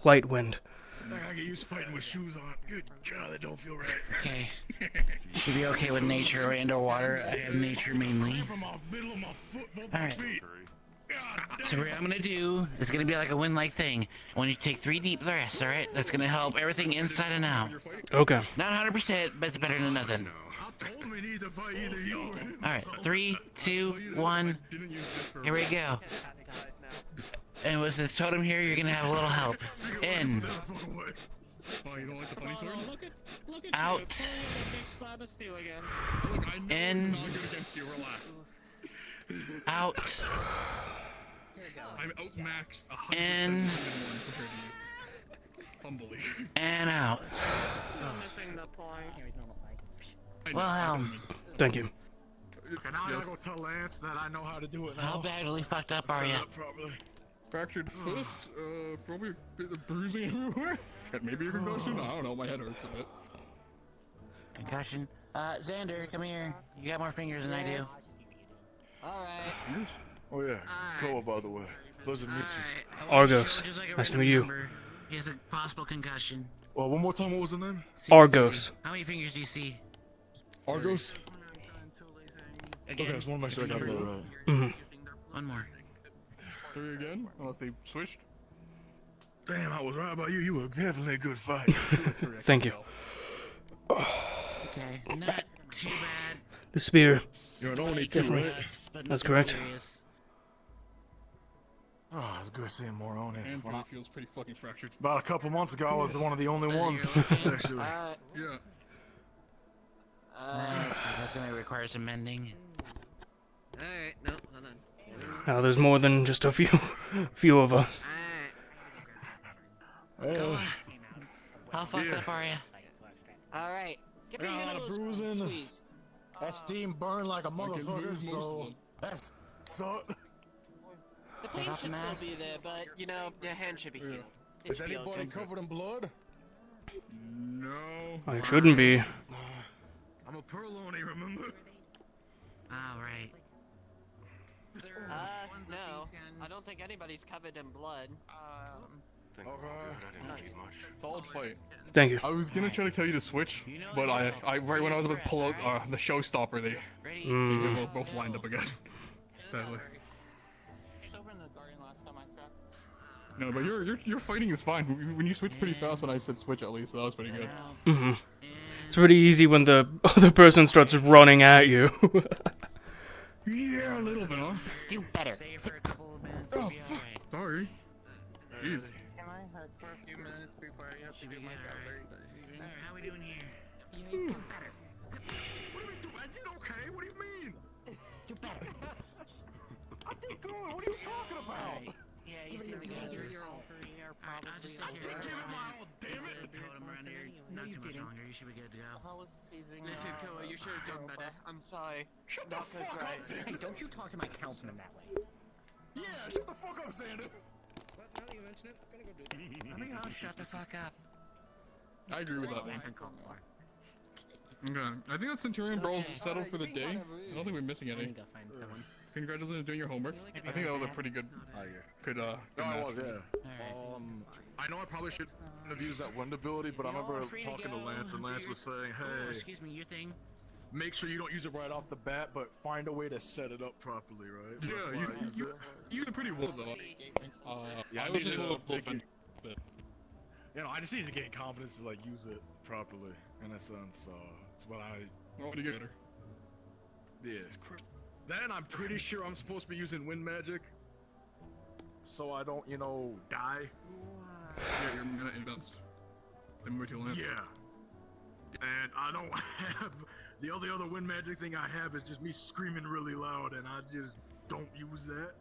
light wind. I get used to fighting with shoes on. Good God, that don't feel right. Okay. Should be okay with nature and water. I have nature mainly. Alright. So what I'm gonna do is gonna be like a wind-like thing. I want you to take 3 deep breaths, alright? That's gonna help everything inside and out. Okay. Not 100%, but it's better than nothing. Alright, 3, 2, 1. Here we go. And with this totem here, you're gonna have a little help. In. Oh, you don't like the funny sword? Look at out. In. Out. I'm outmaxed 100% In. compared to you. Humbly. And out. Missing the point. Wilhelm. Thank you. And now I gotta go tell Lance that I know how to do it now. How badly fucked up are you? Fractured fist, probably a bit of bruising everywhere. Maybe a concussion? I don't know, my head hurts a bit. Concussion. Xander, come here. You got more fingers than I do. Alright. Oh yeah, Koa, by the way. Pleasure to meet you. Argos. Just like a Nice to random meet you. number. He has a possible concussion. Well, one more time, what was the name? Argos. How many fingers do you see? Argos? Again. Okay, I just want to make sure I got that right. Mm-hmm. One more. 3 again, unless they switched. Damn, I was right about you. You were definitely a good fight. Thank you. Okay, not too bad. The spear. You're an Oni too, Definitely. right? But That's nothing correct. serious. Oh, it's good seeing more Onis. And it feels pretty fucking fractured. About a couple months ago, I was one of the only ones. Actually. Yeah. That's gonna require some mending. Alright, no, hold on. Now there's more than just a few of us. Hey. How fucked up are you? Alright. Give me Got a a lot of little bruising. squeeze. That steam burned like a can motherfucker, move most so of them. that's sucked. The pain should still be there, but, you know, your hand should be healed. It Is should be anybody okay. covered in blood? No. I shouldn't be. I'm a pearl Oni, remember? Alright. No. I don't think anybody's covered in blood. Solid fight. Thank you. I was gonna try to tell you to switch, but I right when I was about to pull out the showstopper, they both lined up again. Sadly. No, but your fighting is fine. When you switch pretty fast, when I said switch at least, so that was pretty good. Mm-hmm. It's pretty easy when the other person starts running at you. Yeah, a little bit, huh? Do better. Oh, fuck. Sorry. Jeez. Can I hug for a few minutes before I have to do my Alright, how we doing here? What do you do? You okay? What do you mean? Do better. I did good. What are you talking about? Yeah, you seem to get yours. Alright, I'll just sit here. Give it my all, damn it. Totem around here. Not too much longer. You should be good to go. Listen, Koa, you should have done better. I'm sorry. Shut the fuck up, Hey, don't you talk to my councilman that way. Yeah, shut the fuck up, Xander. Now that you mention it, I'm gonna go do that. I mean, I'll shut the fuck up. I agree with that one. Different call for. Okay, I think that Centurion Brawl's settled for the day. I don't think we're missing any. Go find someone. Congratulations on doing your homework. I think that was a pretty good, good No, I match. was, yeah. I know I probably shouldn't have used that wind ability, but I remember talking to Lance, and Lance was saying, Oh, hey, excuse me, your thing. make sure you don't use it right off the bat, but find a way to set it up properly, right? So Yeah, that's why I used it. you did pretty well though. Yeah, I was just a little big- flippant. But You know, I just need to gain confidence to like use it properly, in a sense. It's what I. what do you get her? Yeah. Then I'm pretty sure I'm supposed to be using wind magic, so I don't, you know, die. Yeah, you're gonna advanced. Then move to Lance. Yeah. And I don't have the other wind magic thing I have is just me screaming really loud, and I just don't use that.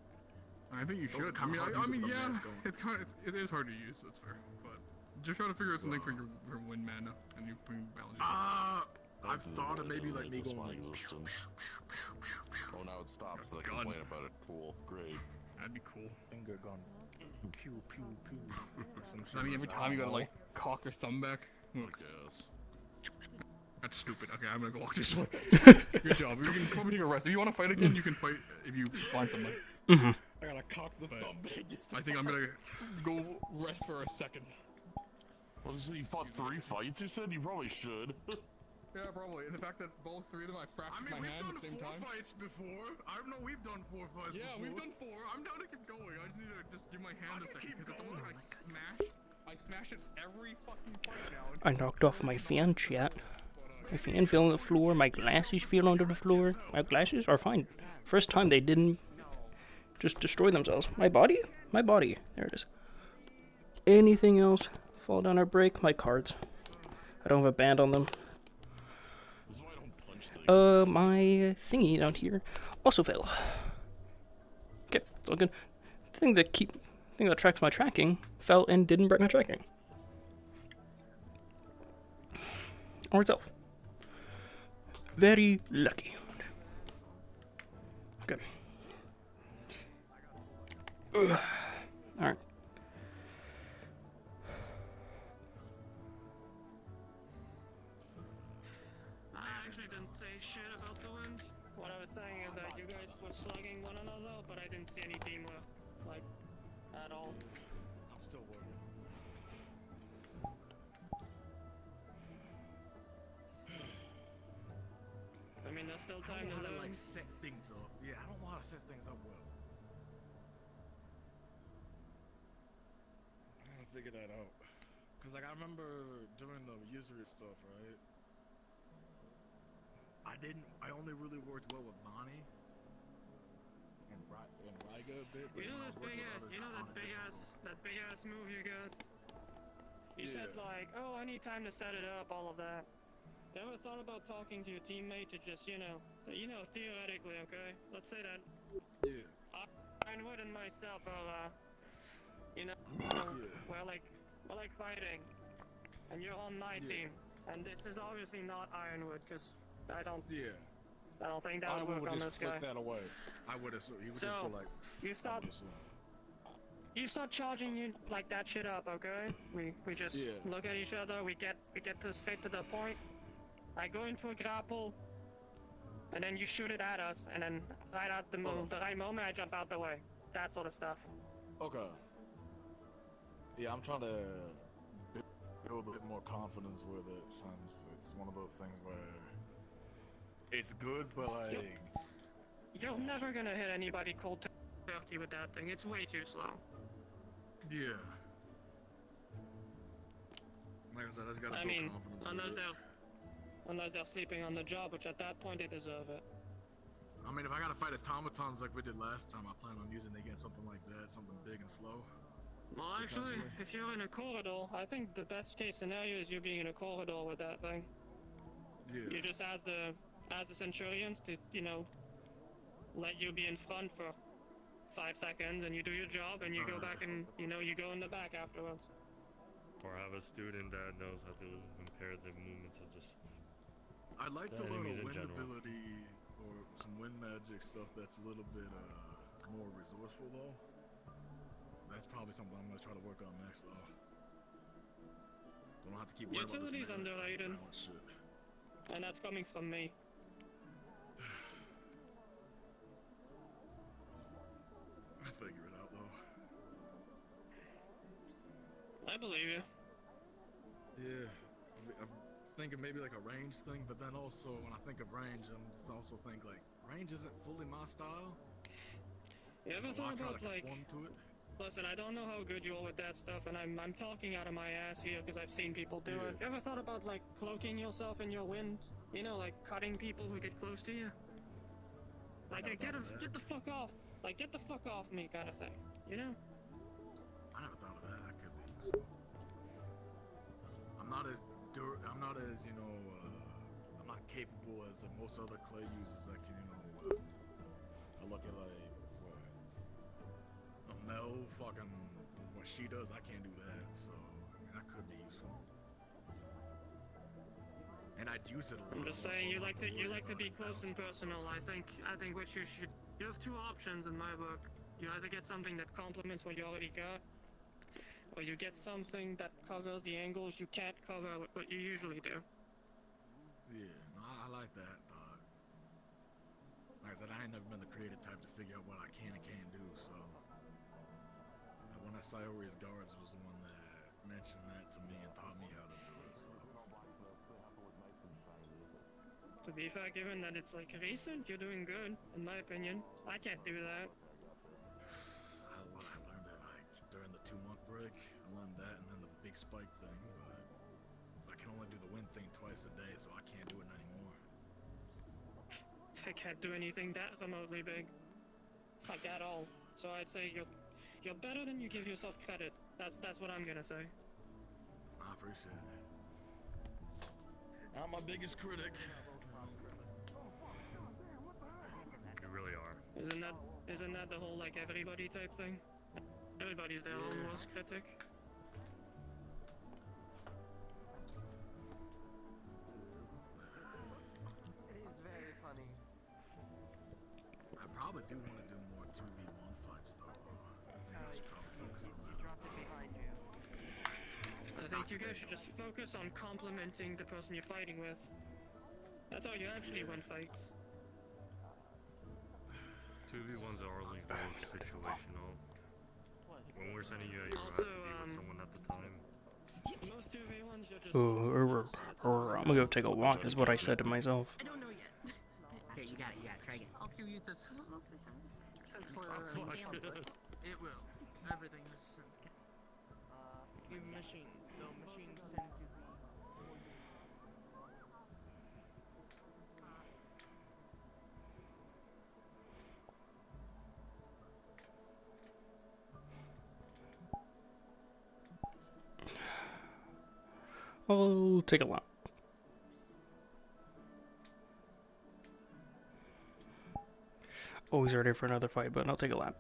I think you Those are should. I kinda mean, hard to I use mean, with the yeah, mask on. it's kind of, it is hard to use. That's fair, but just try to figure out something for your wind mana, and you bring balance. I've thought of maybe like me going like. Oh, now it stops, so they complain about it. Cool, great. That'd be cool. Finger gun. Pew pew pew. So I mean, every time you gotta like cock your thumb back. I guess. That's stupid. Okay, I'm gonna go walk this way. Good job. You can probably take a rest. If you want to fight again, you can fight if you find somebody. Mm-hmm. I gotta cock the thumb back. I think I'm gonna go rest for a second. Well, so you fought 3 fights, you said? You probably should. Yeah, probably. And the fact that both 3 of them I fractured my hand at the same time. Fights before. I know we've done 4 fights Yeah, before. we've done 4. I'm down to keep going. I just need to just give my hand a second because it's the one that I smash it every fucking fight now. I knocked off my fan, chat. My fan fell on the floor. My glasses fell onto the floor. My glasses are fine. First time they didn't just destroy themselves. My body? My body. There it is. Anything else fall down or break? My cards. I don't have a band on them. My thingy down here also fell. Okay, it's all good. Thing that tracks my tracking fell and didn't break my tracking. Or itself. Very lucky. Okay. Ugh. say shit about the wind. What I was saying is that you guys were slugging one another, but I didn't see any teamwork, like, at all. I'm still working. I mean, there's still I time don't to know how to learn. like set things up. Yeah, I don't know how to set things up well. I gotta figure that out. Cause like I remember during the usury stuff, right? I only really worked well with Bonnie and Ryga a bit. But You know when I that was working big with ass, others, you know I that found it difficult. big ass move you got? You said Yeah. like, oh, I need time to set it up, all of that. You ever thought about talking to your teammate to just, you know, theoretically, okay? Let's say that Yeah. Ironwood and myself are, you know, we're like fighting, and you're on my team, and this is obviously not Ironwood, cause I don't think that I would work would on just this guy. flick that away. I would assume he would just So, go like. you stop. You start charging you like that shit up, okay? We just look at each other. We get straight to the point. I go into a grapple, and then you shoot it at us, and then right at the right moment, I jump out the way. That sort of stuff. Okay. Yeah, I'm trying to build a bit more confidence with it, since it's one of those things where it's good, but like. You're never gonna hit anybody cold turkey with that thing. It's way too slow. Yeah. Like I said, I just gotta I build mean, confidence with it. unless they're sleeping on the job, which at that point they deserve it. I mean, if I gotta fight automatons like we did last time, I plan on using again something like that, something big and slow. Well, actually, if you're in a corridor, I think the best case scenario is you being in a corridor with that thing. Yeah. You just ask the Centurions to, you know, let you be in front for 5 seconds, and you do your job, and you go back and, you know, you go in the back afterwards. Or have a student that knows how to impair the movements of just. I'd like to the learn a enemies in wind general. ability or some wind magic stuff that's a little bit more resourceful though. That's probably something I'm gonna try to work on next though. Don't have to keep worrying about this Utility's underrated, balance shit. and that's coming from me. I'll figure it out though. I believe you. Yeah, I'm thinking maybe like a range thing, but then also when I think of range, I'm just also think like range isn't fully my style. You ever So I thought try about to like? conform to it. Listen, I don't know how good you are with that stuff, and I'm talking out of my ass here because I've seen people do it. You ever thought about like cloaking yourself in your wind? You know, like cutting people who get close to you. Like get the fuck off, like get the fuck off me kind of thing. You know? I never thought of that. That could be useful. I'm not as you know, I'm not capable as most other clay users that can, you know, I look at like what Mel fucking what she does. I can't do that, so I mean, that could be useful. And I'd use it a lot. I'm just saying, you like to be close and personal. I think what you should. You have two options in my book. You either get something that complements what you already got, or you get something that covers the angles you can't cover what you usually do. Yeah, no, I like that thought. Like I said, I ain't never been the creative type to figure out what I can and can't do, so. One of Sayori's guards was the one that mentioned that to me and taught me how to do it, so. To be fair, given that it's like recent, you're doing good, in my opinion. I can't do that. I learned that like during the 2-month break. I learned that and then the big spike thing, but I can only do the wind thing twice a day, so I can't do it anymore. I can't do anything that remotely big. Like at all. So I'd say you're better than you give yourself credit. That's what I'm gonna say. I appreciate it. Not my biggest critic. You really are. Isn't that the whole like everybody type thing? Everybody's their own worst critic. It is very funny. I probably do want to do more 2v1 fights though. I think I should probably focus on that. Dropped it behind you. I think you guys should just focus on complimenting the person you're fighting with. That's how you actually win fights. 2v1s are only very situational. When we're sending you out, you have Also, to be with someone at the time. Most 2v1s you're just. I'm gonna go take a walk, is what I said to myself. I don't know yet. Here, you got it. Try again. I'll give you this. I don't know if they have this. It will. Everything is simple. Your machines. So machines tend to be. I'll take a lap. Always ready for another fight, but I'll take a lap.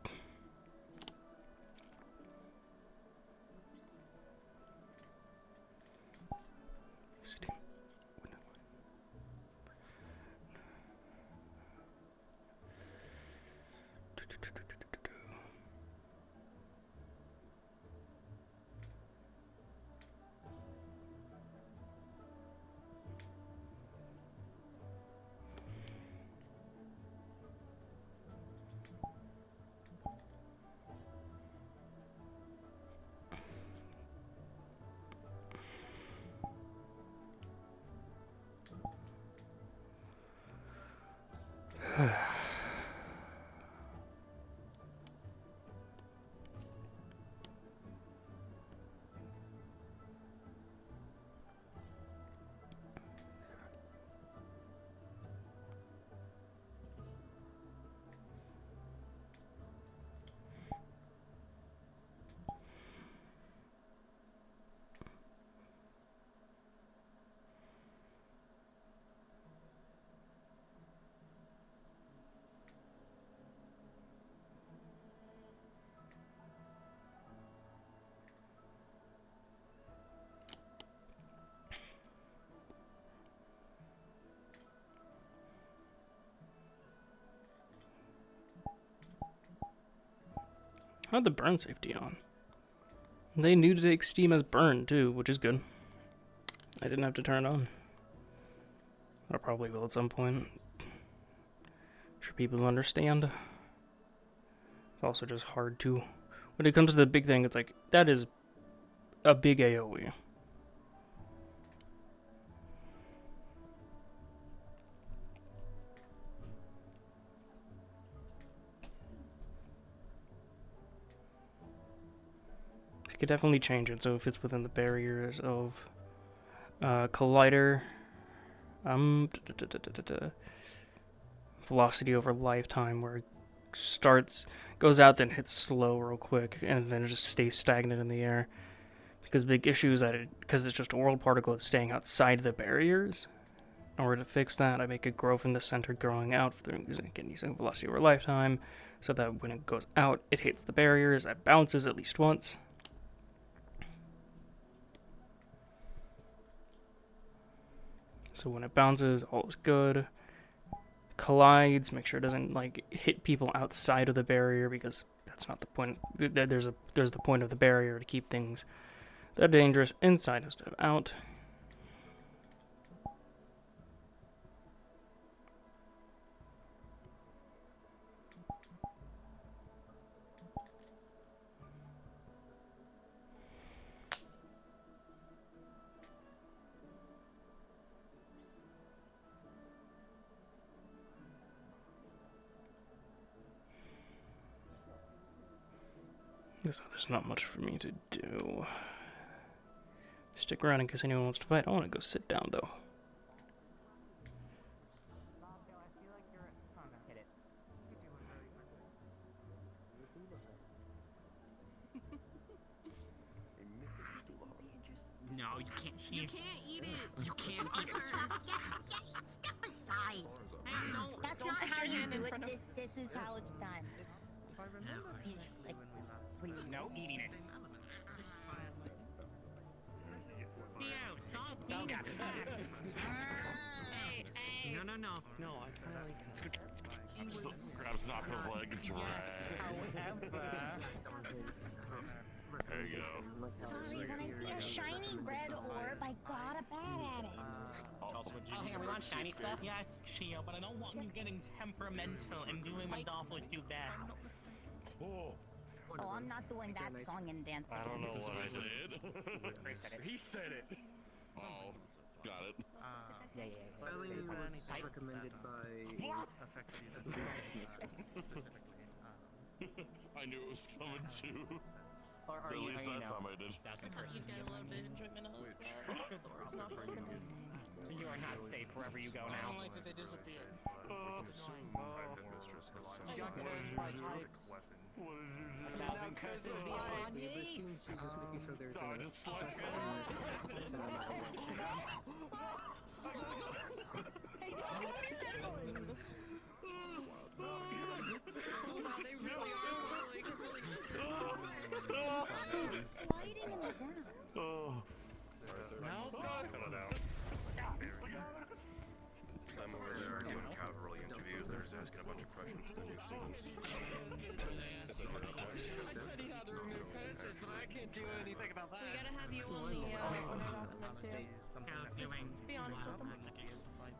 I had the burn safety on. They knew to take Steam as burn too, which is good. I didn't have to turn it on. I probably will at some point. Sure people understand. It's also just hard to... When it comes to the big thing, it's like, that is a big AoE. Could definitely change it so it fits within the barriers of collider, velocity over lifetime, where it goes out, then hits slow real quick, and then it just stays stagnant in the air. Because the big issue is that because it's just a world particle, it's staying outside the barriers. In order to fix that, I make it grow from the center, growing out through using velocity over lifetime, so that when it goes out, it hits the barriers, it bounces at least once. So when it bounces, all is good. Collides, make sure it doesn't like hit people outside of the barrier, because that's not the point. There's the point of the barrier to keep things that are dangerous inside instead of out. So there's not much for me to do. Stick around in case anyone wants to fight. I want to go sit down though. No, you can't. You can't eat it. You can't eat it. Step aside. No, That's don't not put how your you hand in do it. front of- This is how it's done. Like, what do you No eating it. Theo, stop eating it. No, I kind of like. Grabs knock of leg and drag. There you go. Sorry, when I see a shiny red orb, I gotta bat at it. Oh, hang on, we want want shiny stuff? Yes, Shio, but I don't want you getting temperamental and doing what dolphins do best. Oh, I'm not doing that song and dance again. I don't know what I Chris said. said it. He said it. Oh, got it. Spelling is recommended by I knew it was coming too. Or At you, least that time I did. You get a little bit of enjoyment of the doors not broken in. You are not safe wherever you go I now. don't like that they disappear. You got cursed by types. A thousand curses be upon It ye. seems she's just making sure there's a They really are really Sliding in the ground. Oh. I'm over there doing cavalry interviews. They're just asking a bunch of questions to the new students. I studied how to remove curses, but I can't do anything about that. We gotta have you on the order document too. Just be honest with them.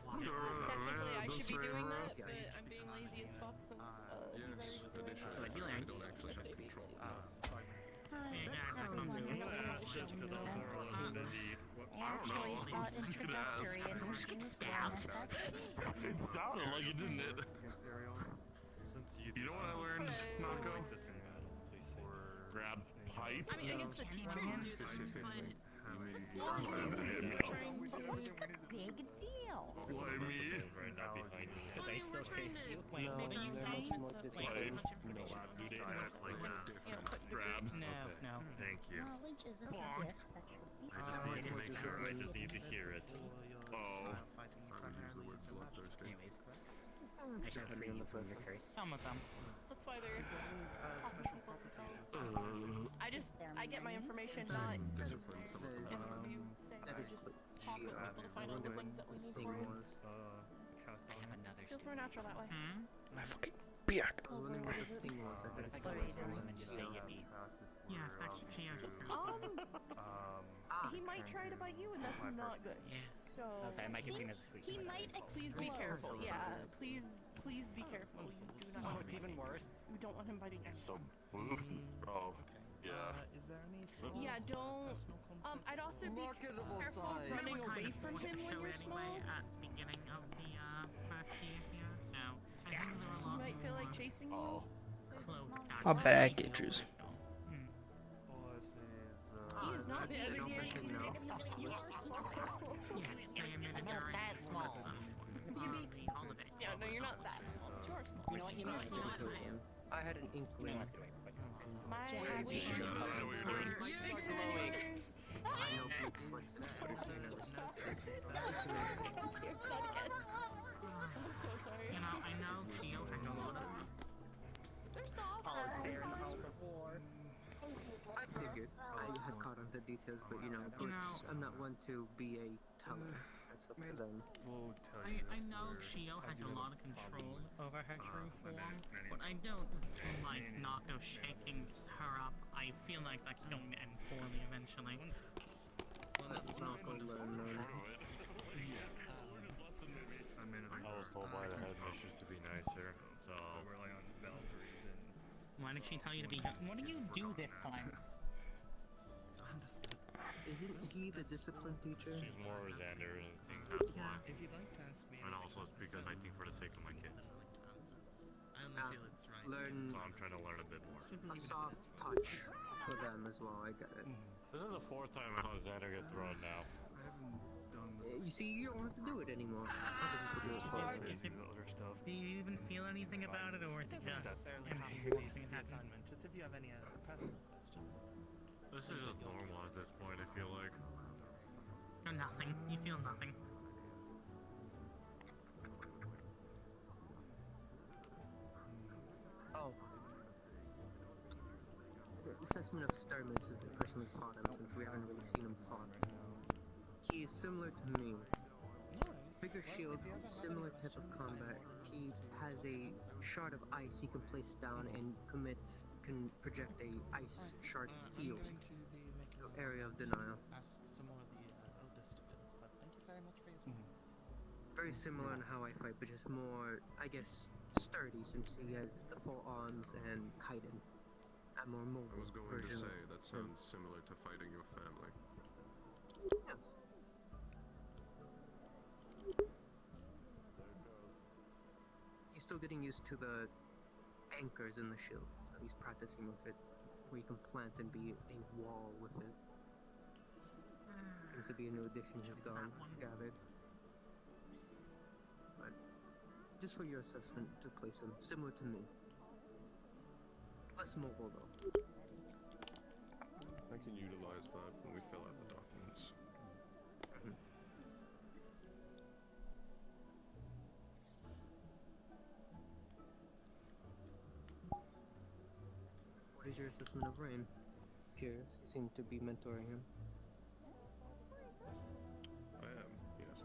Technically, I should be doing that, but I'm being lazy as fuck since he's already doing it. So I feel like I don't actually have control. Just because I was busy. I don't know. You could ask. Someone just get stabbed. It sounded like it, didn't it? You know what I learned, Nako? Grab pipe. I mean, I guess the teachers do that, but Why me? Big deal. Why me? Do they still chase you? Wait, No, what are you they're saying? much more disciplined. Grabs. No. Thank you. Knowledge is a gift that should be I just need to make sure. I just need to hear it. Oh. Anyways, I should free you from your curse. Some of them. that's why they're talking people themselves. I get my information not in the review thing. I just talk with people to find all the things that we need for it. I have another. Feels more natural that way. My fucking beard. I was wondering what the thing was. I heard it Just say yippee. Yes, that's Chia. He might try to bite you, and that's not good. Yeah. So Okay, I might get seen as a freak. he might. Please be careful. Yeah, please be careful. You do not. Oh, it's even worse. You don't want him biting you. So. Oh. Yeah. Is there any? Yeah, don't. I'd also be Marketable careful size. running away from him when you're small. At the beginning of the first year here, so I think there were a He lot might feel like chasing you. Oh. close My baggages. He is not big. You are small. Yes, I admitted during that small. the holiday. Yeah, no, you're not that small, but you are small. You know what I am. I had an inkling. My You should know what you're doing. Lights are glowing. I know Blake Flex and everything. I'm so sorry. You know, I know Keo has a lot of They're soft. All is fair in the house of war. I figured. I had caught on the details, but you know, I'm not one to be a teller. That's up to them. I know Shio has a lot of control over her true form, but I don't like Nako shaking her up. I feel like that's going to end poorly eventually. Nako learn. I was told by the headmistress to be nicer, so rely on Valkyries and. Why did she tell you to be? What do you do this time? Isn't he the discipline teacher? She's more Xander, and I think that's why. If you'd like to ask me, And also it's because I think for the sake of my kids. I only feel it's right. Learn So I'm trying to learn a bit more. a soft touch for them as well. I get it. This is the fourth time I saw Xander get thrown now. You see, you don't have to do it anymore. Other people do it for you. Do you even feel anything about it, or is it just Necessarily have to go through the assignment, just if you have any personal questions. This is just normal at this point, I feel like. or nothing? You feel nothing. Oh. Assessment of Starman since I personally fought him, since we haven't really seen him fought. He is similar to me. Bigger shield, similar type of combat. He has a shard of ice he can place down and can project a ice shard field. Area of denial. Ask some more of the older students, but thank you very much for your time. very similar in how I fight, but just more, I guess, sturdy since he has the full arms and chitin. I'm more mobile. I was going to version say, of that him. sounds similar to fighting your family. Yes. He's still getting used to the anchors in the shield, so he's practicing with it, where you can plant and be a wall with it. Seems to be a new addition he's gathered. But just for your assessment, to place him similar to me. Less mobile though. I can utilize that when we fill out the documents. What is your assessment of Rain? Piers, you seem to be mentoring him. I am, yes.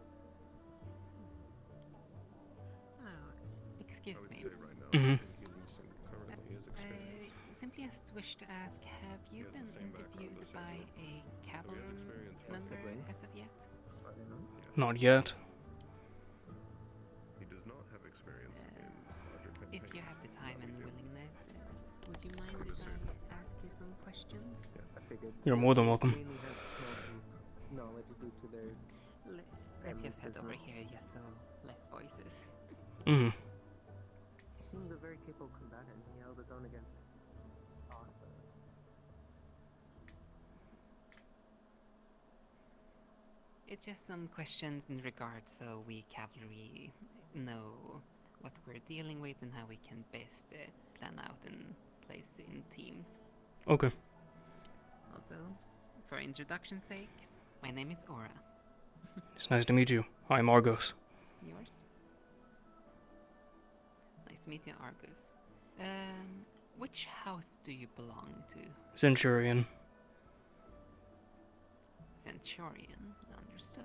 Oh, excuse I would me. say right now, Mhm. healing sync currently is experienced. Simply just wish to ask, have you He has been the same background interviewed as by Samuel. a So he has cavalry experience from member siblings. as of yet? Not yet. He does not have experience in larger campaigns. If you have the time and willingness, would you mind For the if sake. I ask you some questions? Yes, I figured. You're more than welcome. Mainly have small knowledge due to their Let's family just head over business. here, just so less voices. Mhm. Seems a very capable combatant. He held his own against Arthur. It's just some questions in regards so we cavalry know what we're dealing with and how we can best plan out and place in teams. Okay. Also, for introduction sakes, my name is Aura. It's nice to meet you. I'm Argos. Yours? Nice to meet you, Argos. Which house do you belong to? Centurion. Centurion, understood.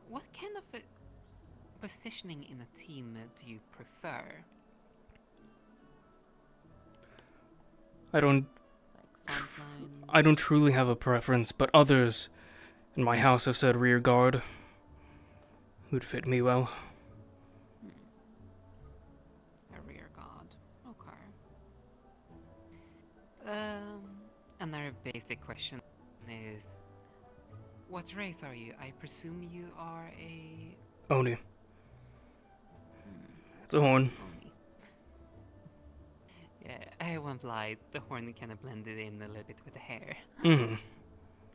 What kind of positioning in a team do you prefer? I don't truly have a preference, but others in my house have said rear guard would fit me well. A rear guard. Okay. Another basic question is, what race are you? I presume you are a... Oni. It's a horn. Oni. Yeah, I won't lie, the horn kind of blended in a little bit with the hair. Mhm.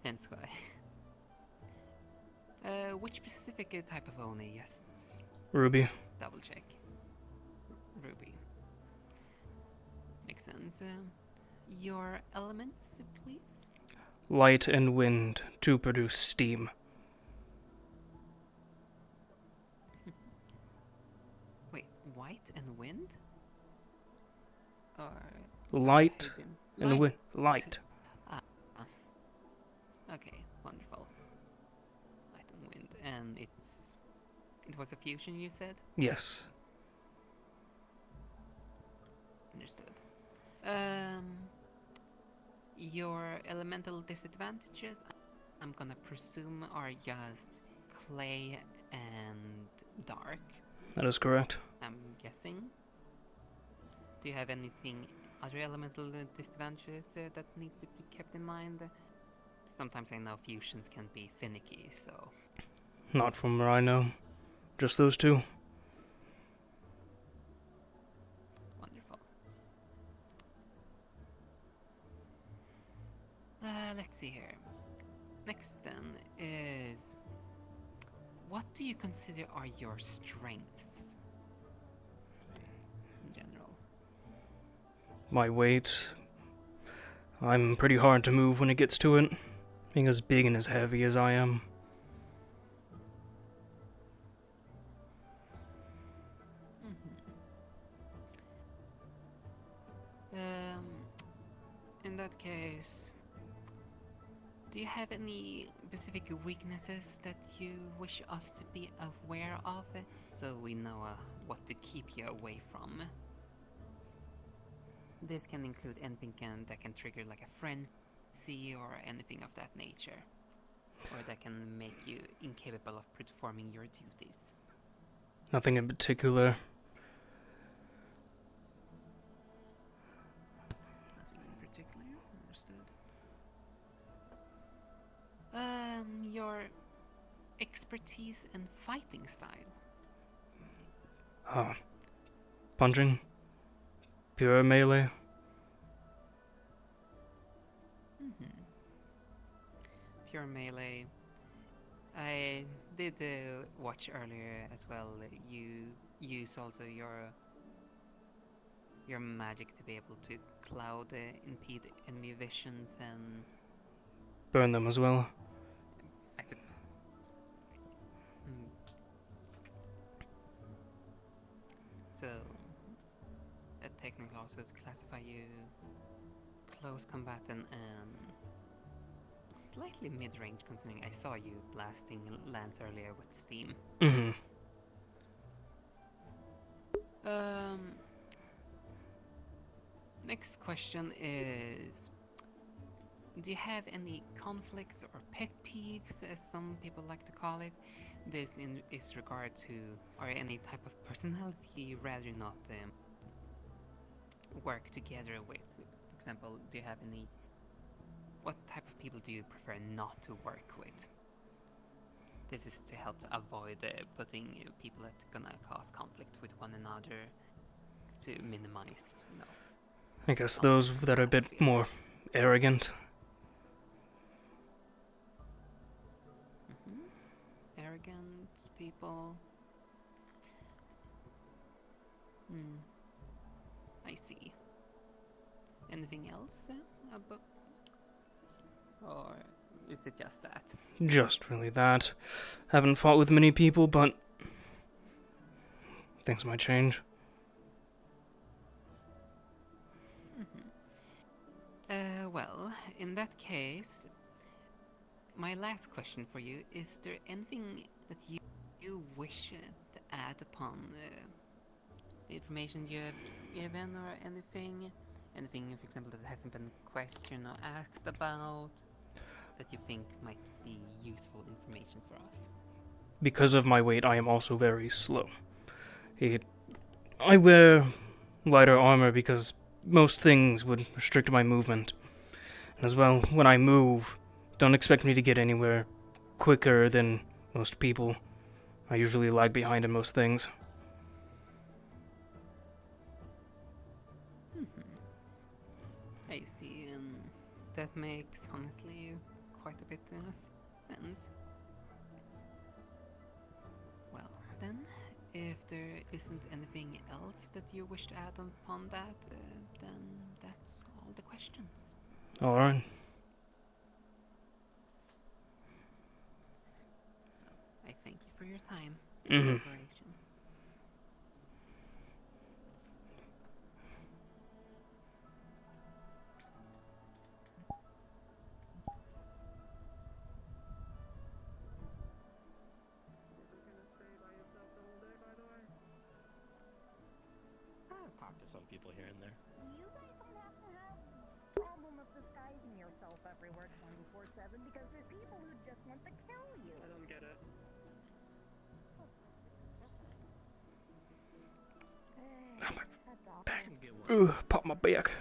Hence why. Which specific type of Oni? Yes. Ruby. Double check. Ruby. Makes sense. Your elements, please? Light and wind to produce steam. Wait, white and wind? Or... Light and Light. wind. Light. Okay, wonderful. Light and wind. And it was a fusion, you said? Yes. Understood. Your elemental disadvantages, I'm gonna presume, are just clay and dark. That is correct. I'm guessing. Do you have anything, other elemental disadvantages that needs to be kept in mind? Sometimes I know fusions can be finicky, so... Not from what I know. Just those two. Wonderful. Let's see here. Next then is... What do you consider are your strengths? In general. My weight. I'm pretty hard to move when it gets to it. Being as big and as heavy as I am. In that case, do you have any specific weaknesses that you wish us to be aware of, so we know what to keep you away from? This can include anything that can trigger like a frenzy or anything of that nature. or that can make you incapable of performing your duties? Nothing in particular. Nothing in particular? Understood. Your expertise and fighting style. Punching. Pure melee. Pure melee. I did watch earlier as well. You use also your magic to be able to cloud impede enemy visions and Burn them as well. So technically also to classify you close combatant and slightly mid-range, considering I saw you blasting Lance earlier with steam. Next question is, do you have any conflicts or pet peeves, as some people like to call it? This is regard to, or any type of personality you rather not work together with. For example, do you have any, what type of people do you prefer not to work with? This is to help avoid putting people that gonna cause conflict with one another, to minimize, I guess those that are a bit more arrogant. Arrogant people. I see. Anything else about, or is it just that? Just really that. Haven't fought with many people, but things might change. Well, in that case, my last question for you, is there anything that you wish to add upon the information you have given, or anything, for example, that hasn't been questioned or asked about, that you think might be useful information for us? Because of my weight, I am also very slow. I wear lighter armor because most things would restrict my movement. And as well, when I move, don't expect me to get anywhere quicker than most people. I usually lag behind in most things. I see, and that makes, honestly, quite a bit of sense. Well, then, if there isn't anything else that you wish to add upon that, then that's all the questions. Alright. I thank you for your time. Mm-hmm. Preparation. I've talked to some people here and there. You guys don't have to have problem of disguising yourself everywhere 24/7 because there's people who just want to kill you. I don't get it. Pop my back.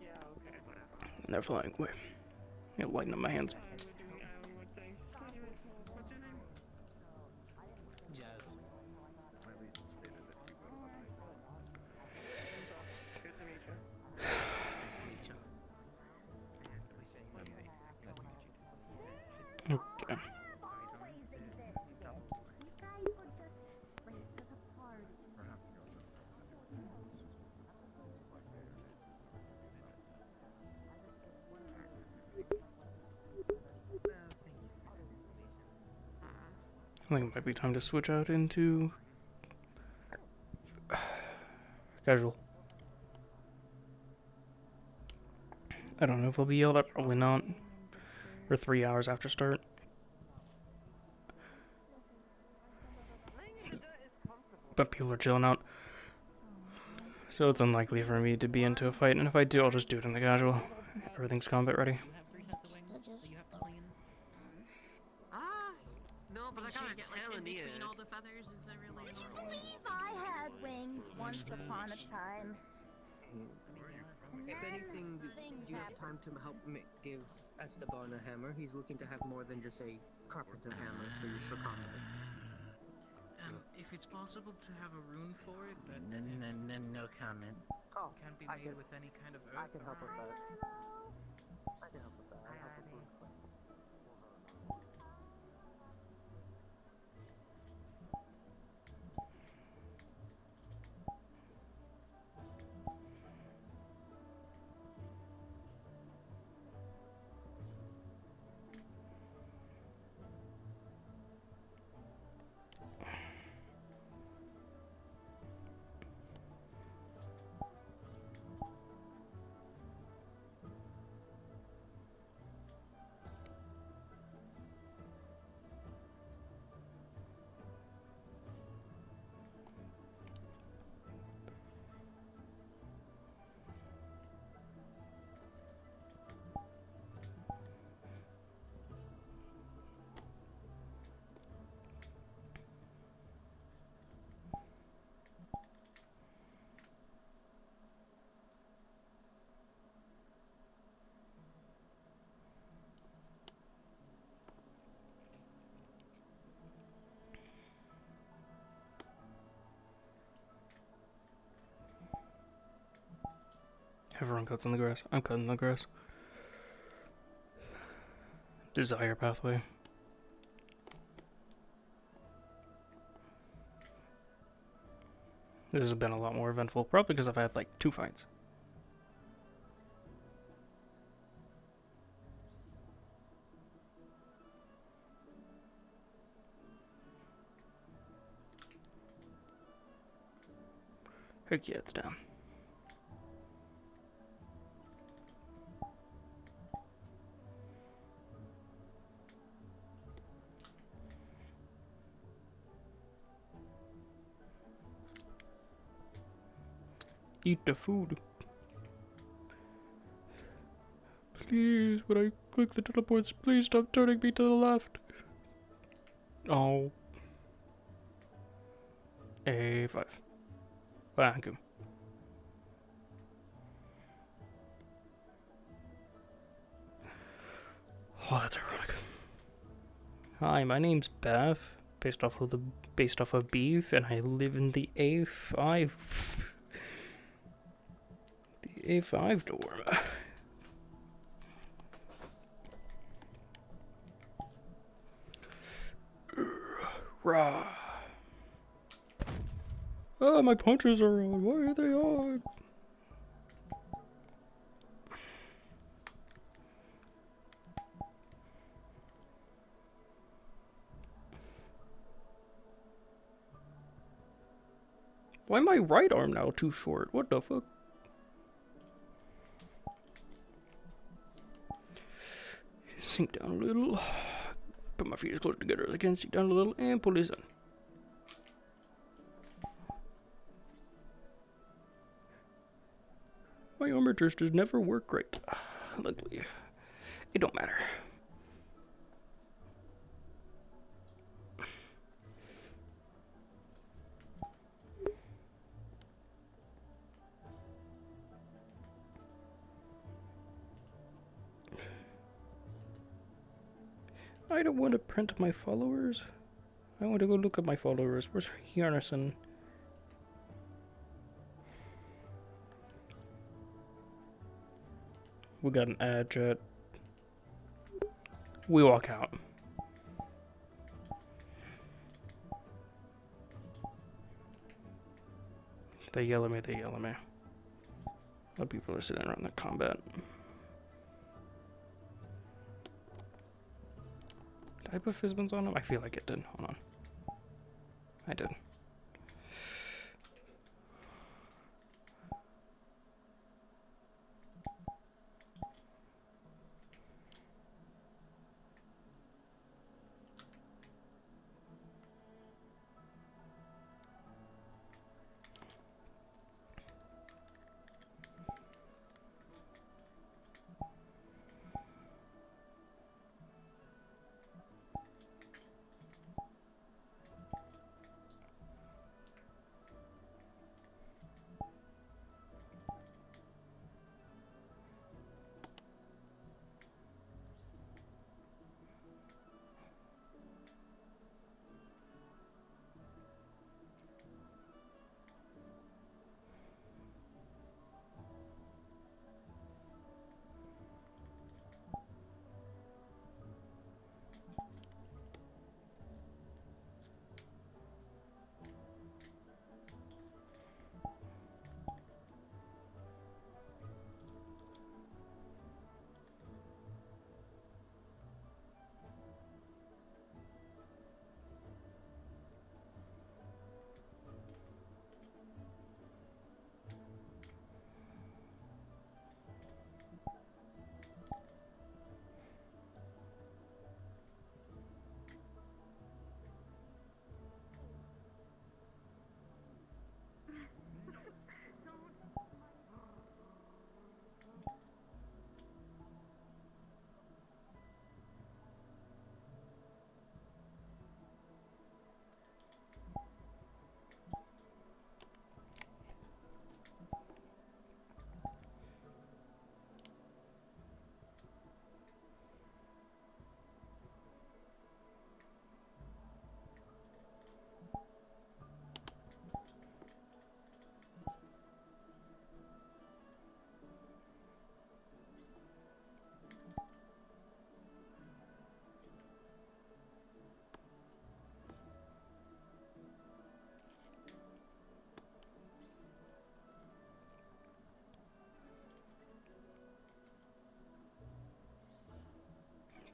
Yeah, okay, whatever. And they're flying away. It'll lighten up my hands. Yes. Good to meet you. Okay. I think it might be time to switch out into casual. I don't know if I'll be yelled at, probably not. Or 3 hours after start. But people are chilling out. So it's unlikely for me to be into a fight, and if I do, I'll just do it in the casual. Everything's combat ready. No, but I got a get tail like in in ears. between all the feathers. Is there really? Believe I had wings once upon a time. If anything, do you have time to help give Esteban a hammer? He's looking to have more than just a carpenter hammer for use for combat. If it's possible to have a rune for it, that No comment. Oh, Can't be I made can- with any kind of I earth. can help with that. I can help with that. I'll help with food. Everyone cuts in the grass. I'm cutting the grass. Desire pathway. This has been a lot more eventful, probably because I've had like 2 fights. Heck yeah, it's down. Eat the food. Please, when I click the teleports, please stop turning me to the left. Oh. A5. Thank you. Oh, that's ironic. Hi, my name's Beth, based off of beef, and I live in the A5. The A5 dorm. Rah. Ah, my punches are on. Why are they on? Why my right arm now too short? What the fuck? Sink down a little. Put my feet as close together as I can. Sink down a little and pull this in. My armor just does never work great. Luckily, it don't matter. I don't want to print my followers. I want to go look at my followers. Where's Yarnison? We got an ad chat. We walk out. They yell at me, they yell at me. A lot of people are sitting around the combat. Did I put Fizzbins on him? I feel like it did. Hold on. I did.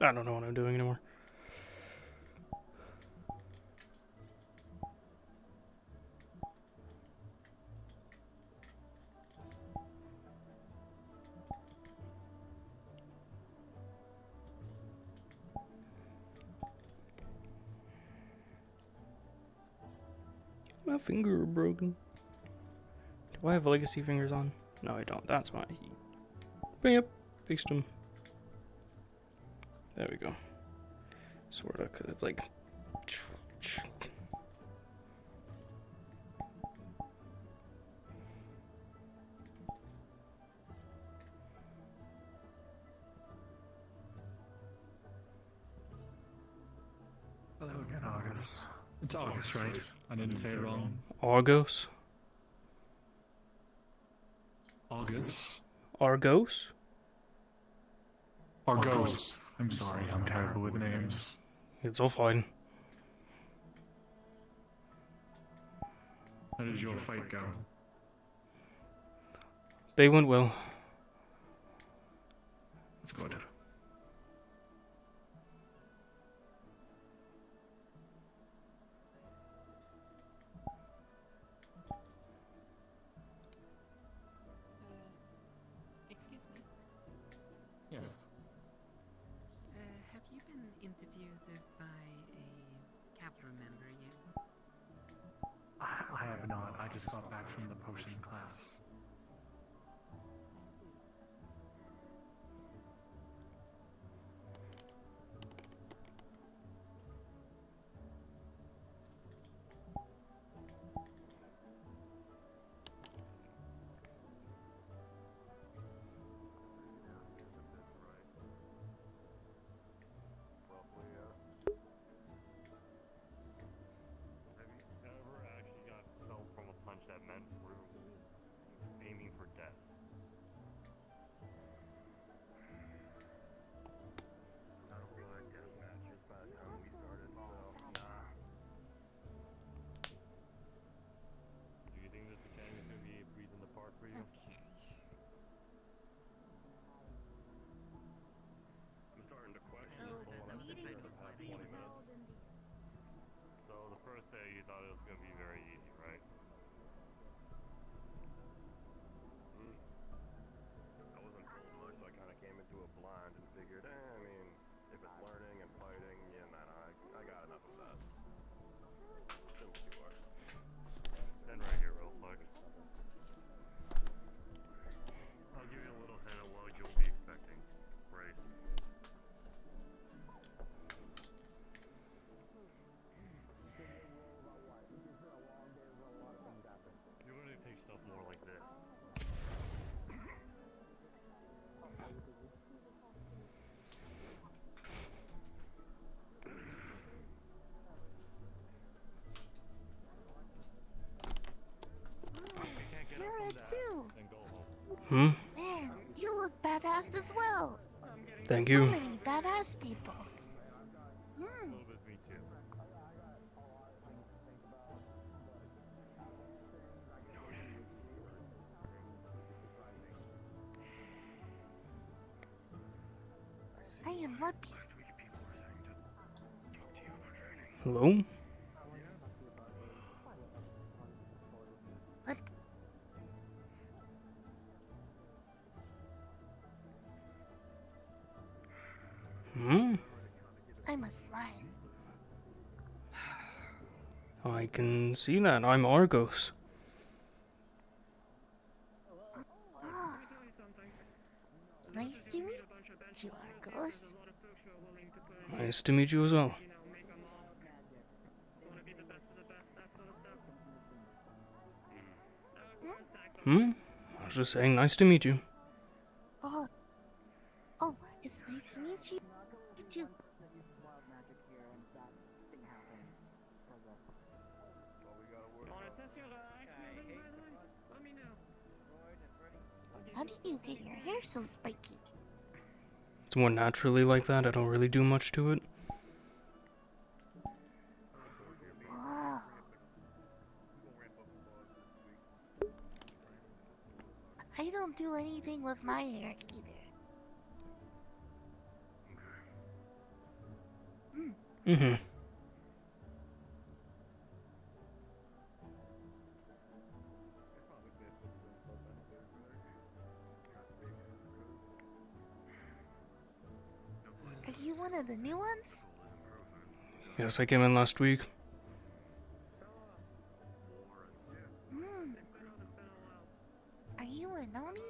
I don't know what I'm doing anymore. My finger broken. Do I have legacy fingers on? No, I don't. That's my. Yep, fixed them. There we go. Sorta, cause it's like. Hello again, Argos. It's August, right? I didn't say it wrong. Argos? August? Argos? Argos. I'm sorry, I'm terrible with names. It's all fine. How did your fight go? They went well. That's good. Excuse me. Yes. Have you been interviewed by a capital member yet? I have not. I just got back from the potion class. Have you ever actually got felt from a punch that meant through aiming for death? I don't really like death matches by the time we started, so nah. Do you think this academy is going to be a breeze in the park for you? Okay. I'm starting to question So, this whole the meeting for the past 20 minutes. So the first day you thought it was going to be very easy, right? I wasn't told much, so I kind of came into it blind and figured, I mean, if it's learning and fighting, yeah, man, I got enough of that. Then what you are. Stand right here real quick. I'll give you a little hint of what you'll be expecting. Brace. You're gonna take stuff more like this. You're it too. Then go home. Hmm? Man, you look badass as well. Thank So you. many badass people. A little bit me too. I am lucky. Hello? What? Hmm? I'm a slime. I can see that. I'm Argos. Ah. Nice to meet you, Argos. Nice to meet you as well. Hmm? I was just saying, nice to meet you. Oh. Oh, it's nice to meet you. You too. How do you get your hair so spiky? It's more naturally like that. I don't really do much to it. Wow. I don't do anything with my hair either. Mm-hmm. Are you one of the new ones? Yes, I came in last week. Hmm. Are you a Noni?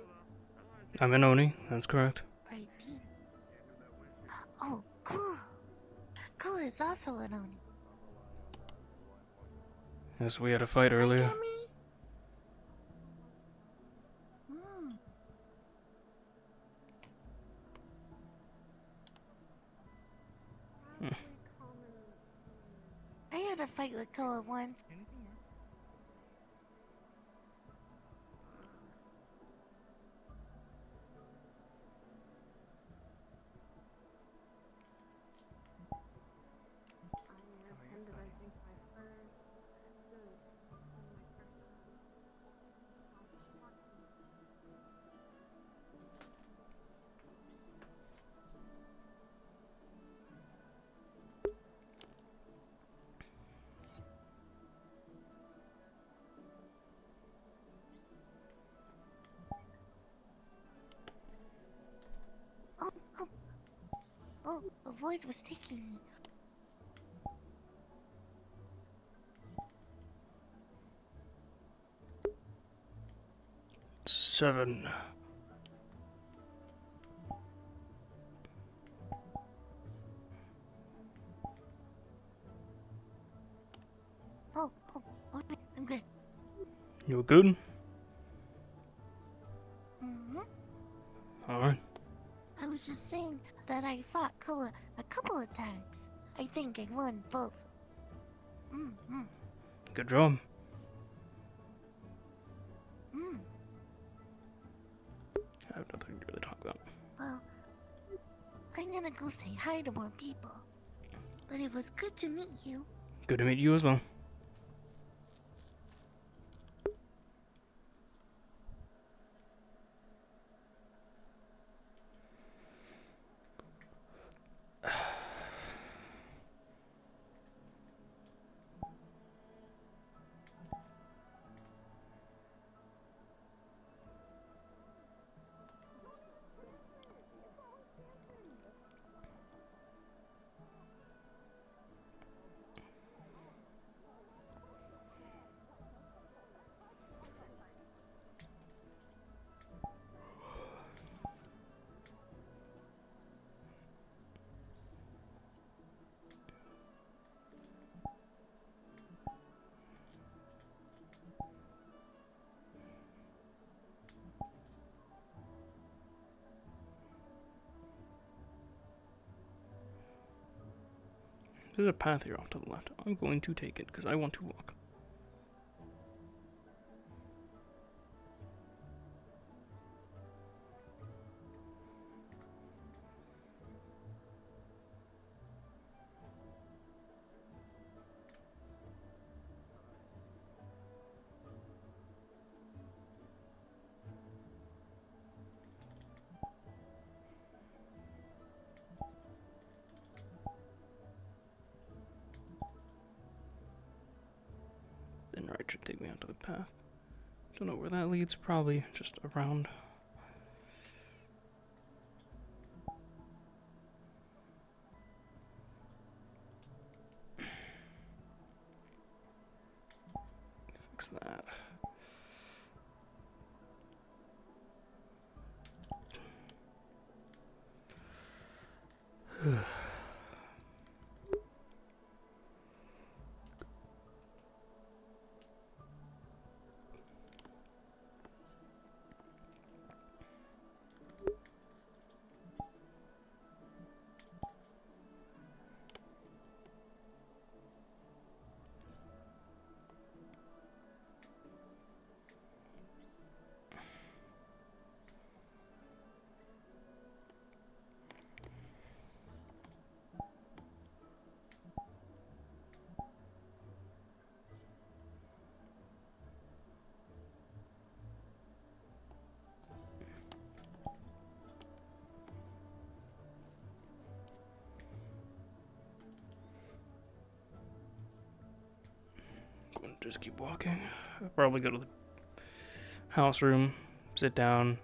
I'm an Oni, that's correct. Right. Oh, cool. Cool is also an Oni. Yes, we had a fight earlier. Hmm. I had a fight with Koa once. Oh, oh. Oh, the void was taking me. Seven. Oh, okay, I'm good. You good? Mm-hmm. Alright. I was just saying that I fought Koa a couple of times. I think I won both. Mm-hmm. Good job. Mm. I have nothing to really talk about. Well, I'm gonna go say hi to more people. But it was good to meet you. Good to meet you as well. There's a path here off to the left. I'm going to take it because I want to walk. Then right should take me onto the path. Don't know where that leads, probably just around. Fix that. just keep walking. I'll probably go to the house room, sit down.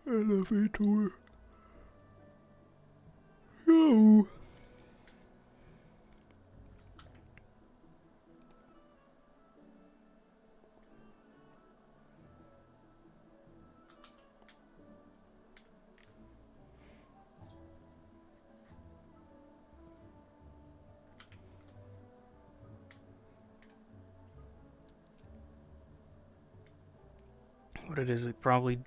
Elevator. No. What it is, it probably,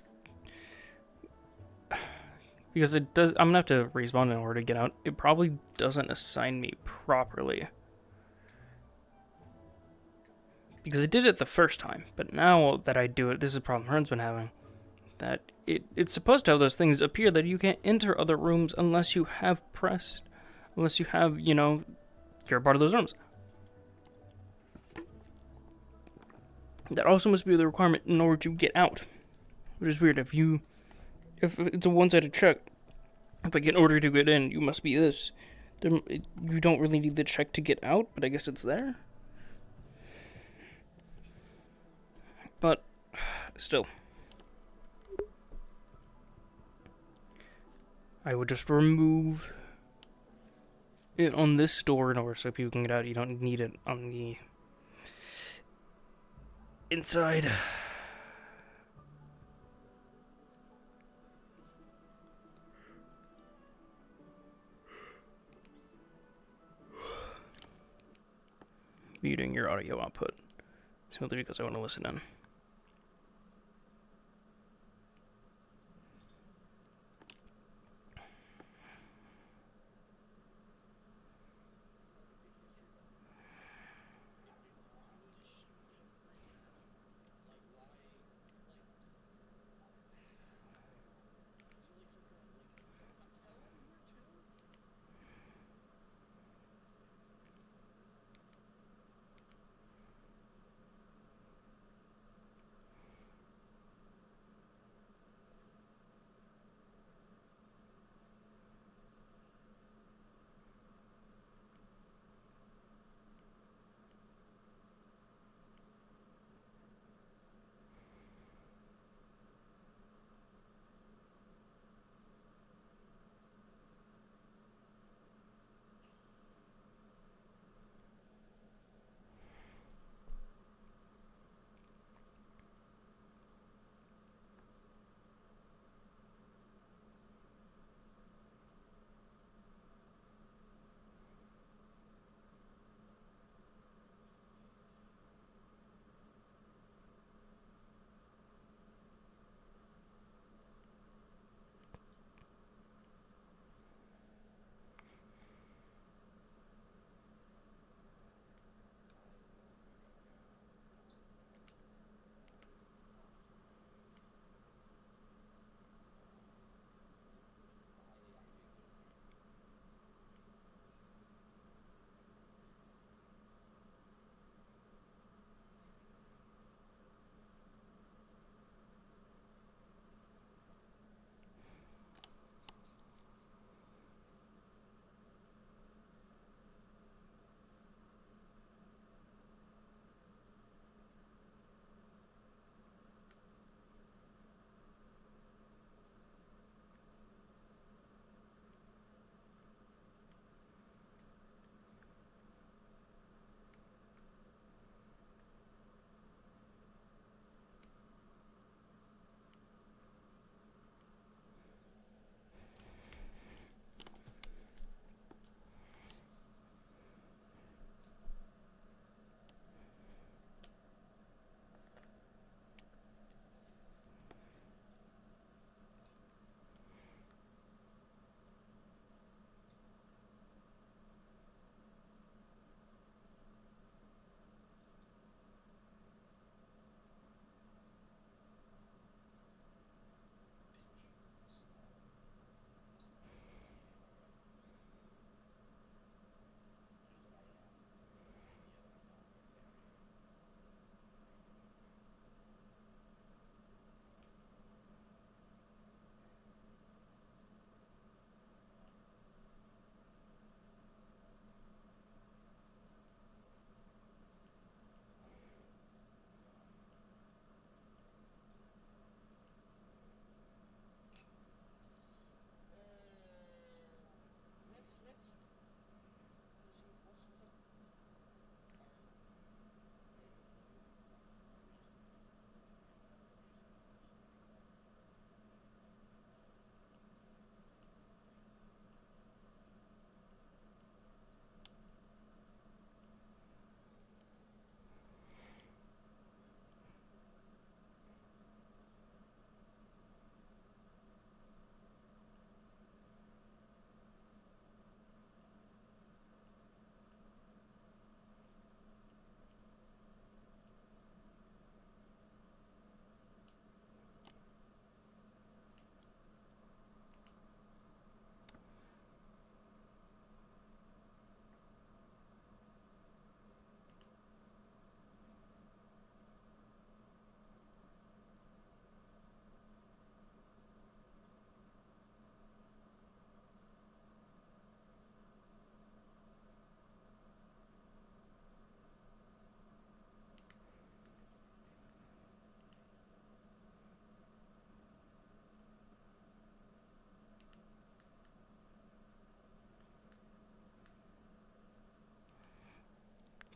because it does, I'm gonna have to respawn in order to get out. It probably doesn't assign me properly. Because it did it the first time, but now that I do it, this is a problem Hearn's been having. That it's supposed to have those things appear that you can't enter other rooms unless you have pressed, unless you have, you know, you're a part of those rooms. That also must be the requirement in order to get out. Which is weird. If it's a one-sided check, it's like in order to get in, you must be this. Then you don't really need the check to get out, but I guess it's there. But still, I would just remove it on this door in order so people can get out. You don't need it on the inside. Muting your audio output simply because I want to listen in.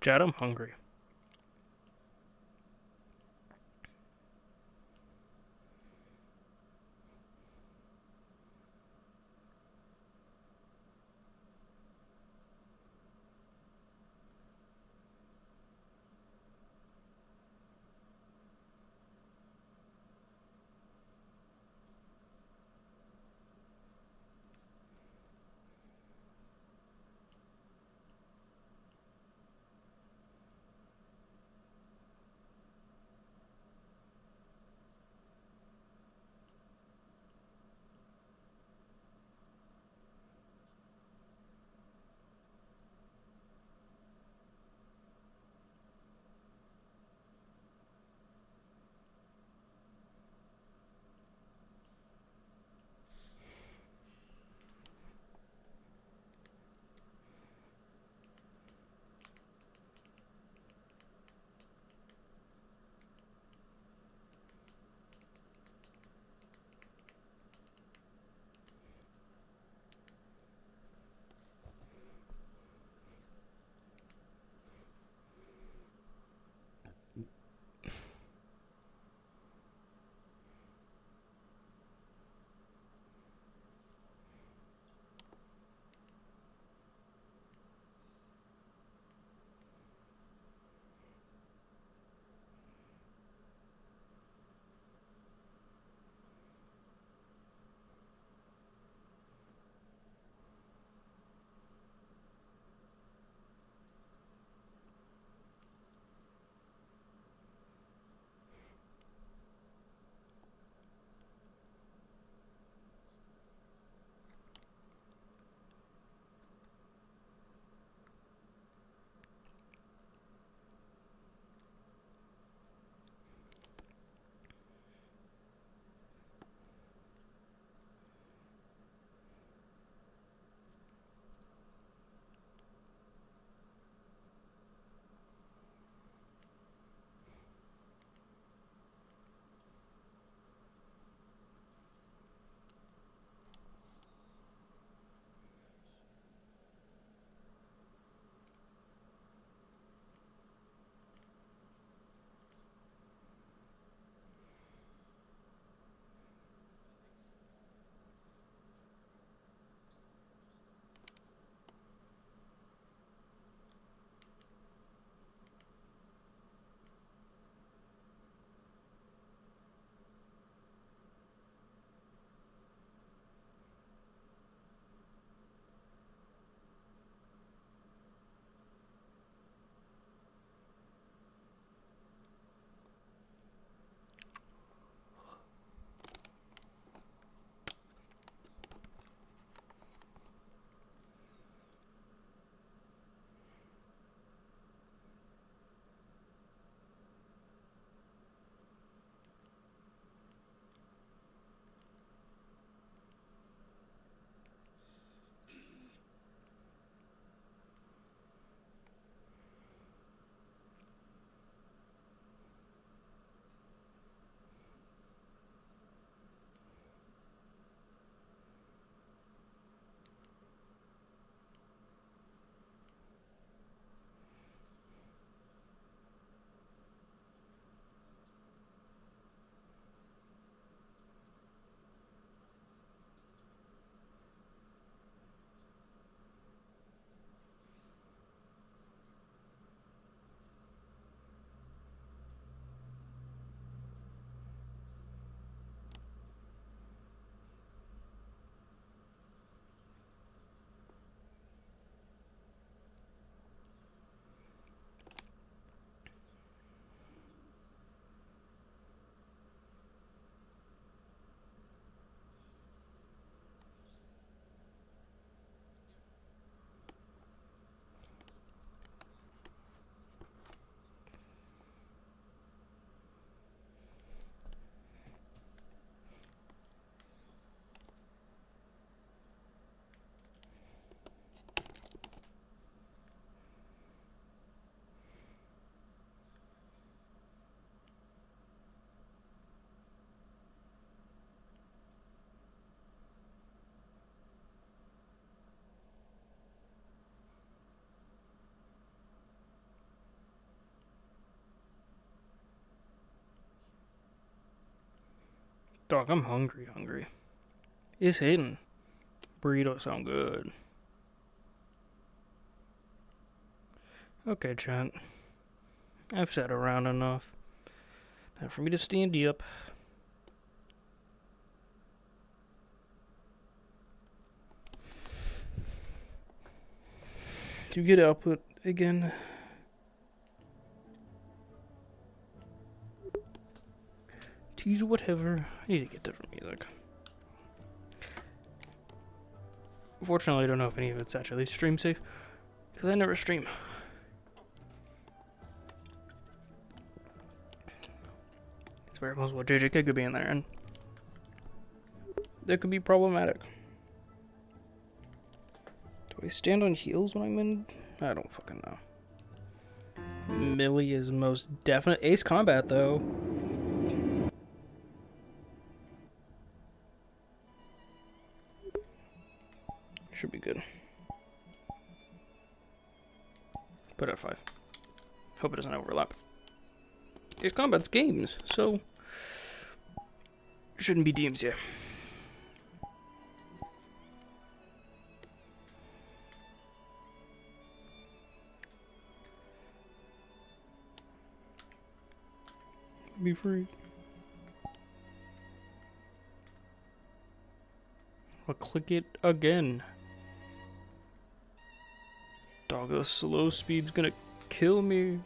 Chad, I'm hungry. Dog, I'm hungry, hungry. It's hidden. Burritos sound good. Okay, chat. I've sat around enough. Time for me to stand up. To get output again. Tease whatever. I need to get different music. Unfortunately, I don't know if any of it's actually stream safe, because I never stream. It's very possible JJK could be in there, and that could be problematic. Do I stand on heels when I'm in? I don't fucking know. Millie is most definite. Ace Combat, though. Should be good. Put it at 5. Hope it doesn't overlap. Ace Combat's games, so shouldn't be DMCA. Be free. I'll click it again. Dog, the slow speed's gonna kill me.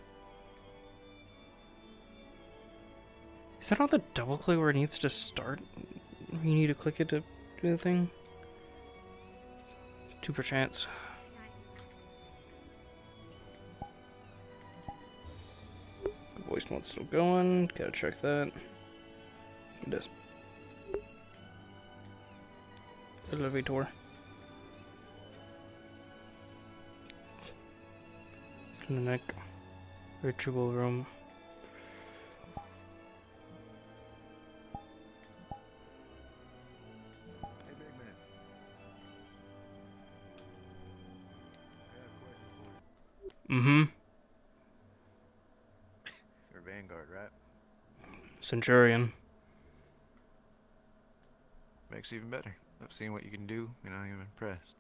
Is that not the double click where it needs to start? You need to click it to do the thing? 2 per chance. Voice mode's still going. Gotta check that. It does. Elevator. In the neck. Ritual room. Mm-hmm. You're Vanguard, right? Centurion. Makes it even better. I've seen what you can do, and I am impressed.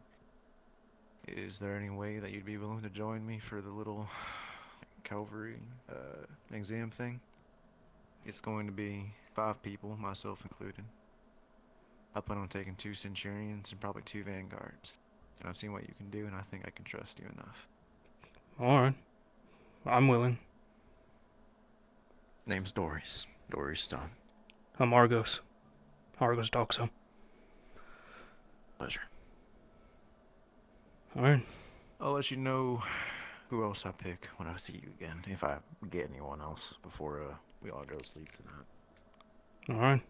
Is there any way that you'd be willing to join me for the little cavalry exam thing? It's going to be 5 people, myself included. I plan on taking 2 Centurions and probably 2 Vanguards. And I've seen what you can do, and I think I can trust you enough. Alright. I'm willing. Name's Doris. Doris Stone. I'm Argos. Argos Doxa. Pleasure. Alright. I'll let you know who else I pick when I see you again, if I get anyone else before we all go to sleep tonight. Alright.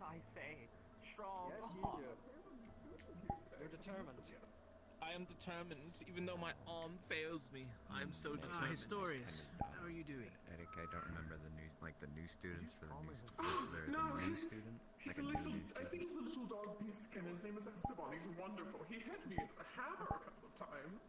I say, strong. Yes, you do. You're determined. I am determined, even though my arm fails me. I am so determined. Historius, how are you doing? Eric, I don't remember the new students for the new students. There is a new student. He's Like a little, new I student. think he's a little dog beastkin. His name is Esteban. He's wonderful. He hit me with a hammer a couple of times.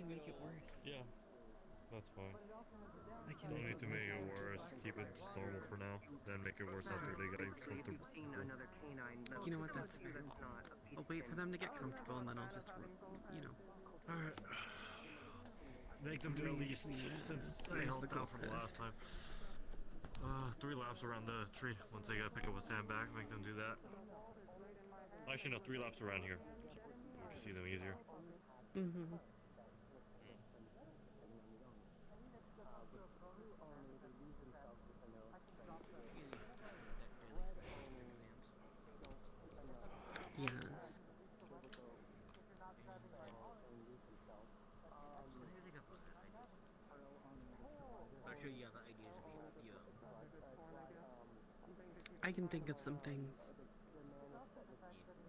make it worse. Yeah, that's fine. I can Don't make need it to make it worse. worse. Keep it just normal for now. Then make it worse after they get comfortable. You know what? That's fair. I'll wait for them to get comfortable, and then I'll just, you know. Alright. Make them do at least, since they helped out from the last time. 3 laps around the tree. Once they gotta pick up a sandbag, make them do that. Actually, no, 3 laps around here. So we can see them easier. Mm-hmm. Yes. I'm sure you have ideas of your own. I can think of some things.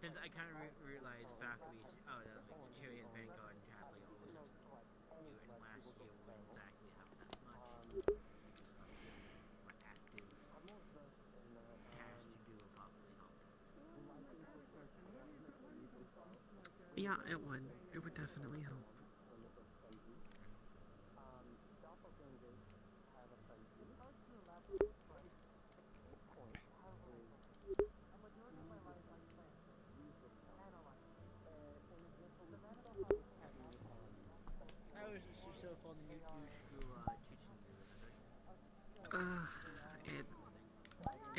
Since I kind of realized faculty, like the Cherry and Vanguard and Tapley always have to do it, and last year we didn't exactly have that much. More active tasks to do would probably help. Yeah, it would. It would definitely help. How is this yourself on the new school teaching you?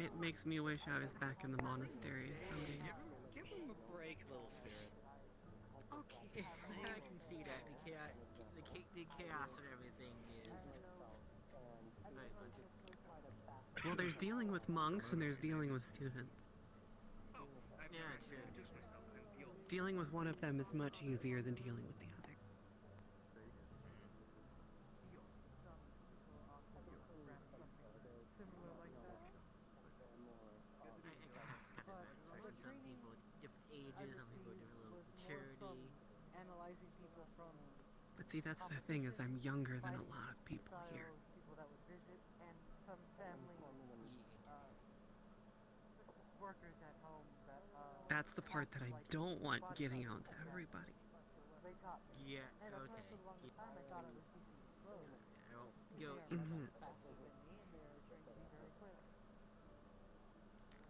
It makes me wish I was back in the monastery some days. Give him a break, little spirit. Okay, I can see that the chaos and everything is very much. Well, there's dealing with monks and there's dealing with students. Yeah, true. Dealing with one of them is much easier than dealing with the other. Some people different ages, some people different level of maturity. Analyzing people from But see, that's the thing, is I'm younger than a lot of people here. people that would visit and some family workers at home that That's the part that I don't want getting out to everybody. they taught me. Yeah, And at okay. first, for a long time, I thought it was easy to slow. I don't go. Mhm.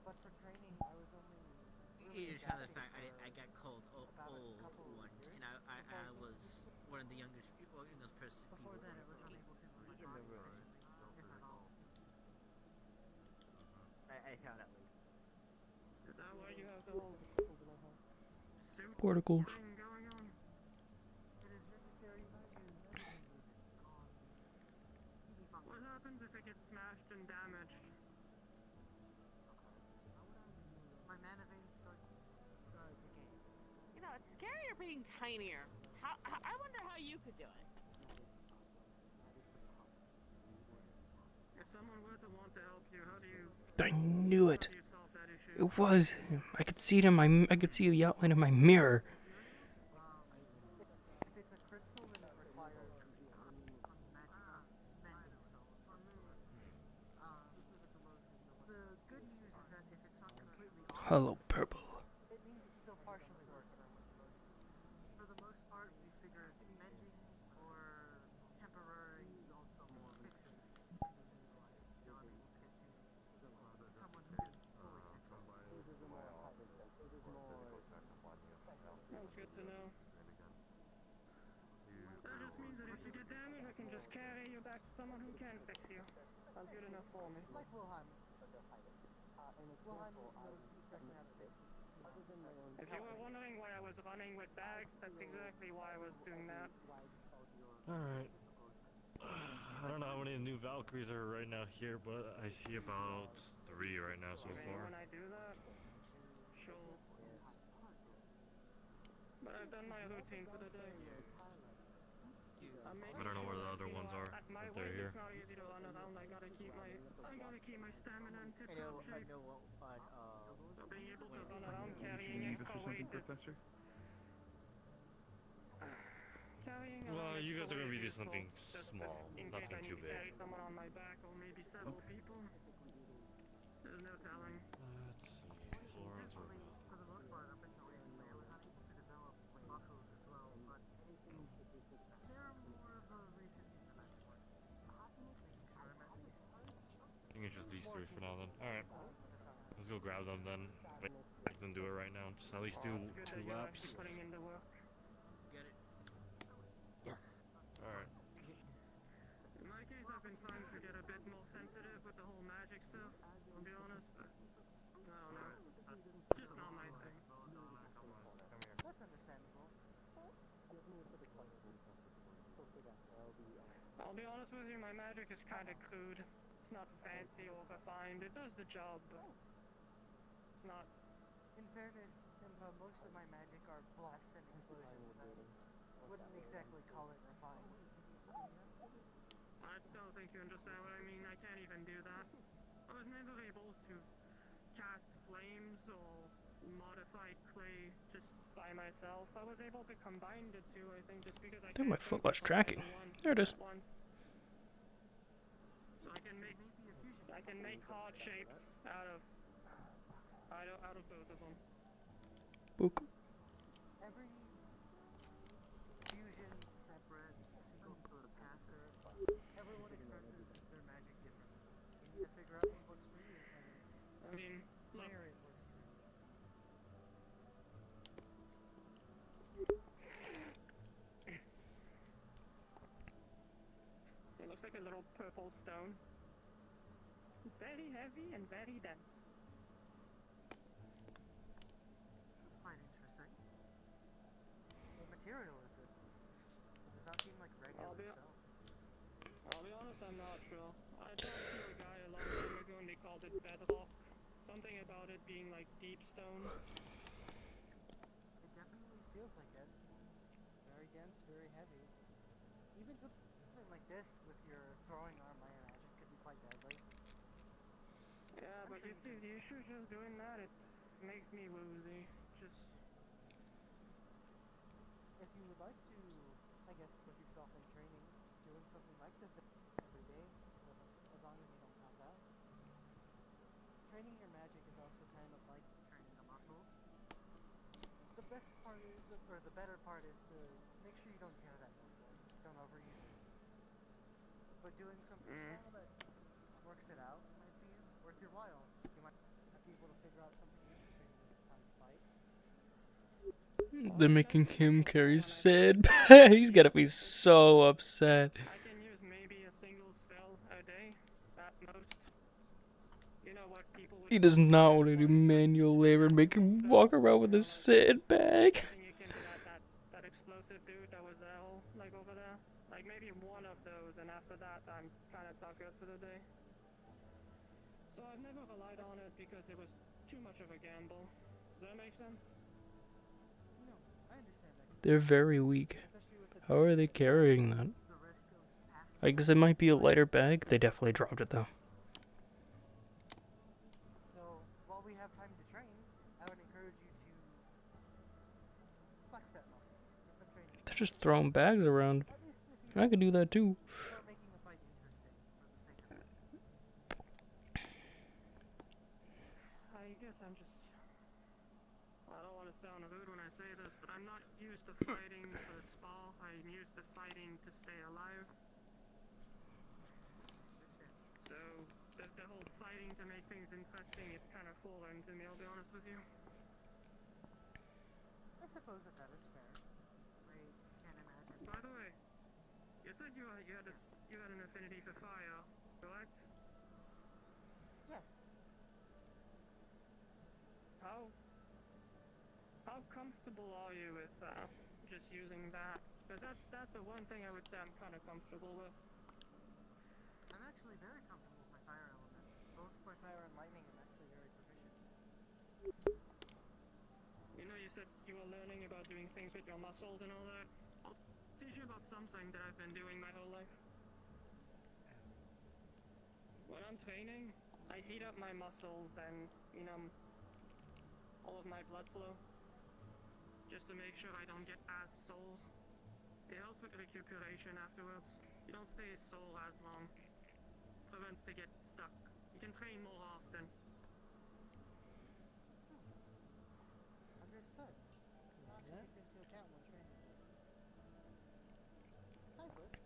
But for training, I was only. You just have the fact I got called old once, and I was one of the youngest people in those people. Before that, I was unable to move my body, if at all. I found out later. Is that why you have the whole Particles. thing going on? It is necessary to What happens if it gets smashed and damaged? my mana vein starts decaying. You know, it's scarier being tinier. I wonder how you could do it. If someone were to want to help you, how do you I knew it. solve that issue? It was him. I could see it in my. I could see the outline of my mirror. If it's a crystal, then it requires mending. The good news is that if it's not completely off, Hello, purple. it means it's still partially working. For the most part, we figure mending or temporary fixes can be utilized. You know, I mean, we'll get you someone who can fully fix it. That's good to know. That just means that if you get damaged, I can just carry you back to someone who can fix you. That's good enough for me. Like Wilhelm. Wilhelm knows exactly how to fix. If you were wondering why I was running with bags, that's exactly why I was doing that. Alright. I don't know how many new Valkyries are right now here, but I see about 3 right now so far. When I do that, sure. But I've done my routine for the day. I don't know where the other ones are, At my if they're weight, here. it's not easy to run around. I gotta keep my stamina in tip-top shape. So being able to run around carrying extra weight is... Carrying a Well, lot you guys extra are gonna be weight doing something is helpful, small, in case nothing I too need to big. carry someone on my back, or maybe several people. There's no telling. Let's see, Florence or... For the most part, up until recently, I was unable to develop muscles as well, but there these three for now then. Alright. Let's go grab them then. Wait, I can do it right now. Just at least do 2 laps. Putting in the work. Get it? Alright. In my case, I've been trying to get a bit more sensitive with the whole magic stuff, I'll be honest, but I don't know. It's just not my thing. That's understandable. I'll be honest with you, my magic is kinda crude. It's not fancy or refined. It does the job, but it's not. In fairness, most of my magic are blasts and explosions. I wouldn't exactly call it refined. I don't think you understand what I mean. I can't even do that. I was never able to cast flames or modify clay just by myself. I was able to combine the two, I think, just because I think my foot lost tracking. There it is. So I can make hard shapes out of both of them. Book. Every fusion, separate, single sort of caster, everyone expresses their magic differently. You need to figure out what works for you, and I mean, look. where it works for you. It looks like a little purple stone. It's very heavy and very dense. That's quite interesting. What material is it? Does it not seem like regular stone? I'll be honest, I'm not sure. I talked to a guy a long time ago and they called it bedrock. Something about it being like deep stone. It definitely feels like it. Very dense, very heavy. Even something like this with your throwing arm, I imagine, could be quite deadly. Yeah, but you see, the issue is just doing that, it makes me woozy. Just... If you would like to, I guess, put yourself in training, doing something like this every day, as long as you don't pass out. Training your magic is also kind of like training a muscle. The best part is, or the better part is to make sure you don't tear that muscle. Don't overuse it. But doing something small that works it out might be worth your while. You might be able to figure out something interesting this time to fight. They're making him carry Sid. He's gonna be so upset. I can use maybe a single spell a day, at most. You know what people would... He does not want to do manual labor and make him walk around with a Sid bag. That explosive dude that was there, like over there. Like maybe one of those, and after that I'm kind of not good for the day. So I've never relied on it because it was too much of a gamble. Does that make sense? No, I understand that. They're very weak. How are they carrying that? I guess it might be a lighter bag. They definitely dropped it though. So, while we have time to train, I would encourage you to flex that muscle. Get some training. They're just throwing bags around. I could do that too. Start making the fight interesting for the sake of it. I guess I'm just... I don't want to sound rude when I say this, but I'm not used to fighting for the spa. I'm used to fighting to stay alive. So, the whole fighting to make things interesting is kind of foreign to me, I'll be honest with you. I suppose that is fair. I can't imagine. By the way, you said you had an affinity for fire, correct? Yes. How comfortable are you with just using that? Because that's the one thing I would say I'm kind of comfortable with. I'm actually very comfortable with my fire element. Both for fire and lightning, I'm actually very proficient. You know, you said you were learning about doing things with your muscles and all that. I'll teach you about something that I've been doing my whole life. When I'm training, I heat up my muscles and, you know, all of my blood flow. Just to make sure I don't get as sore. It helps with recuperation afterwards. You don't stay sore as long. Prevents to get stuck. You can train more often. Understood. I'll take this into account when training. Hi, Blitz.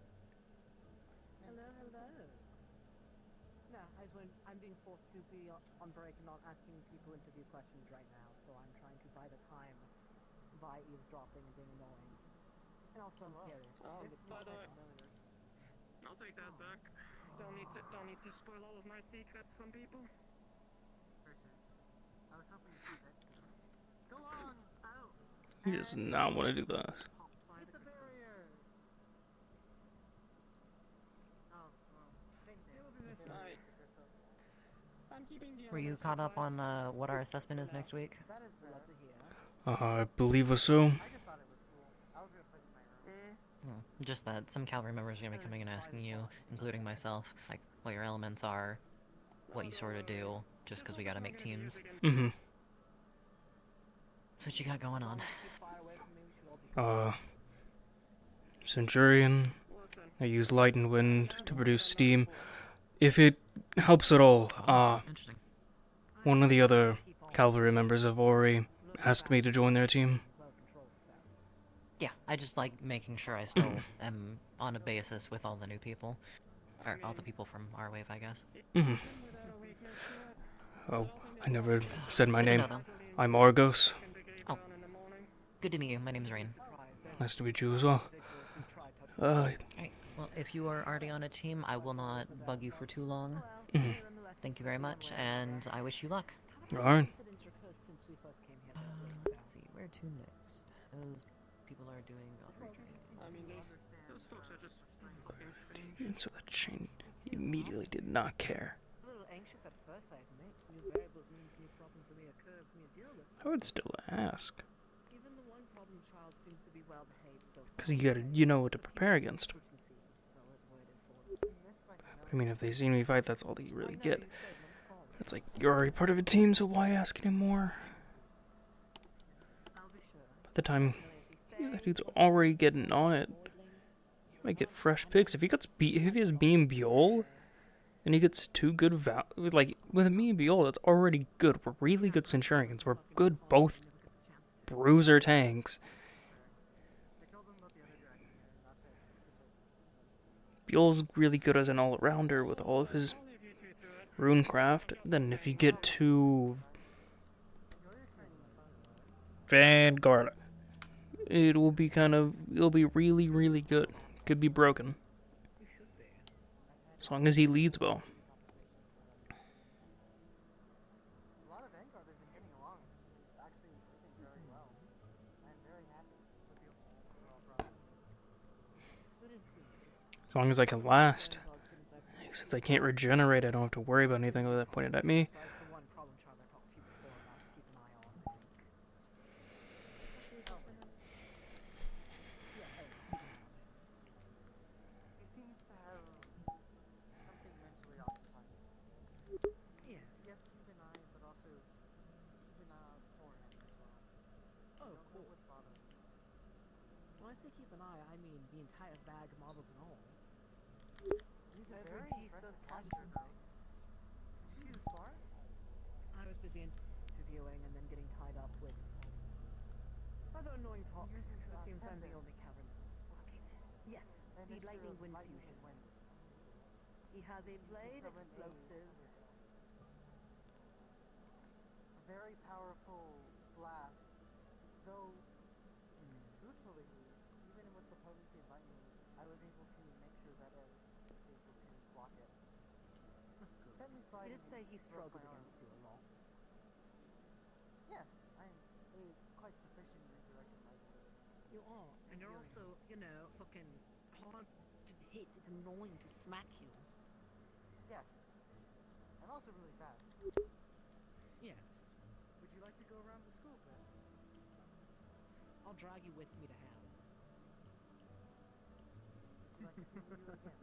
Hello, hello. No, I I'm being forced to be on break and not asking people interview questions right now, so I'm trying to buy the time by eavesdropping and being annoying. And also I'm curious. By the way, I'll take that back. Don't need to spoil all of my secrets from people. I was hoping to keep it. Go on! Oh! He does not want to do this. It's a barrier! Oh, well, same thing. Alright. I'm keeping the Were you caught up on what our assessment is next week? That is good to hear. I believe so. I just thought it was cool. I was gonna put it in my room. Just that some cavalry members are gonna be coming and asking you, including myself, like what your elements are, what you sort of do, just because we gotta make teams. Mm-hmm. So what you got going on? Centurion. I use light and wind to produce steam. If it helps at all, one of the other cavalry members of Ori asked me to join their team. Yeah, I just like making sure I still am on a basis with all the new people. Or all the people from our wave, I guess. Mm-hmm. Oh, I never said my Good to name. know, though. I'm Argos. Oh. Good to meet you. My name's Rain. Nice to meet you as well. Right. Well, if you are already on a team, I will not bug you for too long. Mhm. Thank you very much, and I wish you luck. Alright. Let's see, where to next? Those people are doing outreach. I mean, those folks are just fucking Into the chain. He immediately did not care. A little anxious at first, I admit. New variables means new problems may occur for me to deal with. I would still ask. Even the one problem child seems to be well behaved so Because you know what to prepare against. I mean, if they see me fight, that's all that you really get. It's like, you're already part of a team, so why ask anymore? By the time that dude's already getting on it, you might get fresh picks. If he has me and Biol, and he gets two good like, with me and Biol, that's already good. We're really good Centurions. We're good both bruiser tanks. Biol's really good as an all-rounder with all of his runecraft. Then if you get to Vanguard, it'll be really, really good. Could be broken. As long as he leads well. A lot of Vanguard have been getting along. Actually, working very well. I'm very happy with the overall process. As long as I can last. Since I can't regenerate, I don't have to worry about anything like that pointed at me. He seems to have something mentally occupied. Yes, keep an eye, but also keep an eye out for him as well. Oh, cool. What's bothering him. When I say keep an eye, I mean the entire bag, marbles and all. He's a very impressive caster, though. Did you see the smart? I was busy interviewing and then getting tied up with other annoying talk. It seems I'm the only cavern working. Yes, the lightning wind fusion. He has a blade, explosive, a very powerful blast. Though, truthfully, even with the potency of lightning, I was able to make sure that I was able to block it. He did say he struggled against you a lot. Yes, I'm quite proficient in redirecting lightning. You are, and you're also, fucking hard to hit. It's annoying to smack you. Yes. I'm also really fast. Yes. Would you like to go around the school, Chris? I'll drag you with me to hell. Would you like to see me do it again?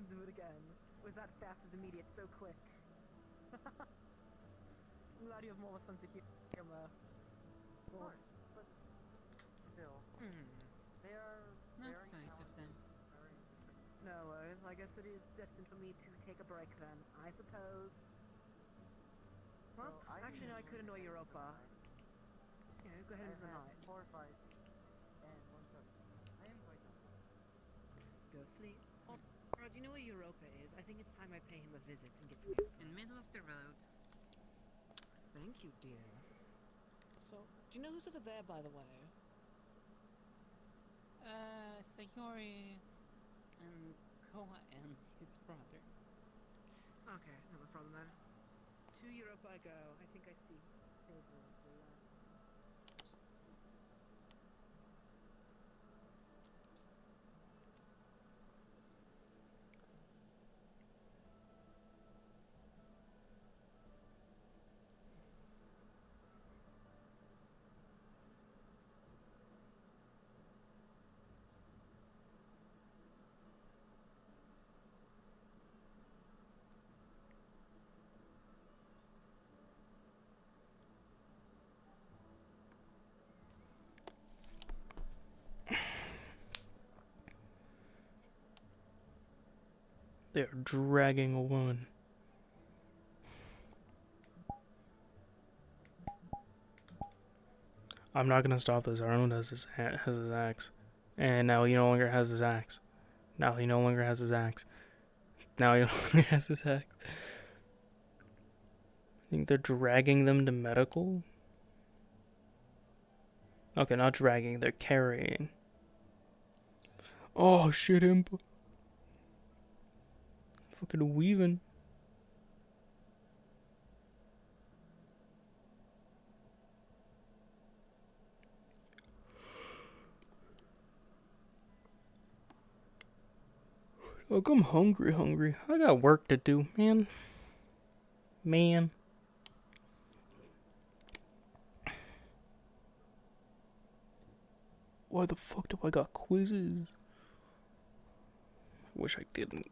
Do it again. Was that fast as immediate so quick? I'm glad you have more of a sense of humor. Of course, but still. They are very talented. No worries, I guess it is destined for me to take a break then, I suppose. Well, actually no, I could annoy Europa. Yeah, go ahead into the night. 4 fights and 1 subject. I am quite done. Go sleep. Alright, do you know where Europa is? I think it's time I pay him a visit and get to know him. In middle of the road. Thank you, dear. So, do you know who's over there, by the way? Sayori and Koa and his brother. Okay, no problem then. To Europa I go. I think I see Silver as well. They're dragging a woman. I'm not gonna stop this. Arnold has his axe. And now he no longer has his axe. Now he no longer has his axe. Now he no longer has his axe. I think they're dragging them to medical? Okay, not dragging, they're carrying. Oh shit, imp. Fucking weaving. Look, I'm hungry. I got work to do, man. Why the fuck do I got quizzes? Wish I didn't.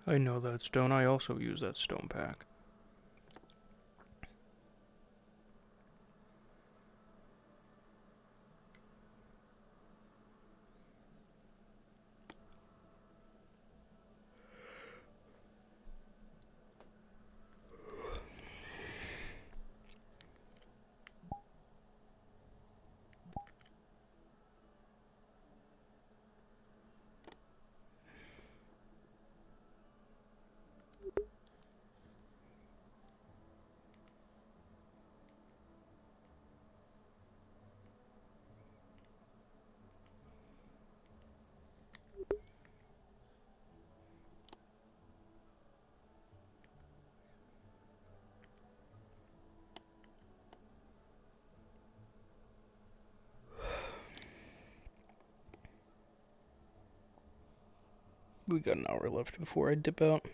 I know that stone. I also use that stone pack. We got an hour left before I dip out.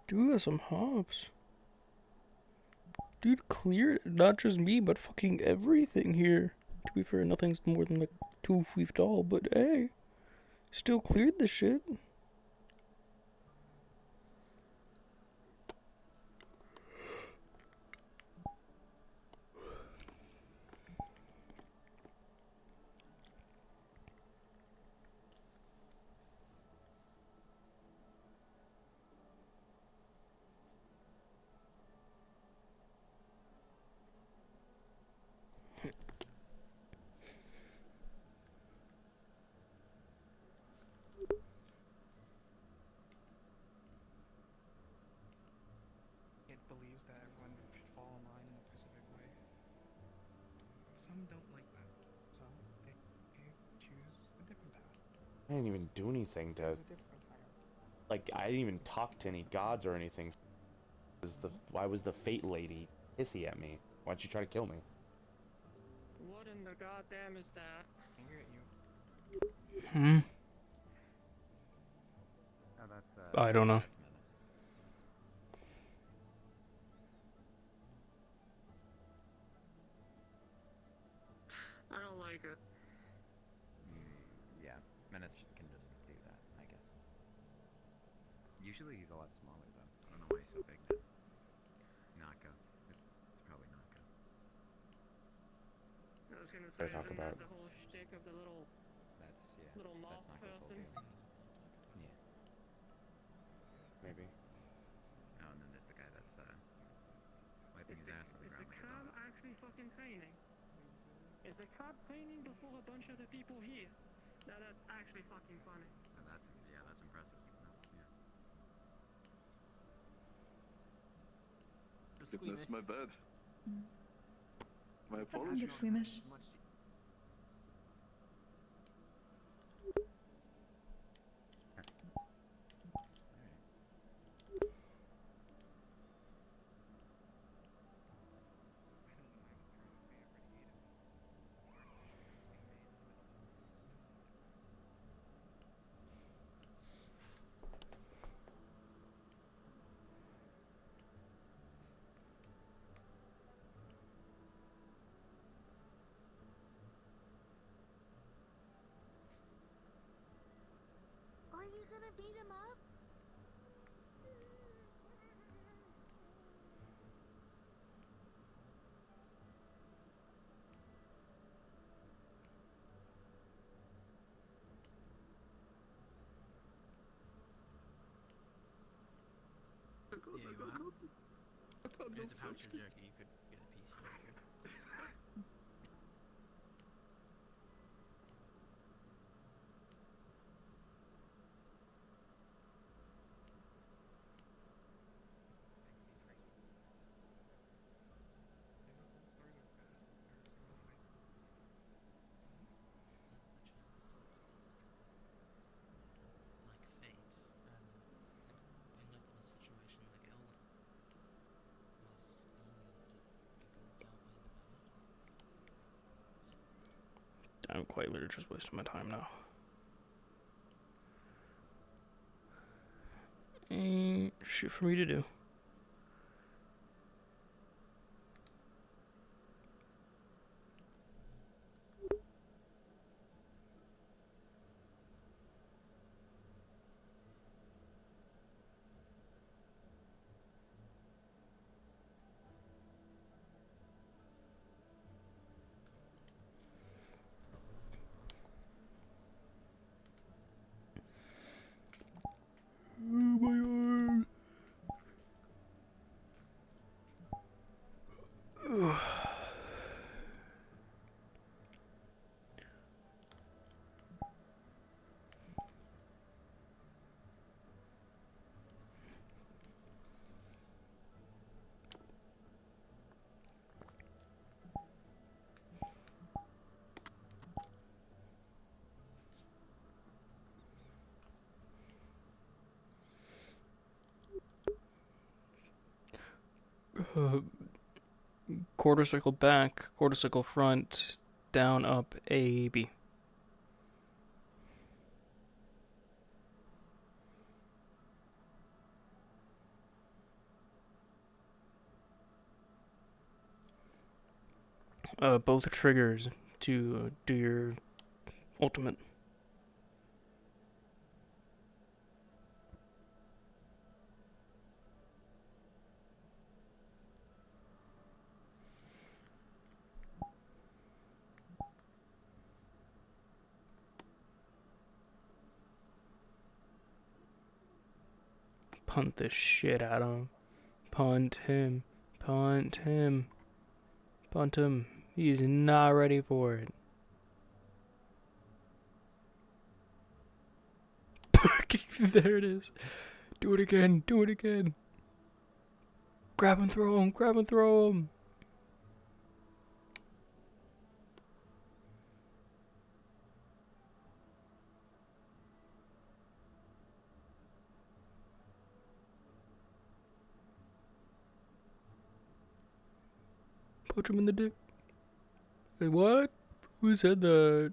Dude has some hops. Dude cleared not just me, but fucking everything here. To be fair, nothing's more than like 2 feet tall, but hey. Still cleared the shit. It believes that everyone should fall in line in a specific way. Some don't like that. Some choose a different path. I didn't even do anything to. Like, I didn't even talk to any gods or anything. Why was the fate lady pissy at me? Why'd she try to kill me? What in the goddamn is that? Angry at you. Hmm. Oh, that's, I don't know. I don't like it. Yeah, Menace can just do that, I guess. Usually he's a lot smaller, though. I don't know why he's so big now. Naka. It's probably Naka. I was gonna say, talk isn't about? that the whole shtick of the little That's moth Naka's whole person? deal. Yeah. Maybe. Oh, and then there's the guy that's, wiping his ass on the Is ground the like a crab dog. actually fucking training? Is the crab training before a bunch of the people here? Now that's actually fucking funny. And that's impressive. That's, yeah. Goodness, my bad. My It's okay, apologies. get squeamish. Are you gonna beat him up? Yeah, you are. There's a pouch of jerky, you could get a piece of it. I'm quite literally just wasting my time now. Ain't shit for me to do. Oh my arm. Quarter circle back, quarter circle front, down, up, A, B. both triggers to do your ultimate. Punt this shit out of him. Punt him. Punt him. Punt him. He's not ready for it. There it is. Do it again. Do it again. Grab and throw him. Grab and throw him. Punch him in the dick. Wait, what? Who said that?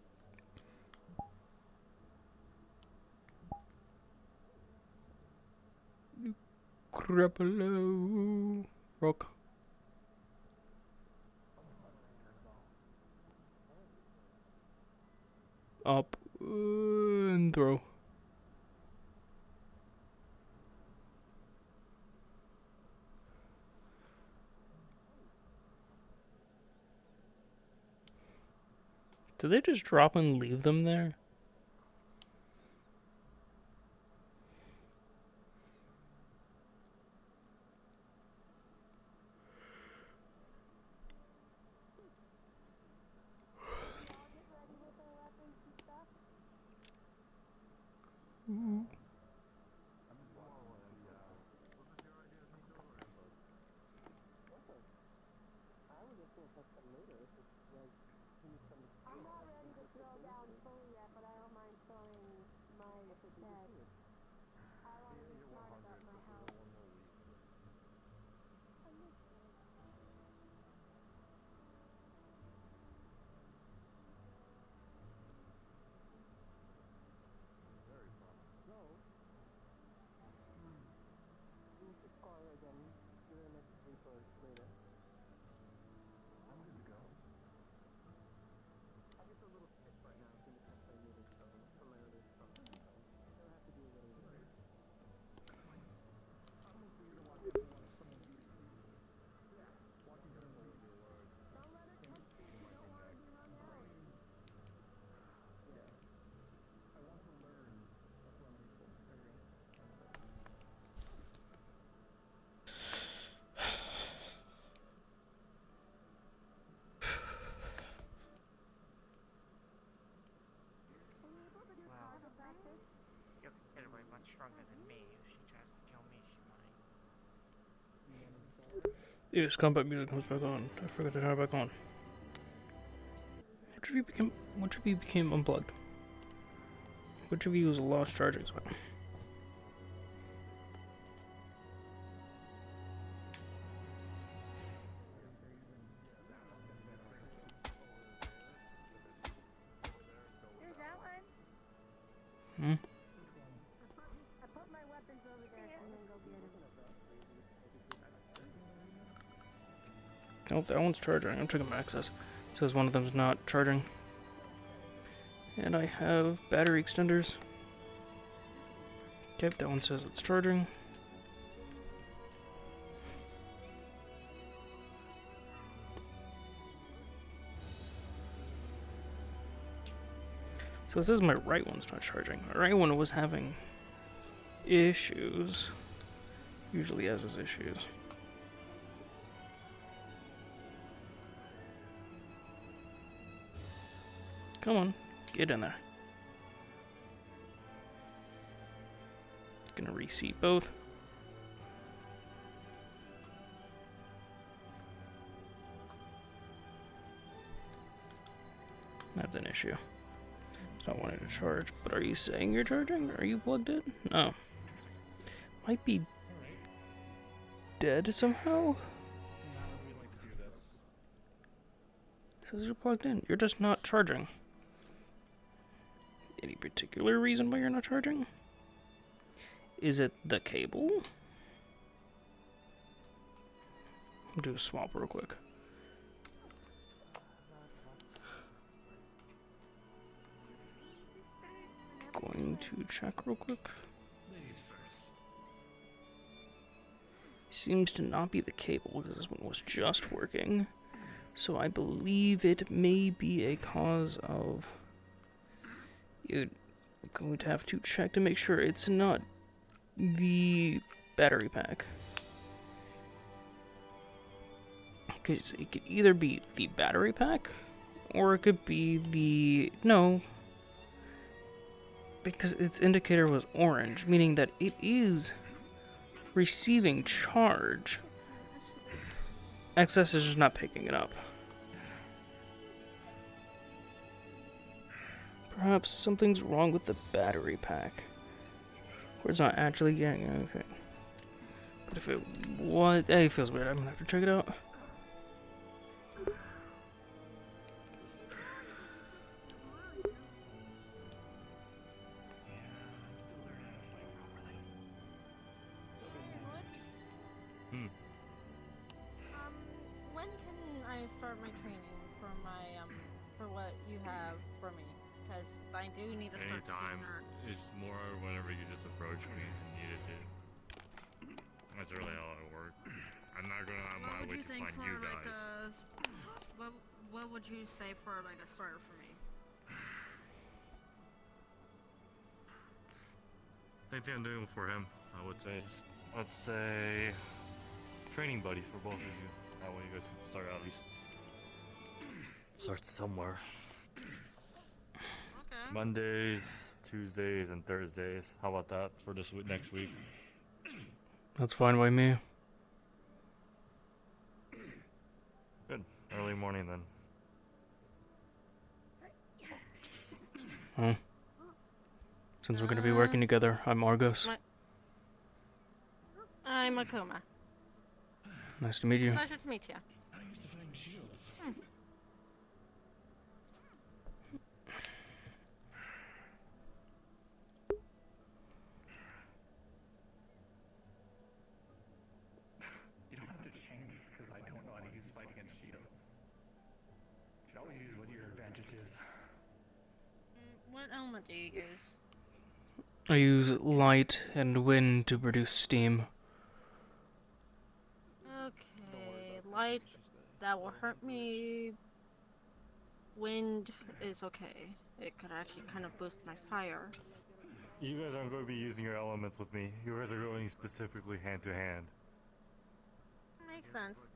Crapalo. Rock. Up and throw. Did they just drop and leave them there? Ooh. I'm not ready to throw down fully yet, but I don't mind throwing my dead. I want to be smart about my health. You're considerably much stronger than me. If she tries to kill me, she might. Yes, combat music comes back on. I forgot to turn it back on. Which of you became unplugged? Which of you was lost charging spell? Here's that one. Hmm? I put my weapons over there and then go get them. Nope, that one's charging. I'm checking my access. It says one of them's not charging. And I have battery extenders. Okay, that one says it's charging. So it says my right one's not charging. My right one was having issues. Usually has his issues. Come on, get in there. Gonna reseat both. That's an issue. It's not wanting to charge, but are you saying you're charging? Are you plugged in? No. Might be dead somehow? It says you're plugged in. You're just not charging. Any particular reason why you're not charging? Is it the cable? I'll do a swap real quick. going to check real quick. Ladies first. Seems to not be the cable because this one was just working. So I believe it may be a cause of... You're going to have to check to make sure it's not the battery pack. Because it could either be the battery pack, or it could be the... No. Because its indicator was orange, meaning that it is receiving charge. Excess is just not picking it up. Perhaps something's wrong with the battery pack. Or it's not actually getting anything. But if it was... Hey, it feels weird. I'm gonna have to check it out. When can I start my training for my for what you have for me? Because I do need to start Anytime. sooner. It's more whenever you just approach me and needed to. That's really how I work. I'm not going out of my way to find you guys. What would you say for like a start for me? Same thing I'm doing for him, I would say. Let's say training buddies for both of you. That way you guys can start at least start somewhere. Okay. Mondays, Tuesdays, and Thursdays. How about that for this week, next week? That's fine by me. Good. Early morning then. Huh? Since we're gonna be working together, I'm Argos. I'm Akuma. Nice to meet you. Pleasure to meet you. I used to find shields. You don't have to change because I don't know how to use fight against shields. You should always use what your advantage is. What element do you use? I use light and wind to produce steam. Okay, light, that will hurt me. Wind is okay. It could actually kind of boost my fire. You guys aren't going to be using your elements with me. You guys are going specifically hand to hand. Makes sense.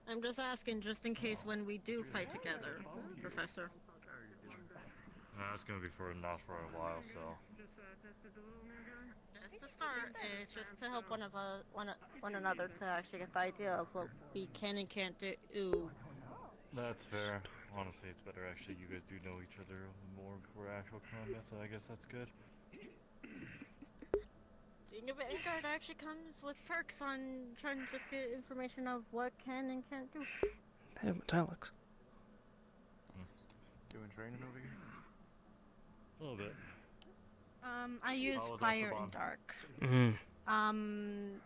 I'm just asking just in case when we do fight together, Professor. That's going to be for not for a while, so. Just to start, it's just to help one another to actually get the idea of what we can and can't do. That's fair. Honestly, it's better actually you guys do know each other more before actual combat, so I guess that's good. Being a Vanguard actually comes with perks on trying to just get information of what can and can't do. They have metallics. Doing training over here? A little bit. I use How was fire Esteban? and dark. Mm-hmm.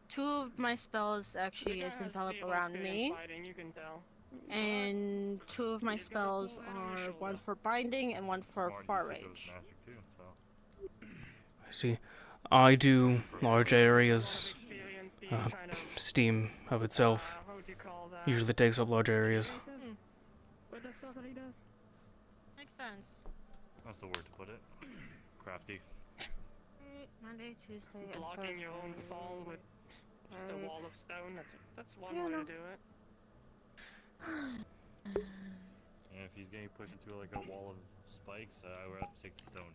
Two of my spells actually is envelop around me. Fighting, you can tell. And two of my spells are one for binding and one for far range. I see. I do large areas. Steam of itself usually takes up large areas. What the stuff that he does? Makes sense. That's the word to put it. Crafty. Monday, Tuesday, and Blocking your own Thursday. fall with just a wall of stone. That's one Yeah, way no. to do it. And if he's getting pushed into like a wall of spikes, I would have to take the stone.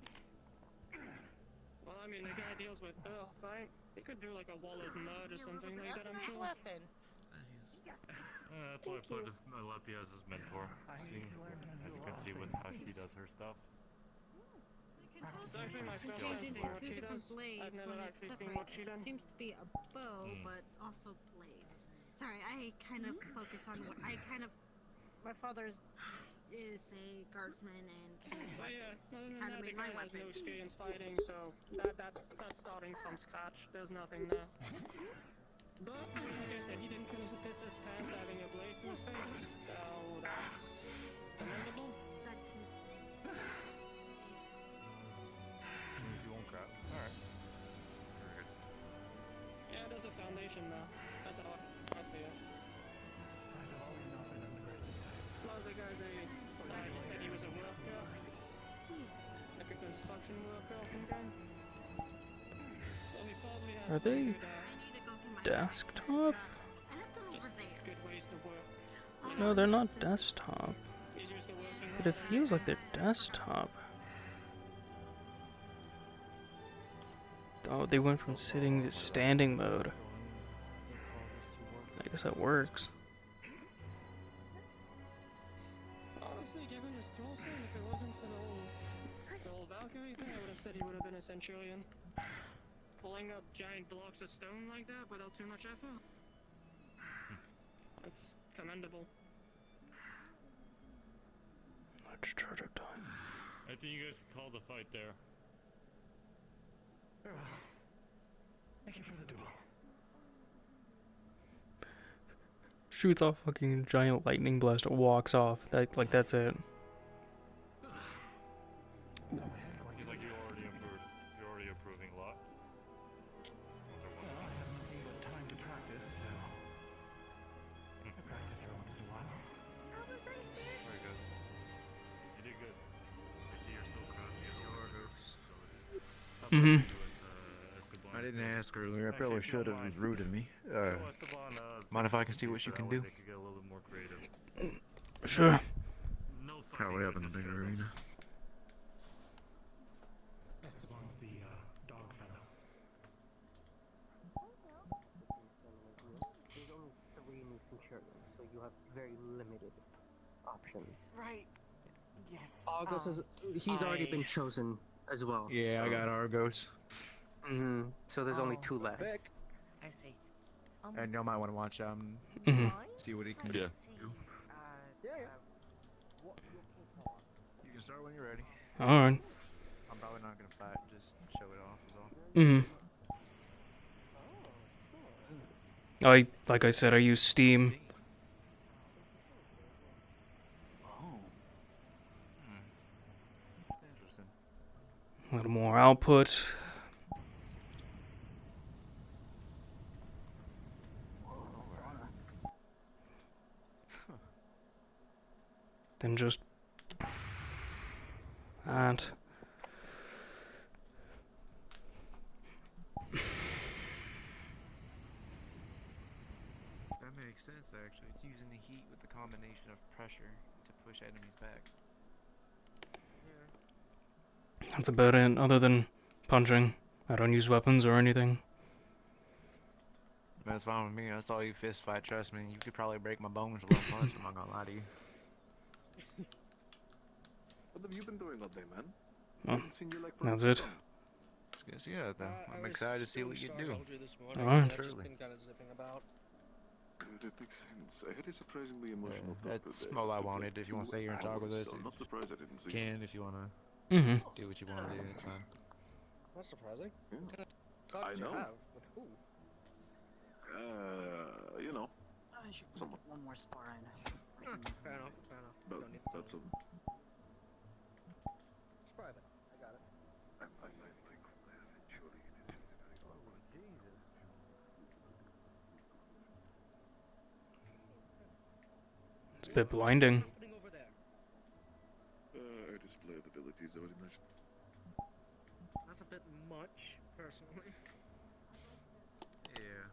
Well, I mean, the guy deals with earth, right? He could do like a wall of mud or something like that, I'm sure. Weapon. That's why I put Alethi as his mentor. See, as you can see with how she does her stuff. It's actually my first time seeing what she does. I've never actually seen what she does. Seems to be a bow, but also blades. Sorry, I kind of focus on what I kind of. My father is a guardsman and can But yeah, other than kind that, of the made my guy has no weapons. experience fighting, so that's starting from scratch. There's nothing there. But like I said, he didn't piss his pants having a blade to his face, so that's commendable. to Carlton then. So we probably have Are some they good, desktop? good ways to work. No, they're not desktop. But it feels like they're desktop. Oh, they went from sitting to standing mode. I guess that works. Honestly, given his toolset, if it wasn't for the whole Valkyrie thing, I would have said he would have been a Centurion. Pulling up giant blocks of stone like that without too much effort. That's commendable. Let's charge up time. I think you guys can call the fight there. Thank you for the duel. Shoots off fucking giant lightning blast, walks off. Like that's it. He's like, you're already approving a lot. Well, I have nothing but time to practice, so I practice every once in a while. Very good. You did good. I see you're still crafty as Argos. Mm-hmm. I didn't ask earlier. I probably should have. It was rude of me. Mind if I can see what you can do? They could get a little more creative. Sure. No Probably up in the bigger arena. Esteban's the dog fellow. There's only 3 new Centurions, so you have very limited options. Right. Yes. Argos is he's already been chosen as well. Yeah, so. I got Argos. So there's only 2 left. I see. And y'all might want to watch see what he can do. Yeah. You can start when you're ready. Alright. I'm probably not gonna fight, just show it off is all. Like I said, I use Steam. Interesting. A little more output. Then just and That makes sense actually. It's using the heat with the combination of pressure to push enemies back. that's about it. Other than punching, I don't use weapons or anything. That's fine with me. I saw you fist fight. Trust me, you could probably break my bones with one punch. I'm not gonna lie to you. What have you been doing all day, man? Oh, Haven't seen you like for a that's it. Guess yeah. Then I'm excited to see what you do. Alright. That makes sense. I had a surprisingly emotional plot That's today. all I Took wanted. like If you want to 2 say you're in talk with hours, us, so I'm not surprised I didn't see you can. If you want to do what you want to do, it's fine. That's surprising. Yeah. What kind of talk I did you know. have? With who? You know, I should put someone. one more spar in. Fair enough, fair enough. But Don't need that's a. It's private. I got it. I might think eventually. Jesus. It's a bit blinding. Our display of abilities, I would imagine. That's a bit much, personally. Yeah.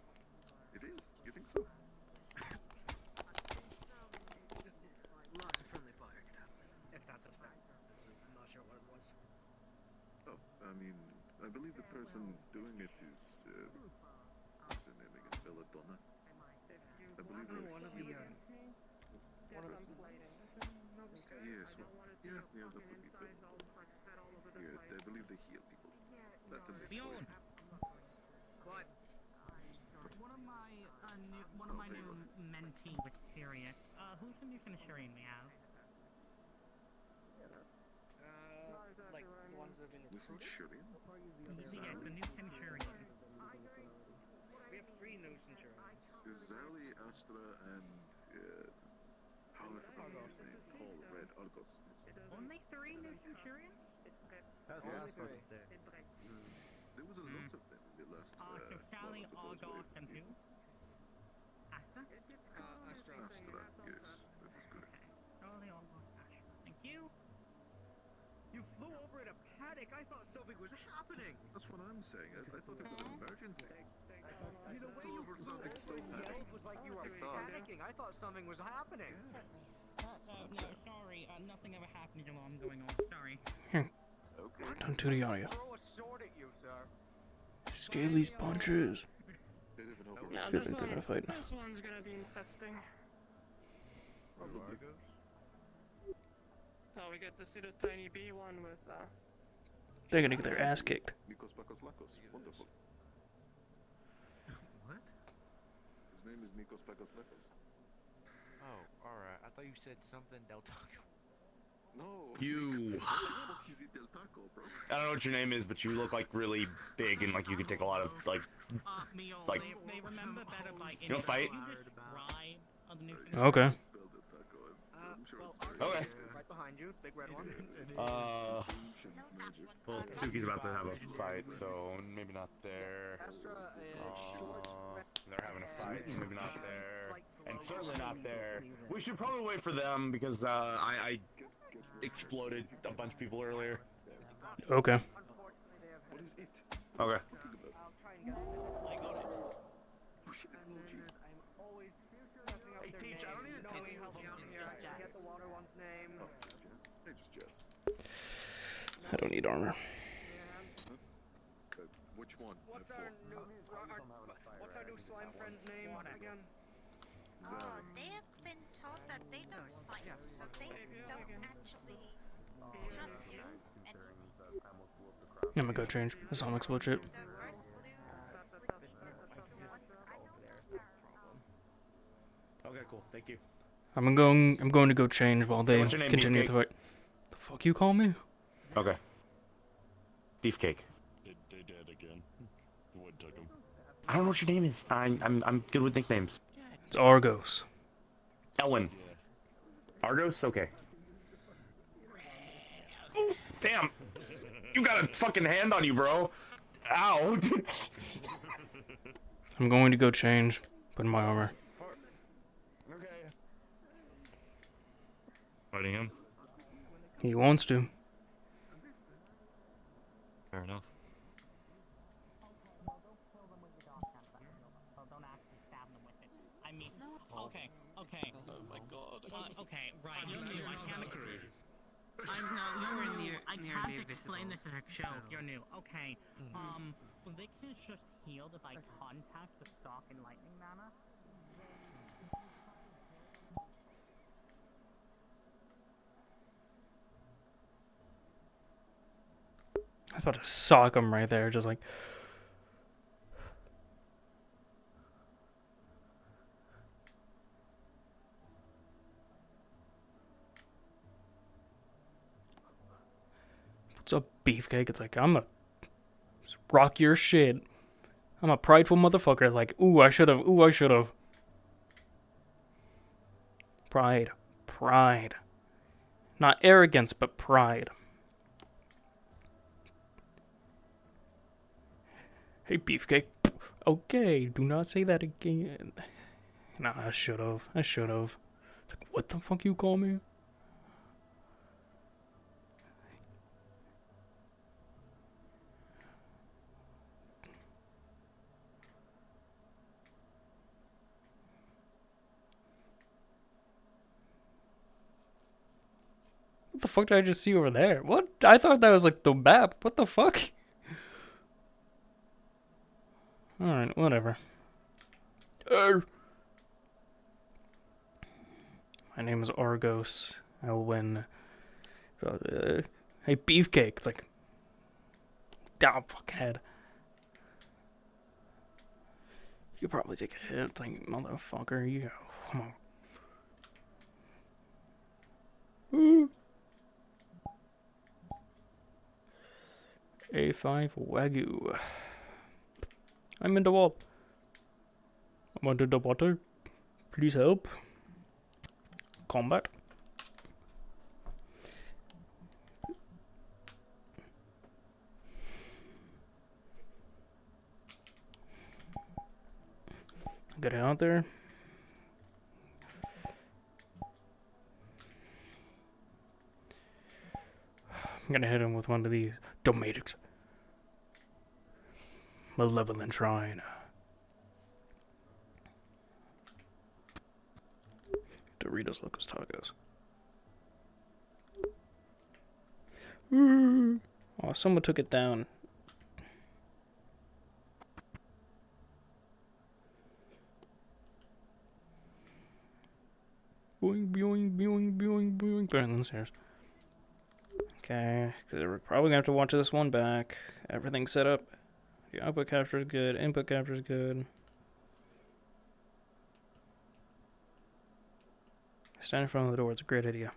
It is. You think so? Lots of friendly fire could happen. If that's a fact. I'm not sure what it was. Oh, I mean, I believe the person doing it is. What's her name again? Belladonna. I believe they're. One of the Yes, well, yeah, that would be good. Yeah, I believe they heal people. Let them be. What? One of my new mentee with Tyrion. Who's the new Centurion we have? Like the ones that have been Listen, recruited? Shurian? Yes, the new Centurion. We have 3 new Centurions. Zali, Astra, and. How I forgot his name. Tall, red, Argos. Only 3 new Centurions? Only 3. There was a lot of them in the last. So Sally, Argos, and who? Asta? Astra, yes, that is correct. Oh, they all lost Astra. Thank you. You flew over in a panic. I thought something was happening. That's what I'm saying. I thought it was an emergency. The way you sounded so yelled was like you were panicking. I thought something was happening. No, sorry. Nothing ever happened while I'm going on. Sorry. Here. Don't do the audio. Throw a sword at you, sir. Scaly's punches. Yeah, I feel like they're gonna fight. This one's gonna be infesting. Oh, we get to see the tiny bee one with, They're gonna get their ass kicked. Wonderful. What? His name is Nikos Pagos. Oh, alright. I thought you said something Del Taco. No. You. He's Del Taco, bro. I don't know what your name is, but you look like really big and like you could take a lot of like. Like. They remember better by You don't fight? Okay. Okay. Right behind you, big red one. Well, Suki's about to have a fight, so maybe not there. They're having a fight, so maybe not there. And certainly not there. We should probably wait for them because I exploded a bunch of people earlier. Okay. Okay. Hey, Teach, I don't need to tell you help me out here. I get the water one's name. I don't need armor. Which one? What's our new slime friend's name again? Oh, they have been told that they don't fight, so they don't actually not do anything. I'm gonna go change. This all explode shit. Okay, cool. Thank you. I'm going to go change while they What's your name, continue Beefcake? the fight. The fuck you call me? Okay. Beefcake. They dead again. What took him? I don't know what your name is. I'm good with nicknames. It's Argos. Ellen. Argos? Okay. Ooh, damn. You got a fucking hand on you, bro. Ow. I'm going to go change. Put in my armor. Okay. Fighting him? He wants to. Fair enough. I mean, okay. Oh my god. Okay, right. You're new. I can't. Nowhere near I nearly can't explain this visible, as a joke. so- You're new. Okay. Vix is just healed if I contact the stock in lightning mana. I thought to sock him right there, just like. What's up, Beefcake? It's like, I'm a rock your shit. I'm a prideful motherfucker. Like, ooh, I should've. Ooh, I should've. Pride. Pride. Not arrogance, but pride. Hey, Beefcake. Okay, do not say that again. Nah, I should've. I should've. It's like, what the fuck you call me? What the fuck did I just see over there? What? I thought that was like the map. What the fuck? Alright, whatever. My name is Argos. Elwin. Hey, Beefcake. It's like. Down, fuckhead. You could probably take a hit. It's like, motherfucker. You. Come on. Woo. A5 Wagyu. I'm in the wall. I'm under the water. Please help. Combat. Get out there. I'm gonna hit him with one of these. Domatics. Malevolent Shrine. Doritos Locos Tacos. Oh, someone took it down. Boing, boing, boing, boing, boing. Better than the stairs. Okay, because we're probably gonna have to watch this one back. Everything's set up. The output capture is good. Input capture is good. Stand in front of the door. It's a great idea.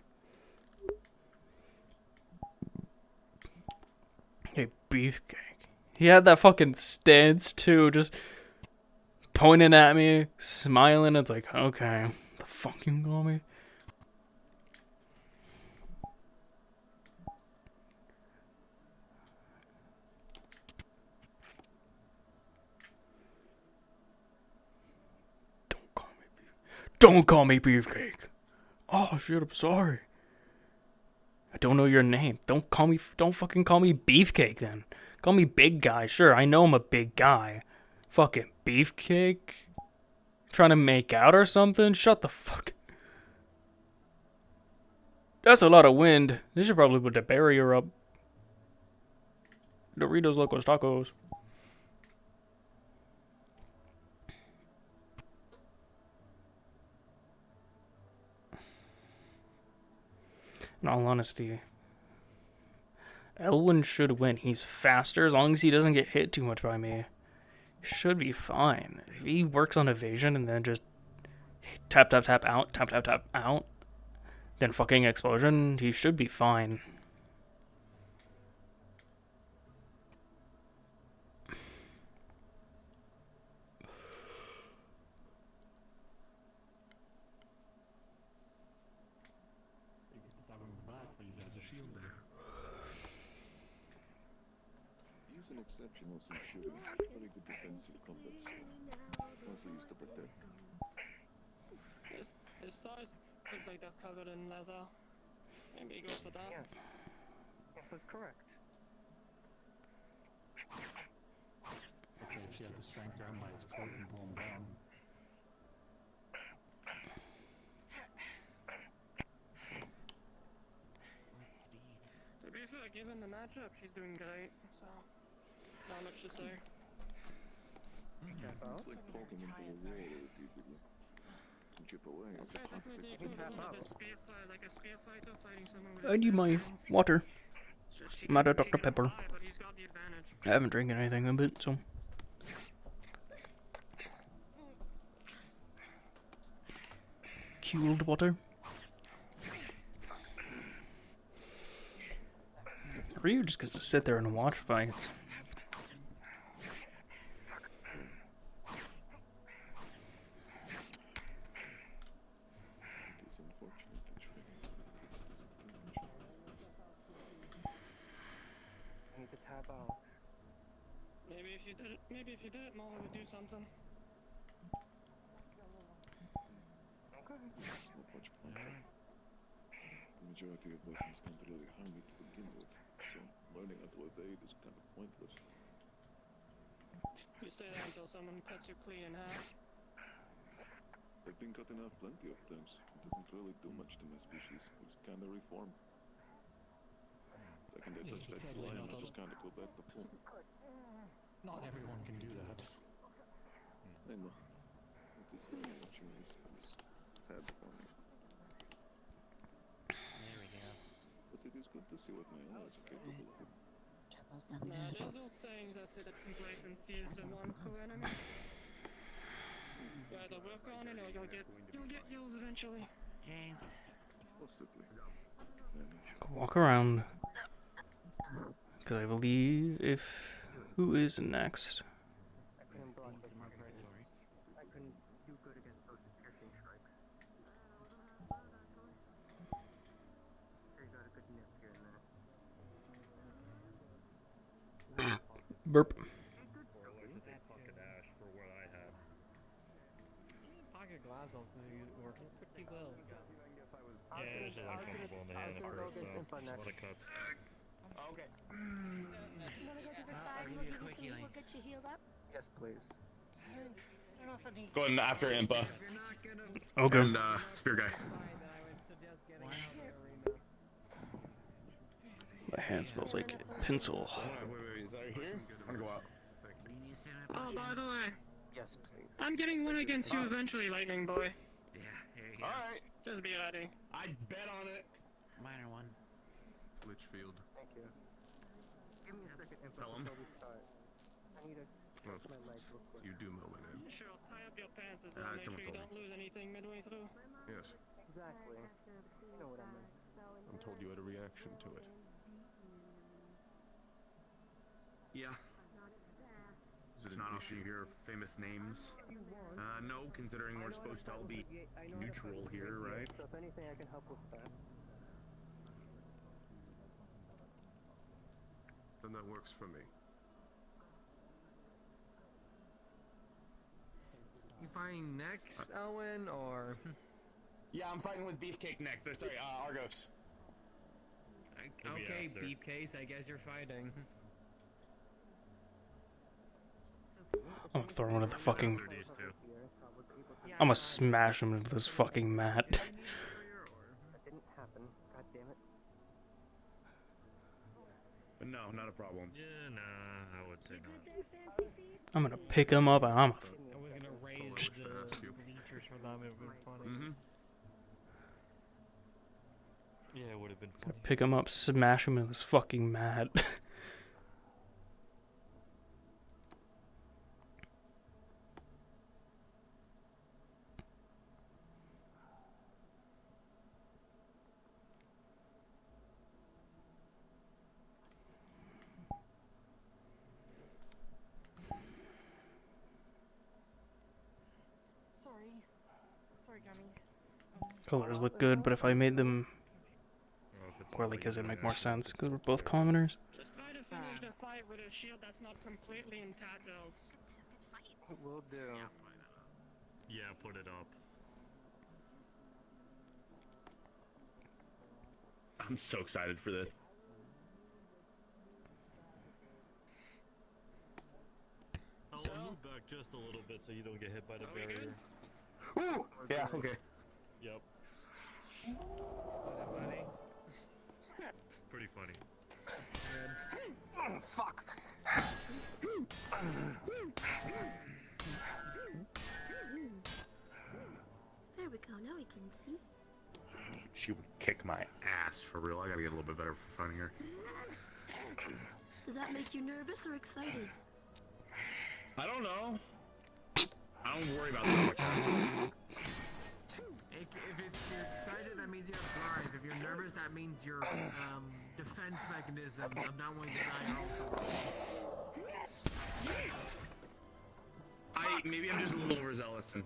Hey, beefcake. He had that fucking stance too, just pointing at me, smiling. It's like, okay, the fuck you call me? Don't call me beefcake. Oh shit, I'm sorry. I don't know your name. Don't fucking call me beefcake then. Call me big guy. Sure, I know I'm a big guy. Fucking beefcake? Trying to make out or something? Shut the fuck. That's a lot of wind. They should probably put the barrier up. Doritos Locos Tacos. In all honesty, Elwin should win. He's faster as long as he doesn't get hit too much by me. Should be fine. If he works on evasion and then just tap, tap, tap, out, tap, tap, tap, out, then fucking explosion, he should be fine. He's an exceptional since shooting. Very good defensive combat skill. Mostly used to protect. His thighs look like they're covered in leather. Maybe go for that. Yes. This is correct. I'd say if she had the strength, grab by his coat and pull him down. To be fair, given the matchup, she's doing great, so not much to say. It's like poking into a wall repeatedly. You chip away. Okay, technically you can do like a spear fighter fighting someone with I need my water. I'm out of Dr. Pepper. but he's got the advantage. I haven't drank anything of it, so. Cooled water. Ryu just gets to sit there and watch fights. I need to tap out. Maybe if you did it more, it would do something. Not much point. The majority of weapons can't really harm you to begin with, so learning how to evade is kind of pointless. You say that until someone cuts you clean in half. I've been cut in half plenty of times. It doesn't really do much to my species. It's kind of reform. Second I touch that slime, I just kind of go back to full. Not everyone can do that. I know. It is unfortunate. It's sad for me. There we go. But it is good to see what my allies are capable of. Nah, there's old sayings that say that complacency is the one true enemy. You either work on it or you'll get yours eventually. Possibly. Go walk around. Because I believe if... Who is next? I couldn't block with my right. I couldn't do good against those piercing strikes. They got a good nip here and there. Burp. Pocket glass also working pretty well. Yeah, it's just uncomfortable in the hand at first, so a lot of cuts. Okay. You wanna go to the side? We'll give you some, we'll get you healed up. Yes, please. Going after Impa. Okay. And, Spear Guy. My hand smells like pencil. Wait, is that here? I'm gonna go out. Oh, by the way, Yes, please. I'm getting one against you eventually, Lightning Boy. Yeah, here you go. Alright. Just be ready. I bet on it. Minor one. Litchfield. Thank you. Give me a second Tell him. before we start. I need to Well, stretch my legs real quick. you do know my name. Sure, tie up your pants as well. Make sure someone you told don't lose anything midway through. Yes. Exactly. You know what I meant. I'm told you had a reaction to it. Yeah. Is it It's an not issue? often you hear famous names. No, considering we're supposed to all be neutral here, right? So if anything, I can help with that. Then that works for me. You fighting next, Owen, or? Yeah, I'm fighting with Beefcake next. Sorry, Argos. Okay, Beefcase, I guess you're fighting. I'm gonna throw him into the fucking... I'm gonna smash him into this fucking mat. That didn't happen. God damn it. But no, not a problem. Yeah, nah, I would say not. I'm gonna pick him up and I'm I was gonna raise Just the to ask you. bleachers for them. It would have been funny. Mm-hmm. Yeah, it would have been gonna funny. pick him up, smash him into this fucking mat. Sorry, Gummy. Colors look good, but if I made them Or if it's Whirly, already does it done, make more actually. sense? Because we're both commoners. Just try to finish the fight with a shield that's not completely in tatters. Will do. Yeah, put it up. I'm so excited for this. I'll move back just a little bit so you don't get hit by the barrier. Ooh! Yeah, okay. Yep. Pretty funny. Oh, fuck. There we go. Now we can see. She would kick my ass for real. I gotta get a little bit better for fighting her. Does that make you nervous or excited? I don't know. I don't worry about stuff like that. If it's you're excited, that means you have drive. If you're nervous, that means your defense mechanisms of not wanting to die are also. Maybe I'm just a little overzealous and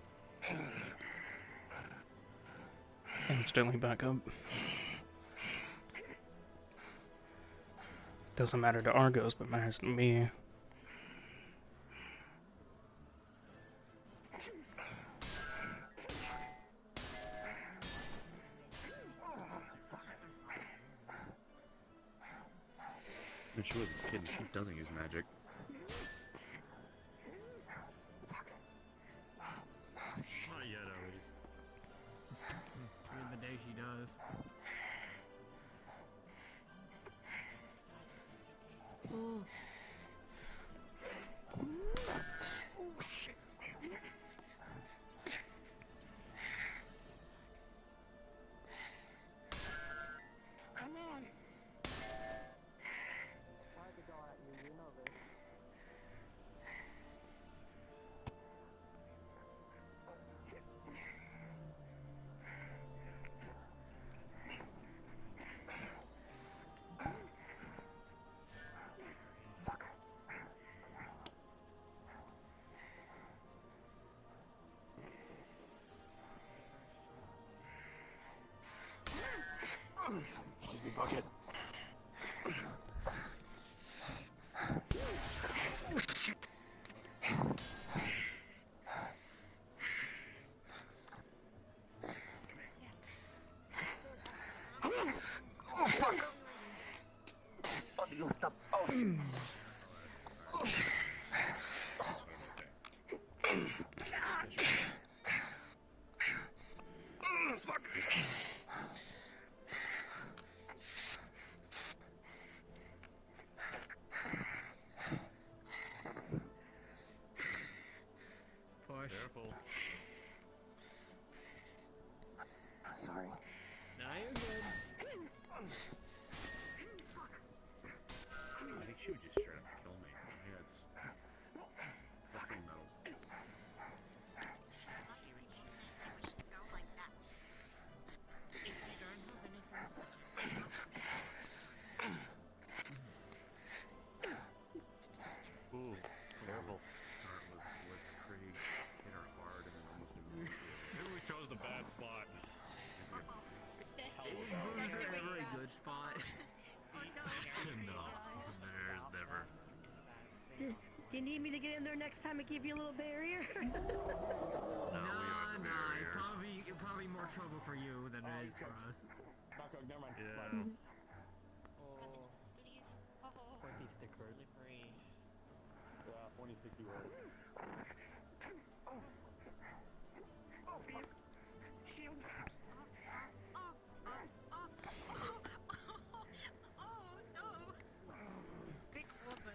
Instantly back up. Doesn't matter to Argos, but matters to me. if she wasn't kidding, she doesn't use magic. Not yet, at least. In the day she does. Oh. Come on. Tried to go at you, you know this. Excuse me, bucket. you stop. Oh, shit. Fuck. Push. Careful. Sorry. Now you're good. I think she would just straight up kill me. Yeah, it's fucking metal. Ooh, careful. Start was pretty hit her hard and then almost immediately. Maybe we chose the bad spot. Was there ever a good spot? No, there's never. Do you need me to get in there next time and give you a little barrier? Nah, probably more trouble for you than it is for us. Yeah. Pointy stickers. Free. Yeah, pointy sticky word. Big woman.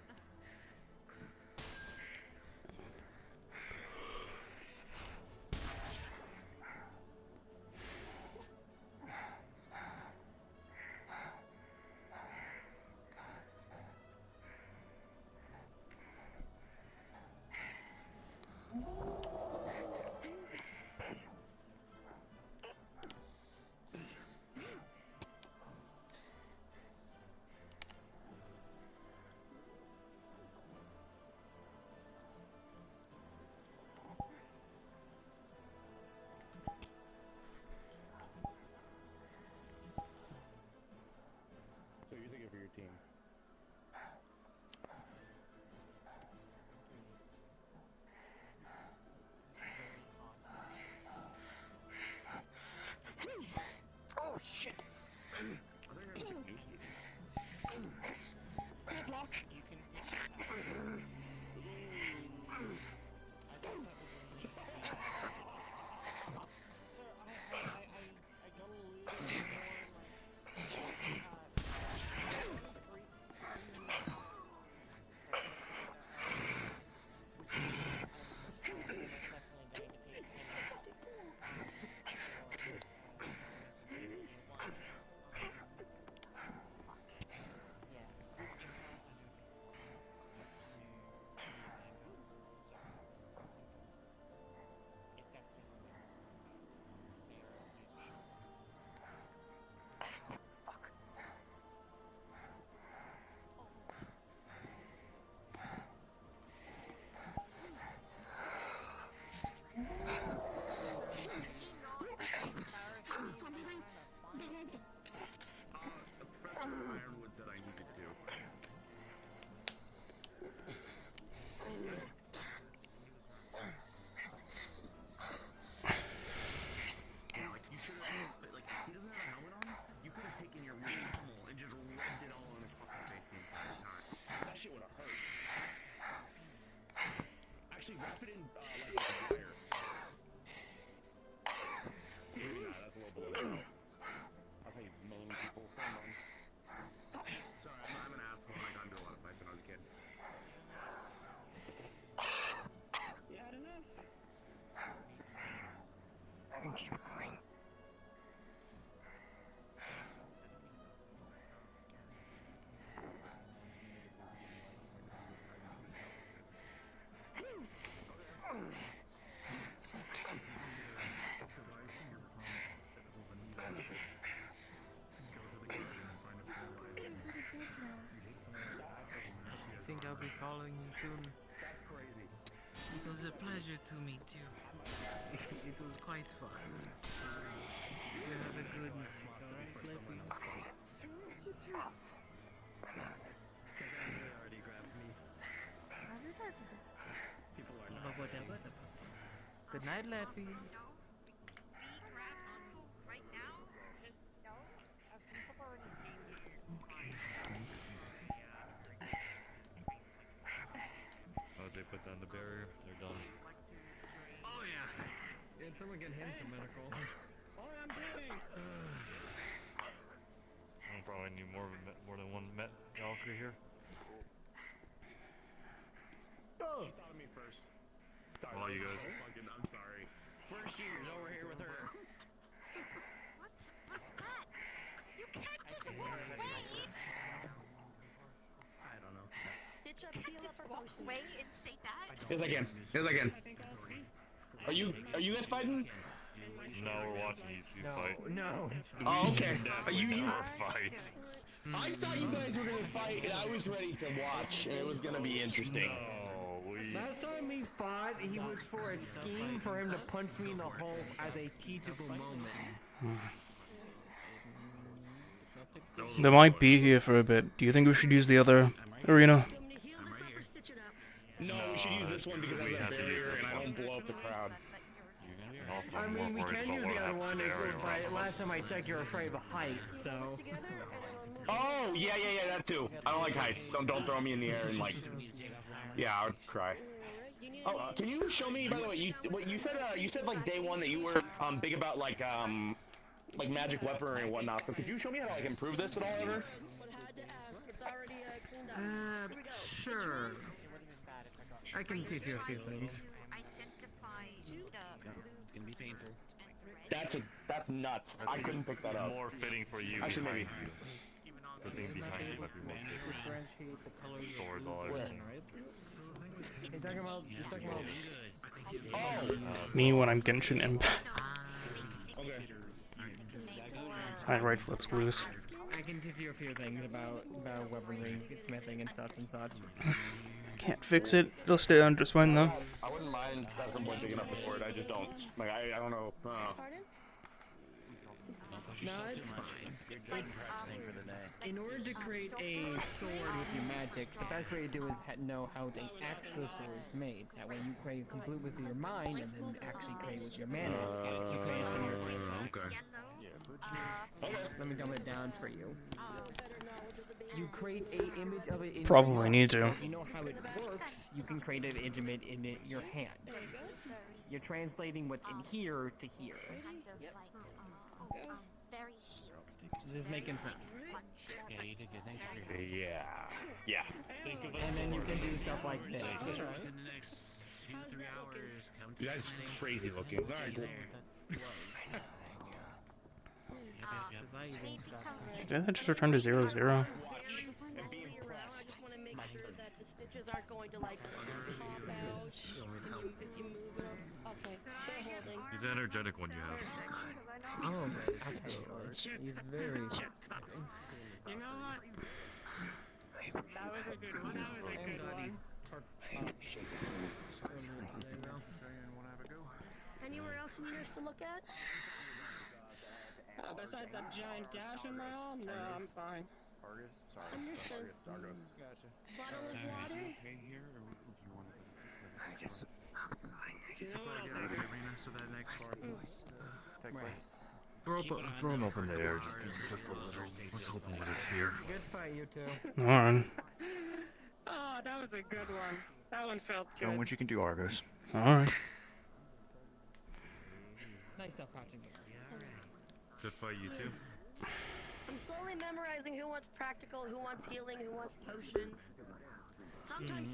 So you're thinking for your team. Oh shit! Padlock! You can. Ironwood that I needed to. Yeah, like you should have. Like he doesn't have a helmet on. You could have taken your wood pummel and just rubbed it all on his fucking face the entire time. That shit would have hurt. Actually, wrap it in like wire. Maybe not. That's a little below the belt. I'll tell you, moan people. Sorry, I'm an asshole. I got into a lot of fights when I was a kid. You had enough? I can keep going. I think I'll be following you soon. That's crazy. It was a pleasure to meet you. It was quite fun. You have a good night, alright, Lippy? You too. already grabbed me. People are not. Good night, Lappy. Right now? No, people already seen you. Okay. put down the barrier, they're done. Oh yeah. And someone get him some medical. Oh, I'm bleeding. I'll probably need more than one met Valkyrie here. Oh. You thought of me first. Sorry, Well, you guys. I'm sorry. First year's over here with her. What was that? You can't just walk away. I don't know. You can't just walk away and say that. Yes, I can. Yes, I can. Are you guys fighting? No, we're watching you two fight. No. Oh, okay. Are you? Fight. I thought you guys were gonna fight, and I was ready to watch, and it was gonna be interesting. No, Last time we fought, he was for a scheme for him to punch me in the hole as a teachable moment. They might be here for a bit. Do you think we should use the other arena? No, we should use this one because it has a barrier, and I don't blow up the crowd. I mean, we can use the other one, but last time I checked, you're afraid of heights, so... Oh, yeah, that too. I don't like heights. Don't throw me in the air and like... Yeah, I would cry. Oh, can you show me, by the way, you said like day one that you were big about like magic weaponry and whatnot, so could you show me how to like improve this at all ever? Sure. I can teach you a few things. Gonna be painful. That's nuts. I couldn't pick that up. More fitting for you. Actually, maybe. The thing behind you might be more fitting. Differentiate the colors. Swords all over. He's talking about. Me when I'm Genshin Impact. Okay. My right foot's loose. I can teach you a few things about weaponry, smithing, and such. Can't fix it. It'll stay on just fine though. I wouldn't mind if someone big enough for it. I just don't. Like I don't know. No, it's fine. In order to create a sword with your magic, the best way to do is know how the actual sword is made. That way you create complete with your mind, and then actually create with your mana. You create a similar. Okay. Let me dumb it down for you. You create an image of it in Probably need to. If you know how it works, you can create an image in your hand. You're translating what's in here to here. Is this making sense? Yeah, you did good. Thank you. Yeah. And then you can do stuff like this. In the next 2-3 hours, come to You guys crazy looking. All right, cool. Did that just return to 0-0? He's the energetic one you have. Oh, absolutely. He's very fascinating. You know what? That was a good one. That was a good one. Anywhere else you need us to look at? Besides that giant gash in my arm? No, I'm fine. Argos? Sorry. Understood. Argos. Gotcha. Bottle of water? Okay here, or do you want to... You know what? I'll take it. So that next part take place. Throw him up in the air, just a little. Let's hope with his fear. Good fight, you two. Alright. Oh, that was a good one. That one felt Show him good. what you can do, Argos. Alright. Nice stuff, Patching. Good fight, you two. I'm slowly memorizing who wants practical, who wants healing, who wants potions. Sometimes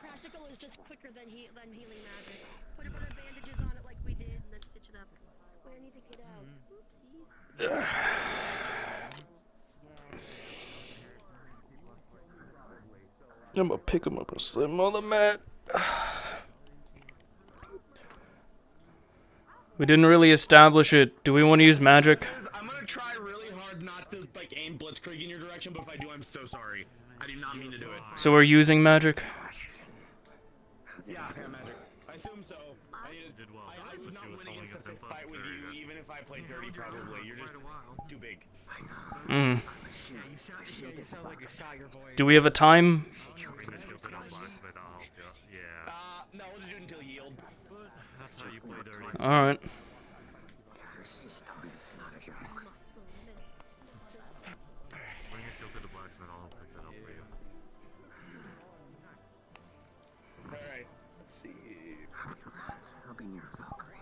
practical is just quicker than healing magic. Put a bit of bandages on it like we did, and then stitch it up. Wait, I need to get out. Oopsies. I'm gonna pick him up and slam him on the mat. We didn't really establish it. Do we want to use magic? I'm gonna try really hard not to like aim blitzkrieg in your direction, but if I do, I'm so sorry. I did not mean to do it. So we're using magic? Yeah, magic. I assume so. I did well. I would not win against a fight with you, even if I played dirty. Probably, you're just too big. Mm. You sound like you shot your voice. Do we have a time? Yeah. No, we'll just do it until yield. That's how you play dirty. Alright. Bring your shield to the blacksmith, I'll fix it up for you. Alright, let's see. I'll be near Valkyrie.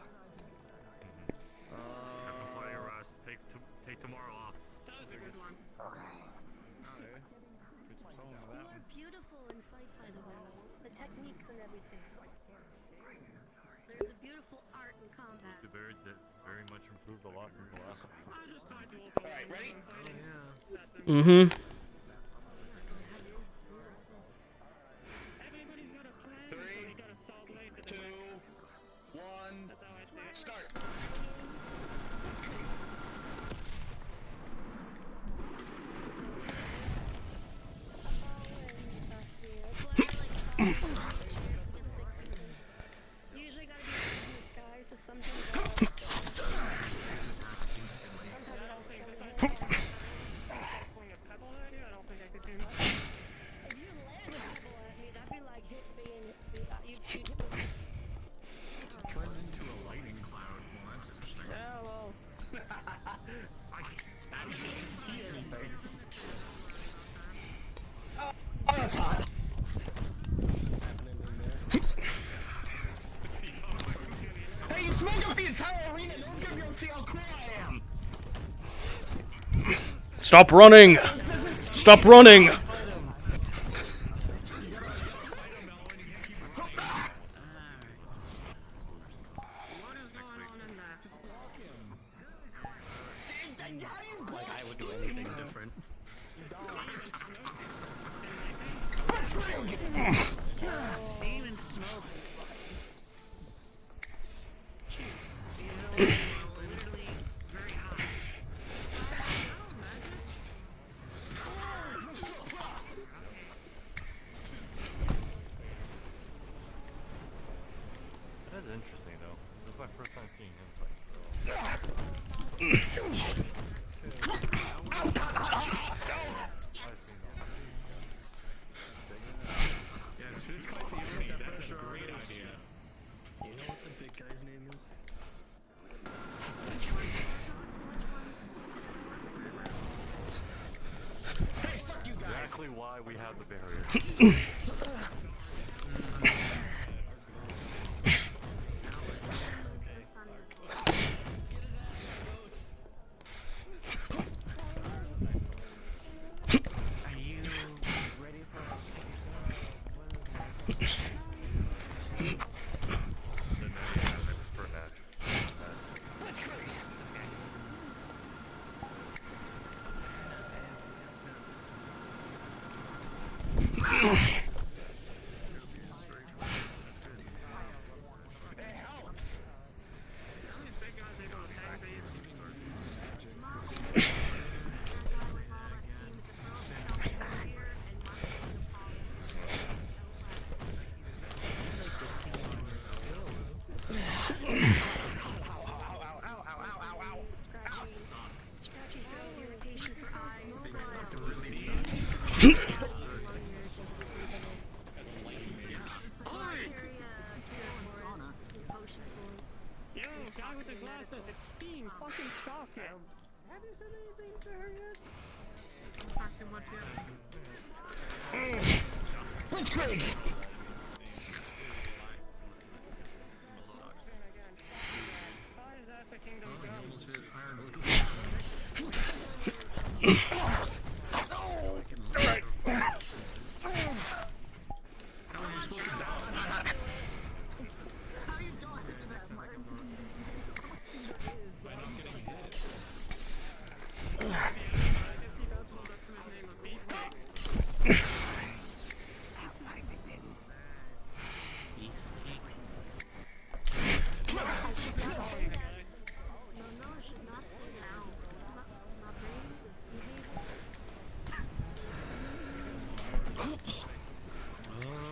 Had some plenty of rest. Take tomorrow off. That was a good one. Okay. Put some song on that You one. are beautiful in fight, by the way. The techniques and everything. There's a beautiful art in combat. It's very much improved a lot since the last one. I just tried to open Alright, ready? Mm-hmm. Everybody's got a plan, so 3, they gotta solve later. 2, 1, That's how I see it. start. Usually gotta be in the sky, so sometimes Fling a pebble at you, I don't think I could do much. if you land a pebble at me, that'd be like hit me and you'd hit me. Turned into a lightning cloud. Well, that's interesting. Yeah, well. I can't see anything. Oh, that's hot. Hey, you smoke up the entire arena. No one's gonna be able to see how cool I am. Stop running! Stop running! Like I would do anything different. Steam and smoke. Literally very hot. That's interesting though. This is my first time seeing him fight. Yes, fist fight the enemy. That's a great idea. You know what the big guy's name is? Exactly why we have the barrier. Are you ready for Yo, guy with the glasses, it's Steam, fucking shock him. Have you said anything to her yet? Not too much yet. That's great.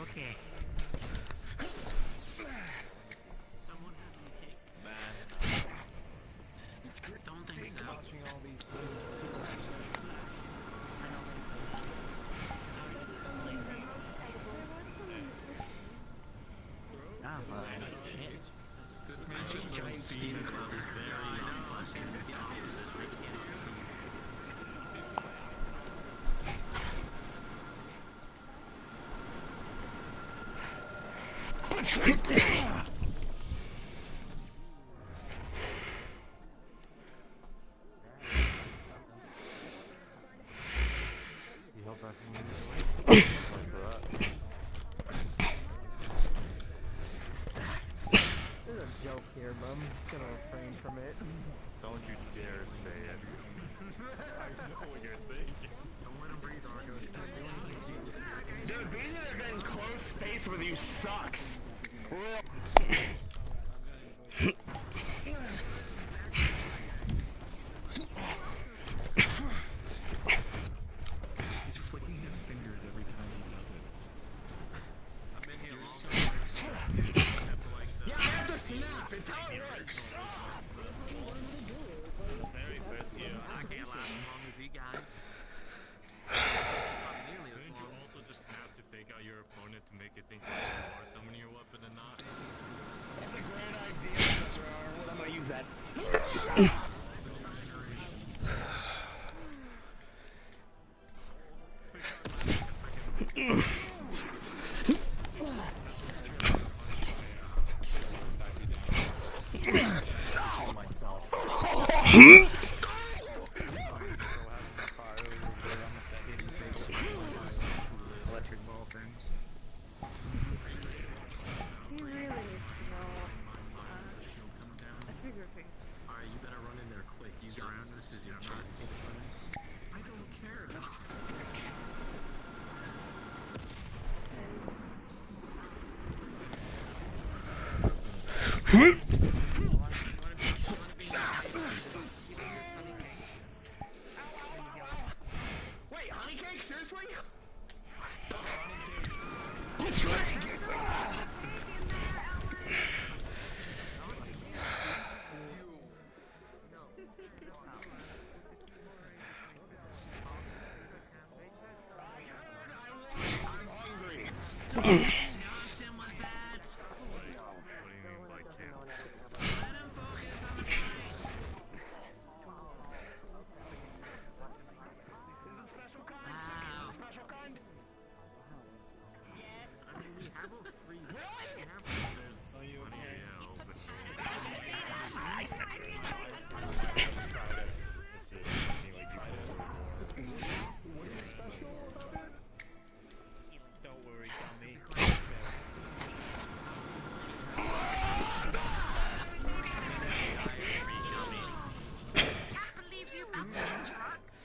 Okay. Someone had me cake. Don't think so. Ah, well, shit. This man just jumped Steam Club is very You held back from me. Like that. There's a joke here, but I'm gonna refrain from it. Don't you dare say it. I know what you're thinking. Don't let him breathe, Argos. Dude, being in a close space with you sucks. He's flicking his fingers every time he does it. I've been here long. Yeah, I have to snap. It's how it works. Very first year. I can't last as long as you guys. Not nearly as Couldn't you long. also just snap to fake out your opponent to make it think that you are summoning your weapon and not? That's a great idea, Mr. Arnold. I'm gonna use that. Electric ball things. He really needs to know. A trigger thing. Alright, you better run in there quick. You got this. This is your chance. I don't care. Wait, honey cake? Seriously? What do you mean by camp? We have a free. Don't worry, dummy. Can't believe you're about to get drugged.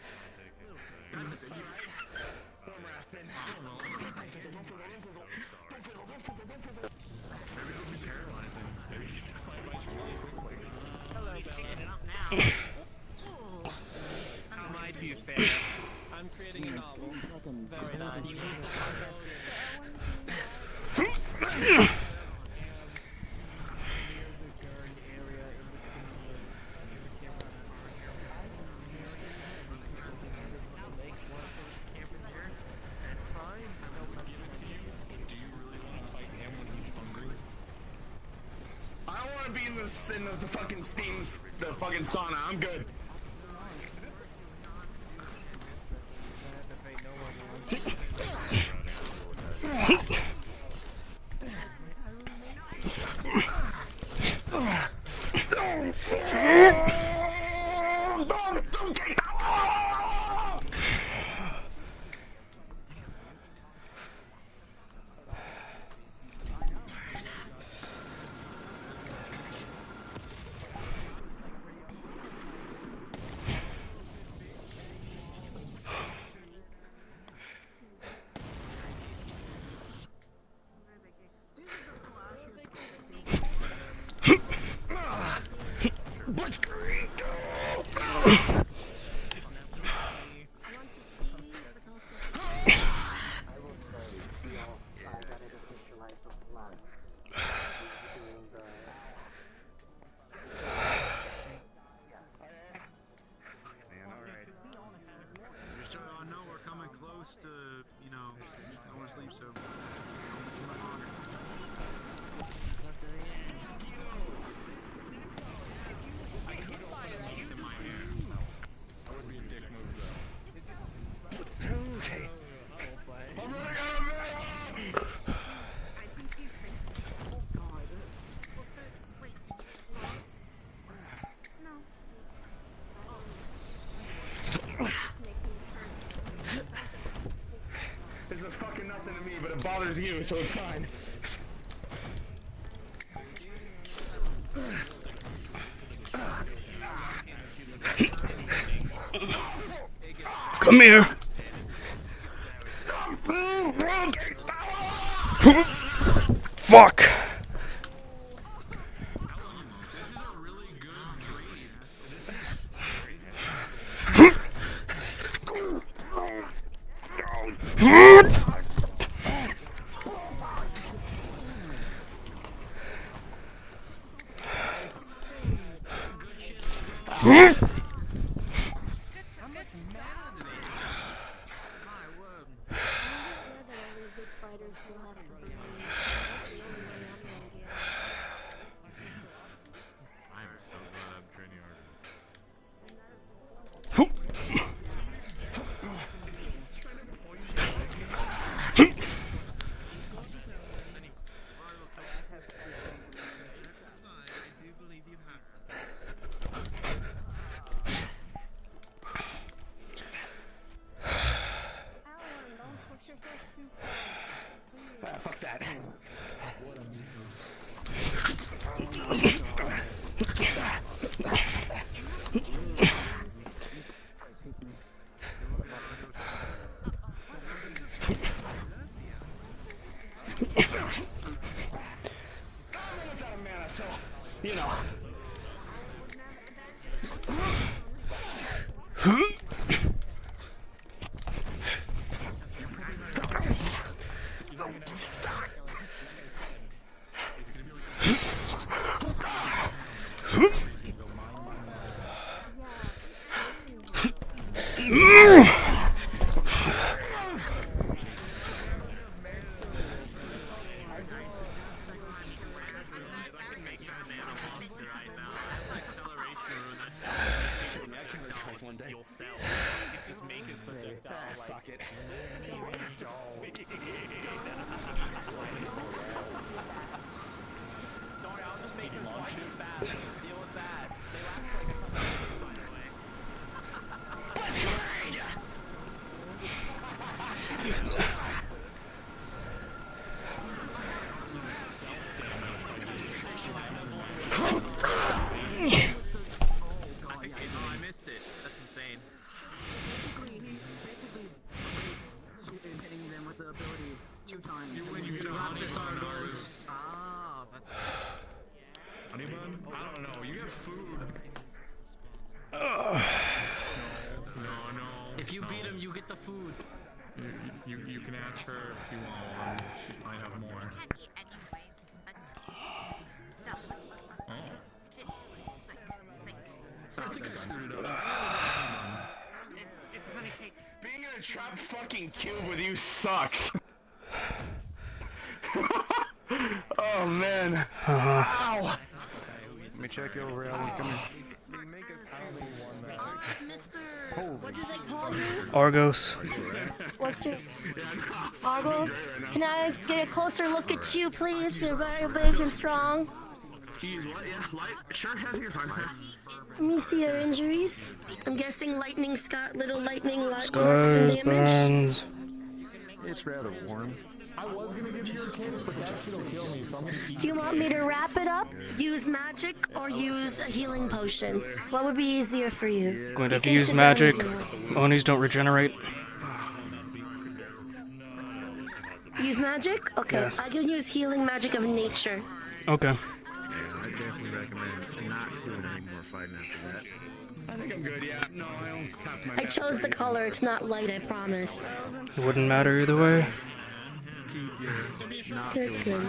How might you fare? I'm creating a novel. Very nice. I don't want to be in the fucking steams, the fucking sauna. I'm good. Just so I know we're coming close to, you know, going to sleep, so don't get too much longer. I could have put a teeth in my hair. That would be a dick move, though. Okay. bothers you, so it's fine. Come here. Fuck. I'm so glad I'm training Argos. Fuck that. So, you know. Fuck it. Sorry, I'll just make him twice as fast. Deal with that. They last like a couple minutes, by the way. I missed it. That's insane. Hitting them with the ability 2 times. When you get a honey this bun, Argos. Ah, that's... Honey bun? I don't know. You get food. No. If you beat him, you get the food. You can ask her if you want one. She might have more. Can't eat anyways, but Oh. I think I screwed up. It's a honey cake. Being in a trapped fucking cube with you sucks. Oh man. Ow. Let me check you over, Alan. Come here. Mr. What do they call you? Argos. What's your... Argos? Can I get a closer look at you, please? You're very big and strong. Sure, fine. Let me see your injuries. I'm guessing lightning, little lightning marks and Scars, damage. burns. It's rather warm. I was gonna give you a cake, but that shit'll kill me, so I'm gonna keep Do you want me to wrap it up, use magic, or use a healing potion? What would be easier for you? Going to have to use magic. Onis don't regenerate. Use magic? Okay, Yes. I can use healing magic of nature. Okay. I definitely recommend not doing any more fighting after that. I think I'm good, yeah. No, I don't tap my I chose the color, it's not light, I promise. It wouldn't matter either way. Good, good.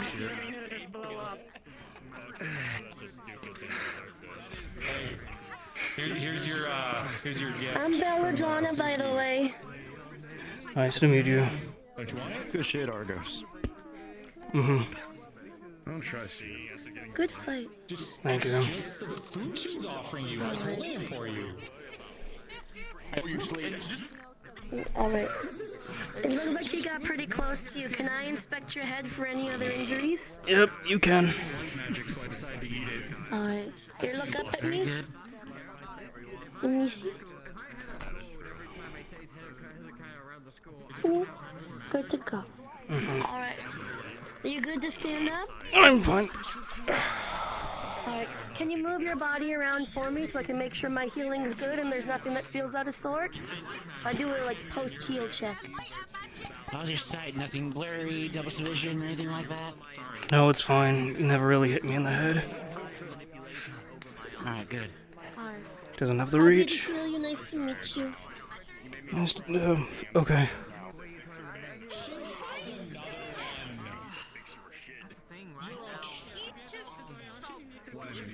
Here's your gift. I'm Belladonna, by the way. Nice to meet you. Don't you want it? Good shit, Argos. Mm-hmm. Don't trust you. Good fight. Thank you. Just the food she was offering you. I was waiting for you. Oh, you sleep. Alright. It looks like he got pretty close to you. Can I inspect your head for any other injuries? Yep, you can. Magic, so I decided to eat it. Alright. Here, look up at me. Let me see. Good to go. Alright. Are you good to stand up? I'm fine. Alright. Can you move your body around for me so I can make sure my healing's good and there's nothing that feels out of sorts? I do a, like, post-heal check. How's your sight? Nothing blurry, double vision, or anything like that? No, it's fine. You never really hit me in the head. Alright, good. Alright. Doesn't have the Happy reach. to heal you. Nice to meet you. Nice to, okay.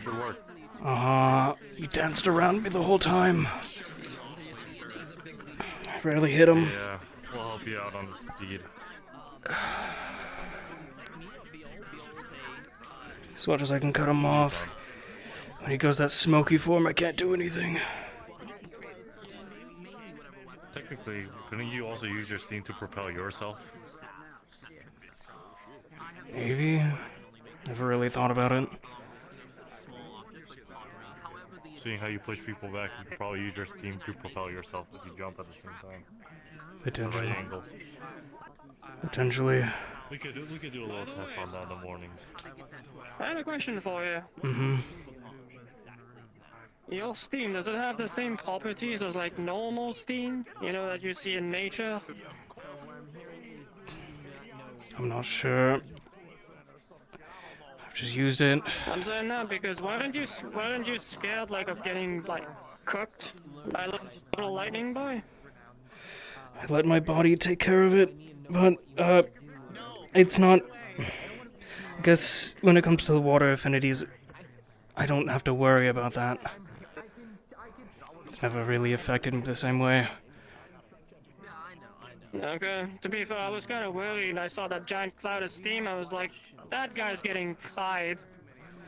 Good work. He danced around me the whole time. I rarely hit him. Yeah, we'll help you out on the speed. As much as I can cut him off. When he goes that smoky form, I can't do anything. Technically, couldn't you also use your steam to propel yourself? Maybe. Never really thought about it. Seeing how you push people back, you could probably use your steam to propel yourself if you jump at the same time. Potentially. Right angle. Potentially. We could do a little test on that in the mornings. I have a question for you. Mm-hmm. Your steam, does it have the same properties as like normal steam? You know, that you see in nature? I'm not sure. I've just used it. I'm saying that because weren't you scared like of getting like cooked by little lightning boy? I let my body take care of it, but it's not. I guess when it comes to the water affinities, I don't have to worry about that. It's never really affected me the same way. Okay, to be fair, I was kind of worried. I saw that giant cloud of steam. I was like, that guy's getting fried.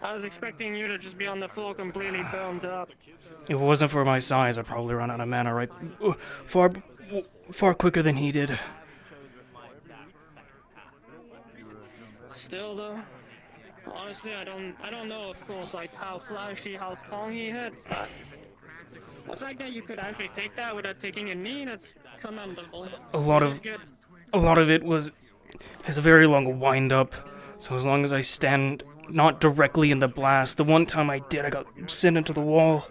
I was expecting you to just be on the floor completely burned up. If it wasn't for my size, I'd probably run out of mana right far quicker than he did. Still though, honestly, I don't know, of course, like how flashy, how strong he hits, but the fact that you could actually take that without taking a knee, that's commendable. A lot of it has a very long wind up. So as long as I stand not directly in the blast, the one time I did, I got sent into the wall.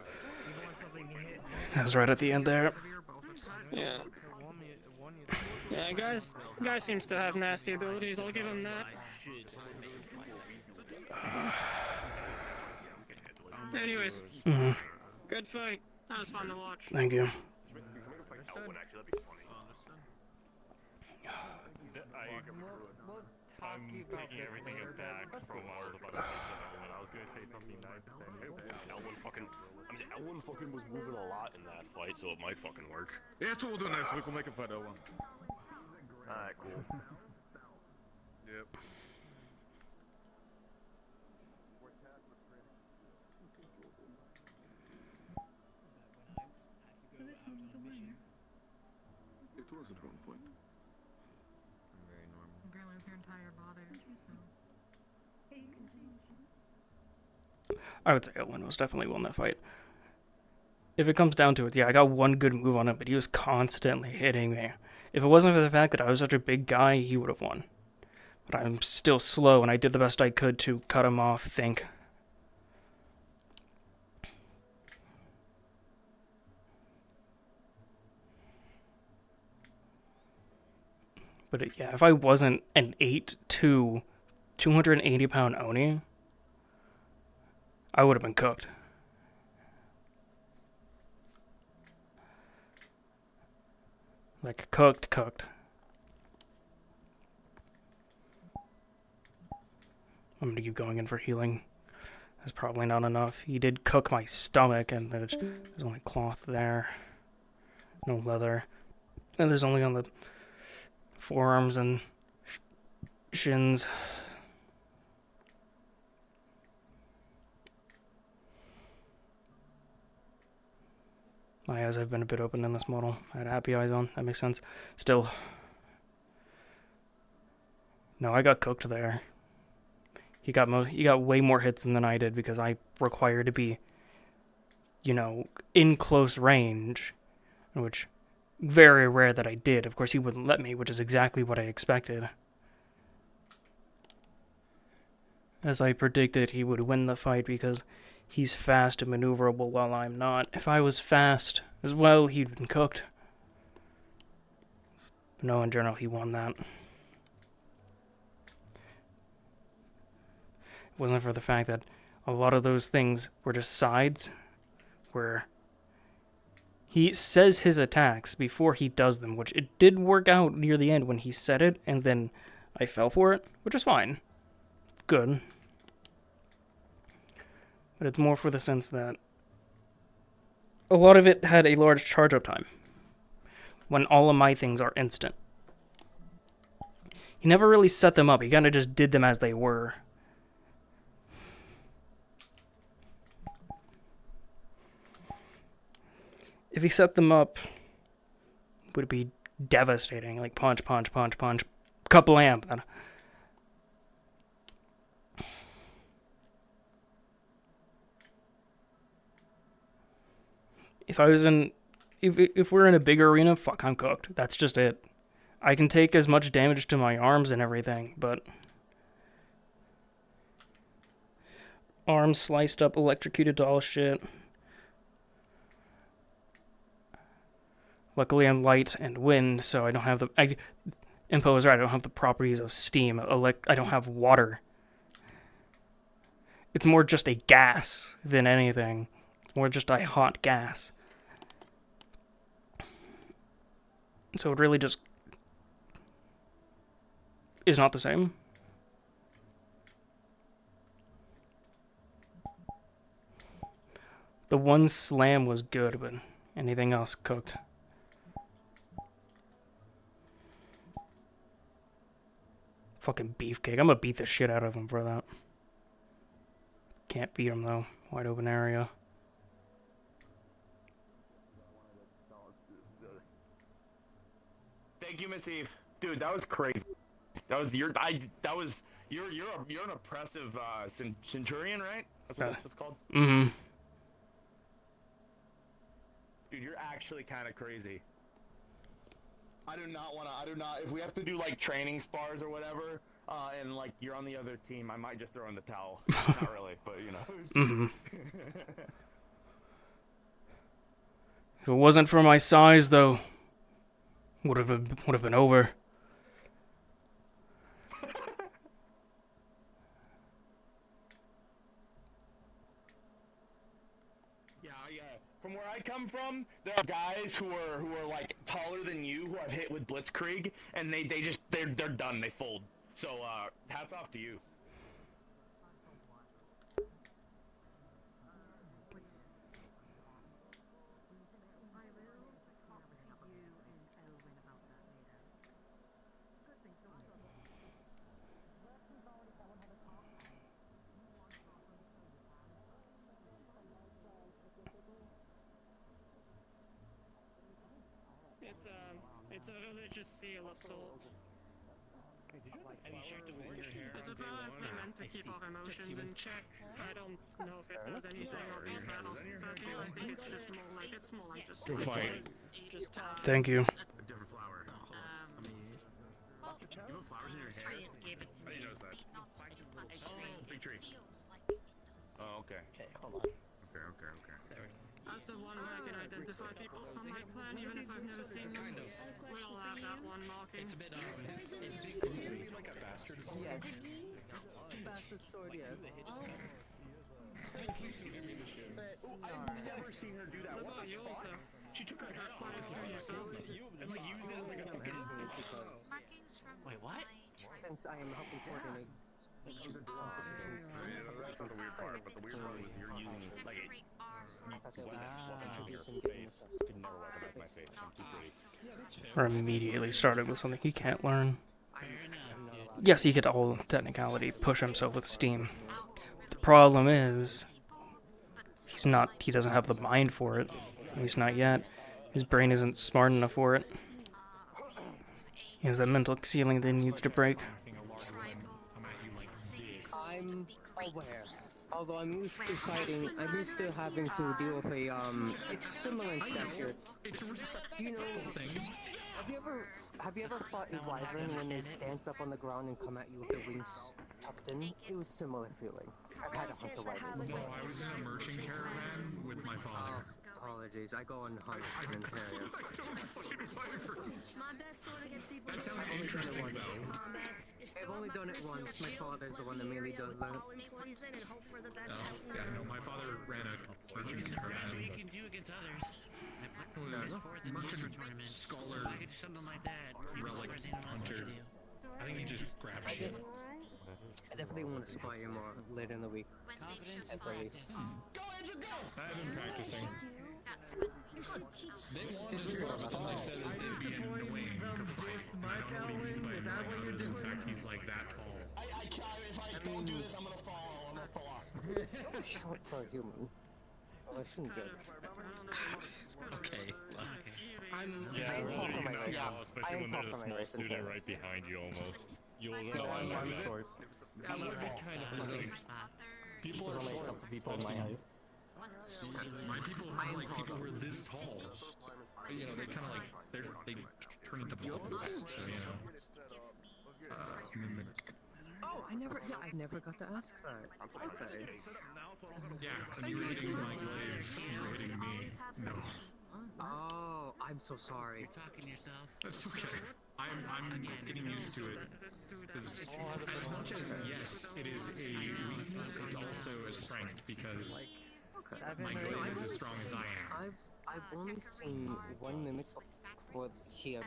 That was right at the end there. Yeah. Yeah, guy seems to have nasty abilities. I'll give him that. Anyways, good fight. That was fun to watch. Thank you. I'm taking everything back from our I was gonna say something nice. Elwin fucking was moving a lot in that fight, so it might fucking work. Yeah, that's what we'll do next week. We'll make a fight Elwin. Alright, cool. Yep. It was at one point. Very normal. Apparently it's your entire body, so... I would say Owen was definitely won that fight. If it comes down to it, yeah, I got one good move on him, but he was constantly hitting me. If it wasn't for the fact that I was such a big guy, he would have won. But I'm still slow, and I did the best I could to cut him off, think. But yeah, if I wasn't an 8'2", 280-pound Oni, I would have been cooked. Like, cooked. I'm gonna keep going in for healing. That's probably not enough. He did cook my stomach, and there's only cloth there. No leather. And there's only on the forearms and shins. My eyes have been a bit open in this model. I had happy eyes on. That makes sense. Still. No, I got cooked there. He got way more hits than I did because I required to be, you know, in close range, which very rare that I did. Of course, he wouldn't let me, which is exactly what I expected. As I predicted, he would win the fight because he's fast and maneuverable while I'm not. If I was fast as well, he'd been cooked. But no, in general, he won that. It wasn't for the fact that a lot of those things were just sides, where he says his attacks before he does them, which it did work out near the end when he said it, and then I fell for it, which is fine. It's good. But it's more for the sense that a lot of it had a large charge-up time, when all of my things are instant. He never really set them up, he kind of just did them as they were. If he set them up, it would be devastating. Like punch, punch, punch, punch, couple amp. If I was in, if we're in a big arena, fuck, I'm cooked. That's just it. I can take as much damage to my arms and everything, but arms sliced up, electrocuted to all shit. Luckily, I'm light and wind, so I don't have the... Impo is right, I don't have the properties of steam. I don't have water. It's more just a gas than anything. More just a hot gas. So it really just is not the same. The one slam was good, but anything else cooked. Fucking beefcake. I'm gonna beat the shit out of him for that. Can't beat him though. Wide open area. Thank you, Miss Eve. Dude, that was crazy. That was you're an oppressive centurion, right? That's what it's called. Mm-hmm. Dude, you're actually kind of crazy. I do not, if we have to do, like, training spars or whatever, and, like, you're on the other team, I might just throw in the towel. Not really, but, you know. Mm-hmm. If it wasn't for my size, though, would have been over. From where I come from, there are guys who are like taller than you who I've hit with blitzkrieg, and they're done, they fold. So hats off to you. It's a religious seal of sorts. It's apparently meant to keep our emotions in check. I don't know if it does anything or be fair. I think it's just more like just... Go fight. Thank you. A different flower. You have flowers in your hair? I didn't notice that. Oh, big tree. Oh, okay. Okay, hold on. Okay. That's the one way I can identify people from my clan, even if I've never seen them. We all have that one marking. It's a bit, maybe like a bastard sword. Yeah. Bastard sword, yes. I've never seen her do that. What the fuck? She took her hat off and like used it as like a fucking... Wait, what? Since I am helping coordinate. That's not the weird part, but the weird part was you're using like a... Could never weaponize my face. I'm too pretty. Or immediately started with something he can't learn. Yes, he could all technicality push himself with steam. The problem is he doesn't have the mind for it. At least not yet. His brain isn't smart enough for it. He has that mental ceiling that he needs to break. I'm aware. Although I'm used to fighting, I'm used to having to deal with a, it's similar in stature. It's a respectful you know, thing. Have you ever fought a wyvern when it stands up on the ground and come at you with the wings tucked in? It was similar feeling. I've had a hunter wyvern No, before. I was in a merchant caravan with my father. Apologies, I go on hunts in Ontario. I don't fight wyverns. My best sword against people. That sounds interesting, though. I've only done it once. My father's the one that mainly does that. Oh, yeah, no, my father ran a merchant caravan. You can do against others. I played No, PS4 the merchant tournament. scholar, I could do something like that. relic hunter. I think he just grabbed shit. I definitely want to spy you more later in the week. At the least. I've been practicing. They wanted to score, but then they said that it'd be annoying to fight. And I don't know what he means by annoying, other than the fact he's like that tall. If I don't do this, I'm gonna fall. I'm gonna fall off. Short for a human. Well, I shouldn't judge. Okay. I'm Yeah, I am really, tall for you my know race. how, I especially am when tall there's a for my small race in student fairness. right behind you almost. You'll No, I'm short. That would be kind of like, people There's are only a short. couple people in my height. My people have like people who are this tall. You know, they kind of like they turn into blobs. So you know. Oh, I never got to ask that. Okay. Yeah, when you were hitting my glaive, you were hitting me. No. Oh, I'm so sorry. You're talking yourself. That's okay. I'm getting used to it. As much as yes, it is a weakness, it's also a strength because my glaive is as strong as I am. I've only seen one mimic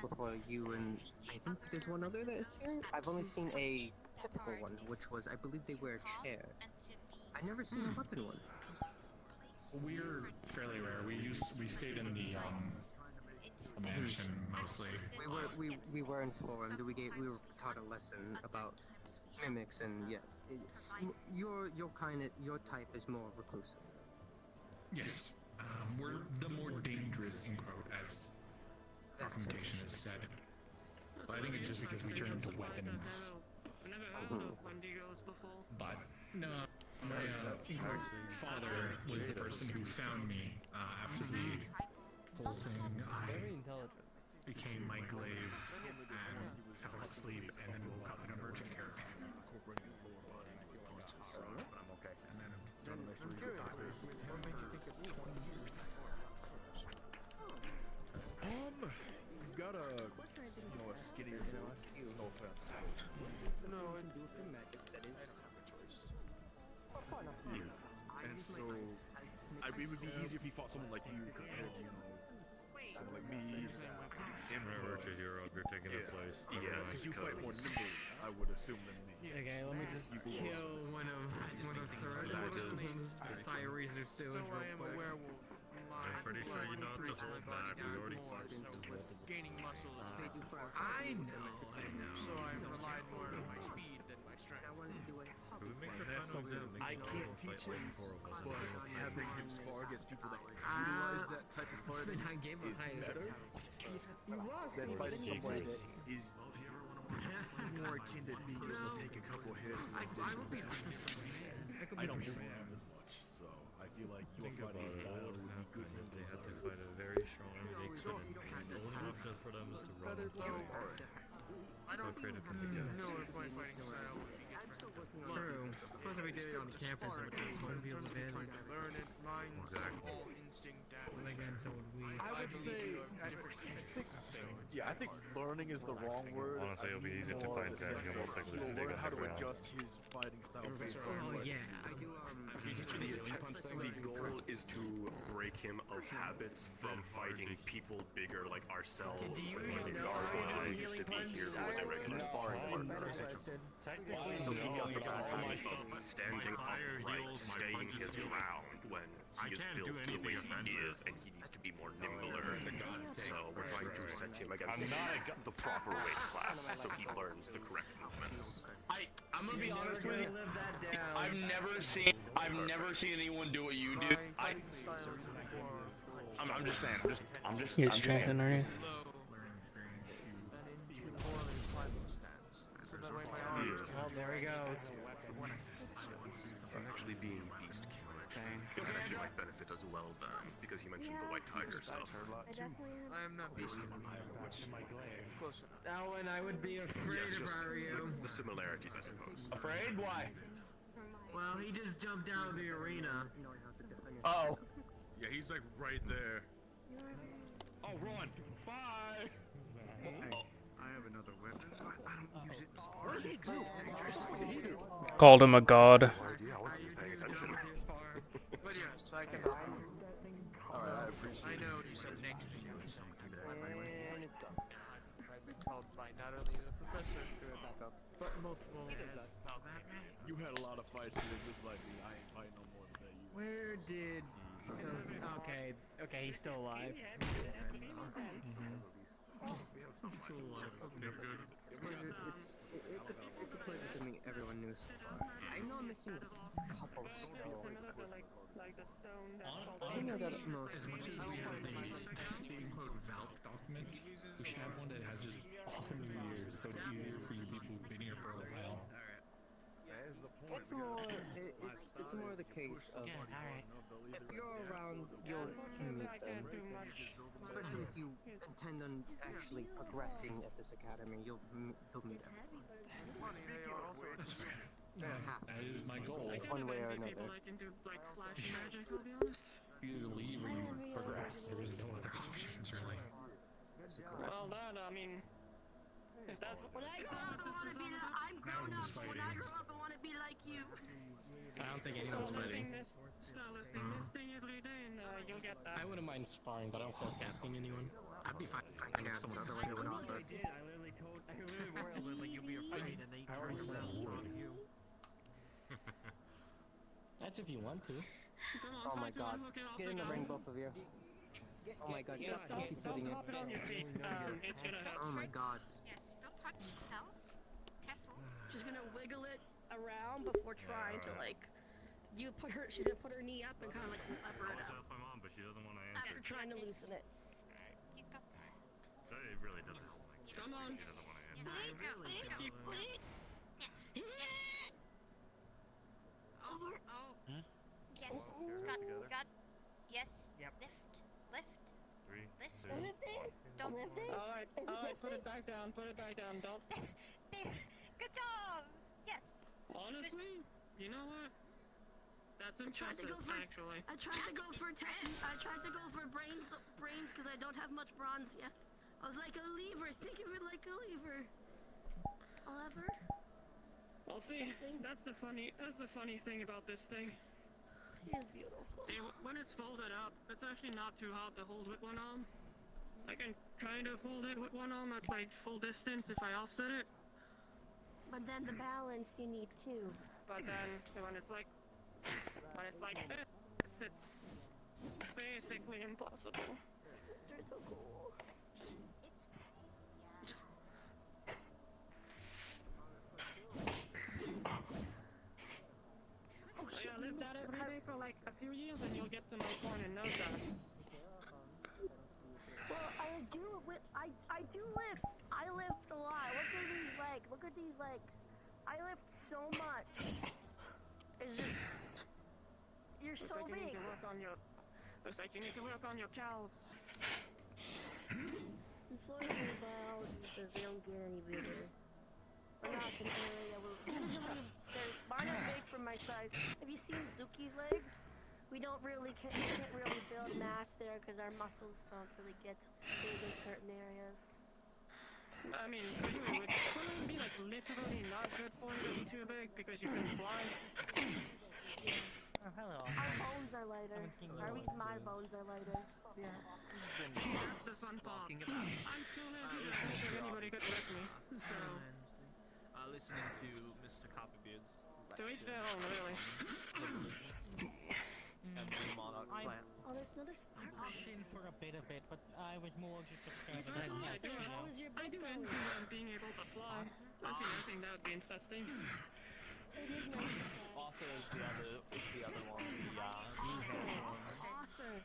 before you, and I think there's one other that is here. I've only seen a typical one, which was I believe they wear a chair. I never seen a weapon one. We're fairly rare. We stayed in the mansion mostly. We were informed. We were taught a lesson about mimics, and yeah, your type is more reclusive. Yes, we're the more dangerous in quote, as documentation has said. But I think it's just because we turn into weapons. Never heard of Wendigos before. But no, my father was the person who found me after the whole thing. I became my glaive and fell asleep, and then woke up in a merchant caravan. I'm okay. And then You've got a skinny, no offense. No, I don't have a choice. Yeah. And so, it would be easier if he fought someone like you compared to, someone like me. Remember to hero, you're taking the place. Yeah, because you fight more nimble, I would assume, than me. Okay, let me just kill one of Sir's Cyrus So I am a werewolf. I'm pretty sure you know to hold back. We already Gaining muscle is big. I know. So I've relied more on my speed than my strength. That's something I can't teach him, but having him spar against people that utilize that type of fighting is better than fighting somebody that is more akin to being able to take a couple hits. I would be I don't Sam as much, so I feel like your fighting style would be good for him. They had to fight a very strong enemy. They couldn't. The only option for them is to run and kill. I don't creative from the guts. know if my fighting style would be good for him. True. Plus, if we did it on campus, it would be sort of be advantage. Learn it, mine's all instinct that. But again, so would we. I would say, I think learning is the wrong word. Honestly, it'll be easy to find guys who almost like He'll dig learn on how the to ground. adjust his fighting style based on Oh, yeah. I do, The goal is to break him of habits from fighting people bigger like ourselves. Do you Like know Argos used to be here, who was a regular sparring partner. So he got the habit of standing upright, staying his ground when he is built the way he is, and he needs to be more nimbler. So we're trying to set him against the proper weight class, so he learns the correct movements. I'm gonna be honest with you. I've never seen anyone do what you do. I'm just saying. I'm just. You're strength underneath. Oh, there we go. I'm actually being beast killer. That actually might benefit as well then, because you mentioned the white tiger stuff. I am not beast of close enough. Alan, I would be afraid Yes, if just I were you. the similarities, I suppose. Afraid? Why? Well, he just jumped out of the arena. Oh. Yeah, he's like right there. Oh, run! Bye! I have another weapon. I don't use it in sparring. Called him a god. I wasn't just paying attention. But yes, I can. Alright, I appreciate I know you said next week or something. I've been told by not only the professor, but multiple. You had a lot of fights today, just like me. I ain't fighting no more today. Where did okay, he's still alive. Still alive. Okay, good. It's a pleasure to meet everyone new so far. I know I'm missing a couple still. Honestly, as much as we have the quote Valk document, we should have one that has just all the new years, so it's easier for you people who've been here for a while. It's more the case of if you're around, you'll meet them. Especially if you intend on actually progressing at this academy, you'll meet everyone. That's fair. That is my goal. One way or another. You either leave or you progress. There's no other options, really. Well, that, I mean, if that's what I grow up, I'm grown up. When I grow up, I want to be like you. I don't think anyone's fighting. Start lifting this thing every day, and you'll get that. I wouldn't mind sparring, but I don't feel like asking anyone. I'd be fine if someone else doing it. I literally roiled like you'll be afraid, and they turned around and roiled you. That's if you want to. Oh my god. Get in the ring, both of you. Oh my god, stop pussyfooting it. Oh my god. Yes, don't touch yourself. Careful. She's gonna wiggle it around before trying to like. She's gonna put her knee up and kind of like lever it up. my mom, but she doesn't want to answer. After trying to loosen it. You got to. It really doesn't help me. Come on. She doesn't want to answer. Yes. Over. Oh. Yes. Got. Yes. Yep. Lift. 3, Lift. 2, Don't. Alright, put it back down, don't. There. Good job. Yes. Honestly, you know what? That's impressive, actually. I tried to go for brains because I don't have much bronze yet. I was like a lever. Think of it like a lever. A lever. Well, see, that's the funny thing about this thing. He is beautiful. See, when it's folded up, it's actually not too hard to hold with one arm. I can kind of hold it with one arm at like full distance if I offset it. But then the balance you need too. But then when it's like this, it's basically impossible. They're so cool. Yeah, live that every day for like a few years and you'll get to my point and know that. Well, I do lift. I do lift. I lift a lot. Look at these legs. Look at these legs. I lift so much. It's just you're Looks so like big. Looks like you need to work on your calves. Unfortunately, biology says they don't get any bigger. We're not in an area where usually mine are big for my size. Have you seen Zuki's legs? We can't really build mass there because our muscles don't really get big in certain areas. I mean, for you, it would be like literally not good for you to be too big because you can fly. Oh, hello. Our bones are lighter. My bones are lighter. Yeah. See, that's the fun part. I'm so happy that I don't think anybody could wreck me. So. Listening to Mr. Copperbeard's To each their own, really. and the monarch plant. Oh, there's another spark. I popped in for a bit of it, but I was more just Personally, I do envy being able to fly. I think that would be interesting. Arthur is the other one. Author.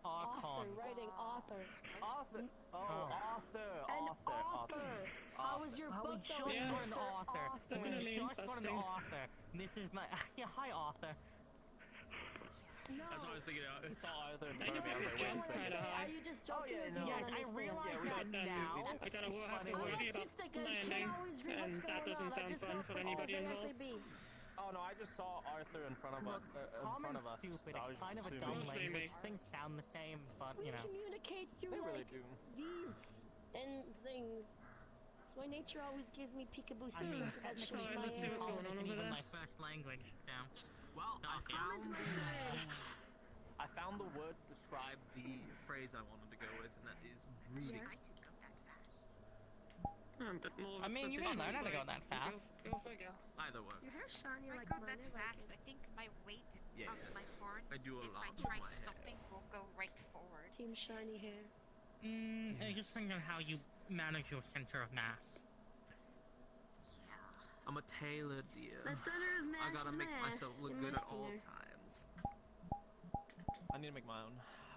Archon. Writing author. Arthur. Oh, Arthur. And author. How was your book going, An Mr. author. Author? Really interesting. Arthur. This is my. Yeah, hi, Arthur. That's what I was thinking. I saw Arthur in I front of just me. I was like, wait a second. Are you just joking? yeah, or do no. you Yeah, not I understand? realize that now. I gotta have to worry about landing, and that doesn't sound fun for anybody involved. Oh no, I just saw Arthur in front of us. Stupid. So I was It's kind of a assuming. dumb Mostly language. me. Things sound the same, but We you know. communicate through They really like do. these and things. So my nature always gives me peekaboo I mean, signals. technically, let's see what's going on over even there. my first language, so. Well, I Okay. found the word to describe the phrase I wanted to go with, and that is greedy. I mean, you don't learn how to go that fast. Go figure. Either works. Your hair's shiny If I like go mine. that fast, I think my weight Yes. of my horns, I do a if lot I with try my stopping, will go right forward. Team shiny hair. I just think on how you manage your center of mass. I'm a tailor, dear. The center of mass I gotta make mass myself look in good my at all steer. times. I need to make my own.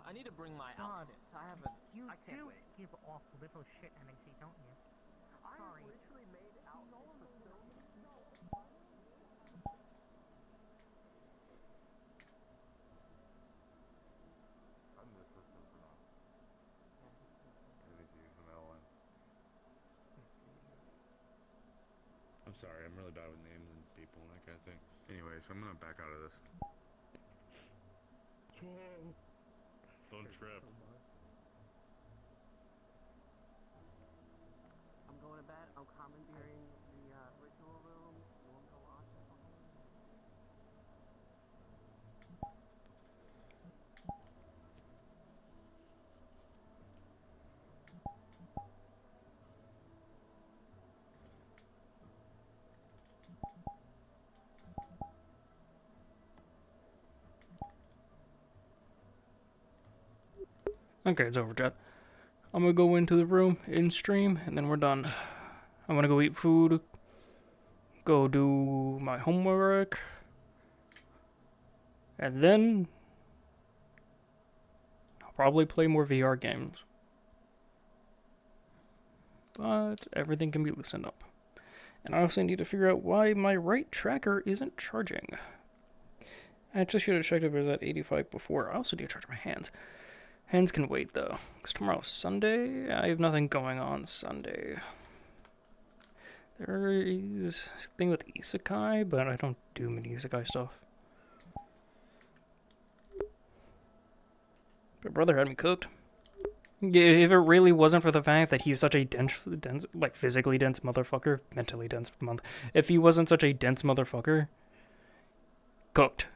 I need to bring my God, outfits. I haven't. You I can't do wait. give off little shit energy, don't you? Sorry. literally made outfits for so many. I'm the assistant for now. Maybe from now on. I'm sorry, I'm really bad with names and people and that kind of thing. Anyway, so I'm gonna back out of this. Don't trip. I'm going to bed. I'm commandeering the ritual room. We'll go on. Okay, it's over, chat. I'm gonna go into the room in stream, and then we're done. I'm gonna go eat food, go do my homework, and then I'll probably play more VR games. But everything can be loosened up. And I also need to figure out why my right tracker isn't charging. I actually should have checked if it was at 85 before. I also need to charge my hands. Hands can wait, though, because tomorrow's Sunday. I have nothing going on Sunday. There is a thing with isekai, but I don't do many isekai stuff. My brother had me cooked. If it really wasn't for the fact that he's such a dense, like physically dense motherfucker, mentally dense if he wasn't such a dense motherfucker, cooked.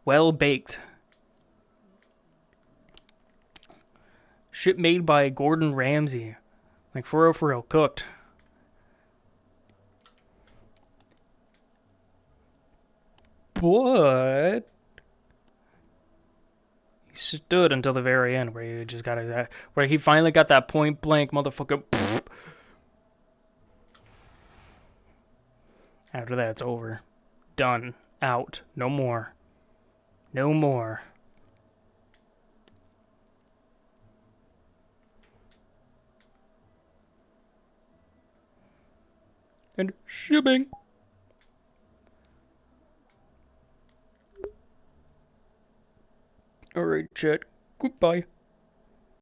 Well baked. Shit made by Gordon Ramsay. Like, for real, cooked. But he stood until the very end, where he just got where he finally got that point blank motherfucker. After that, it's over. Done. Out. No more. No more. And shipping. Alright, chat. Goodbye.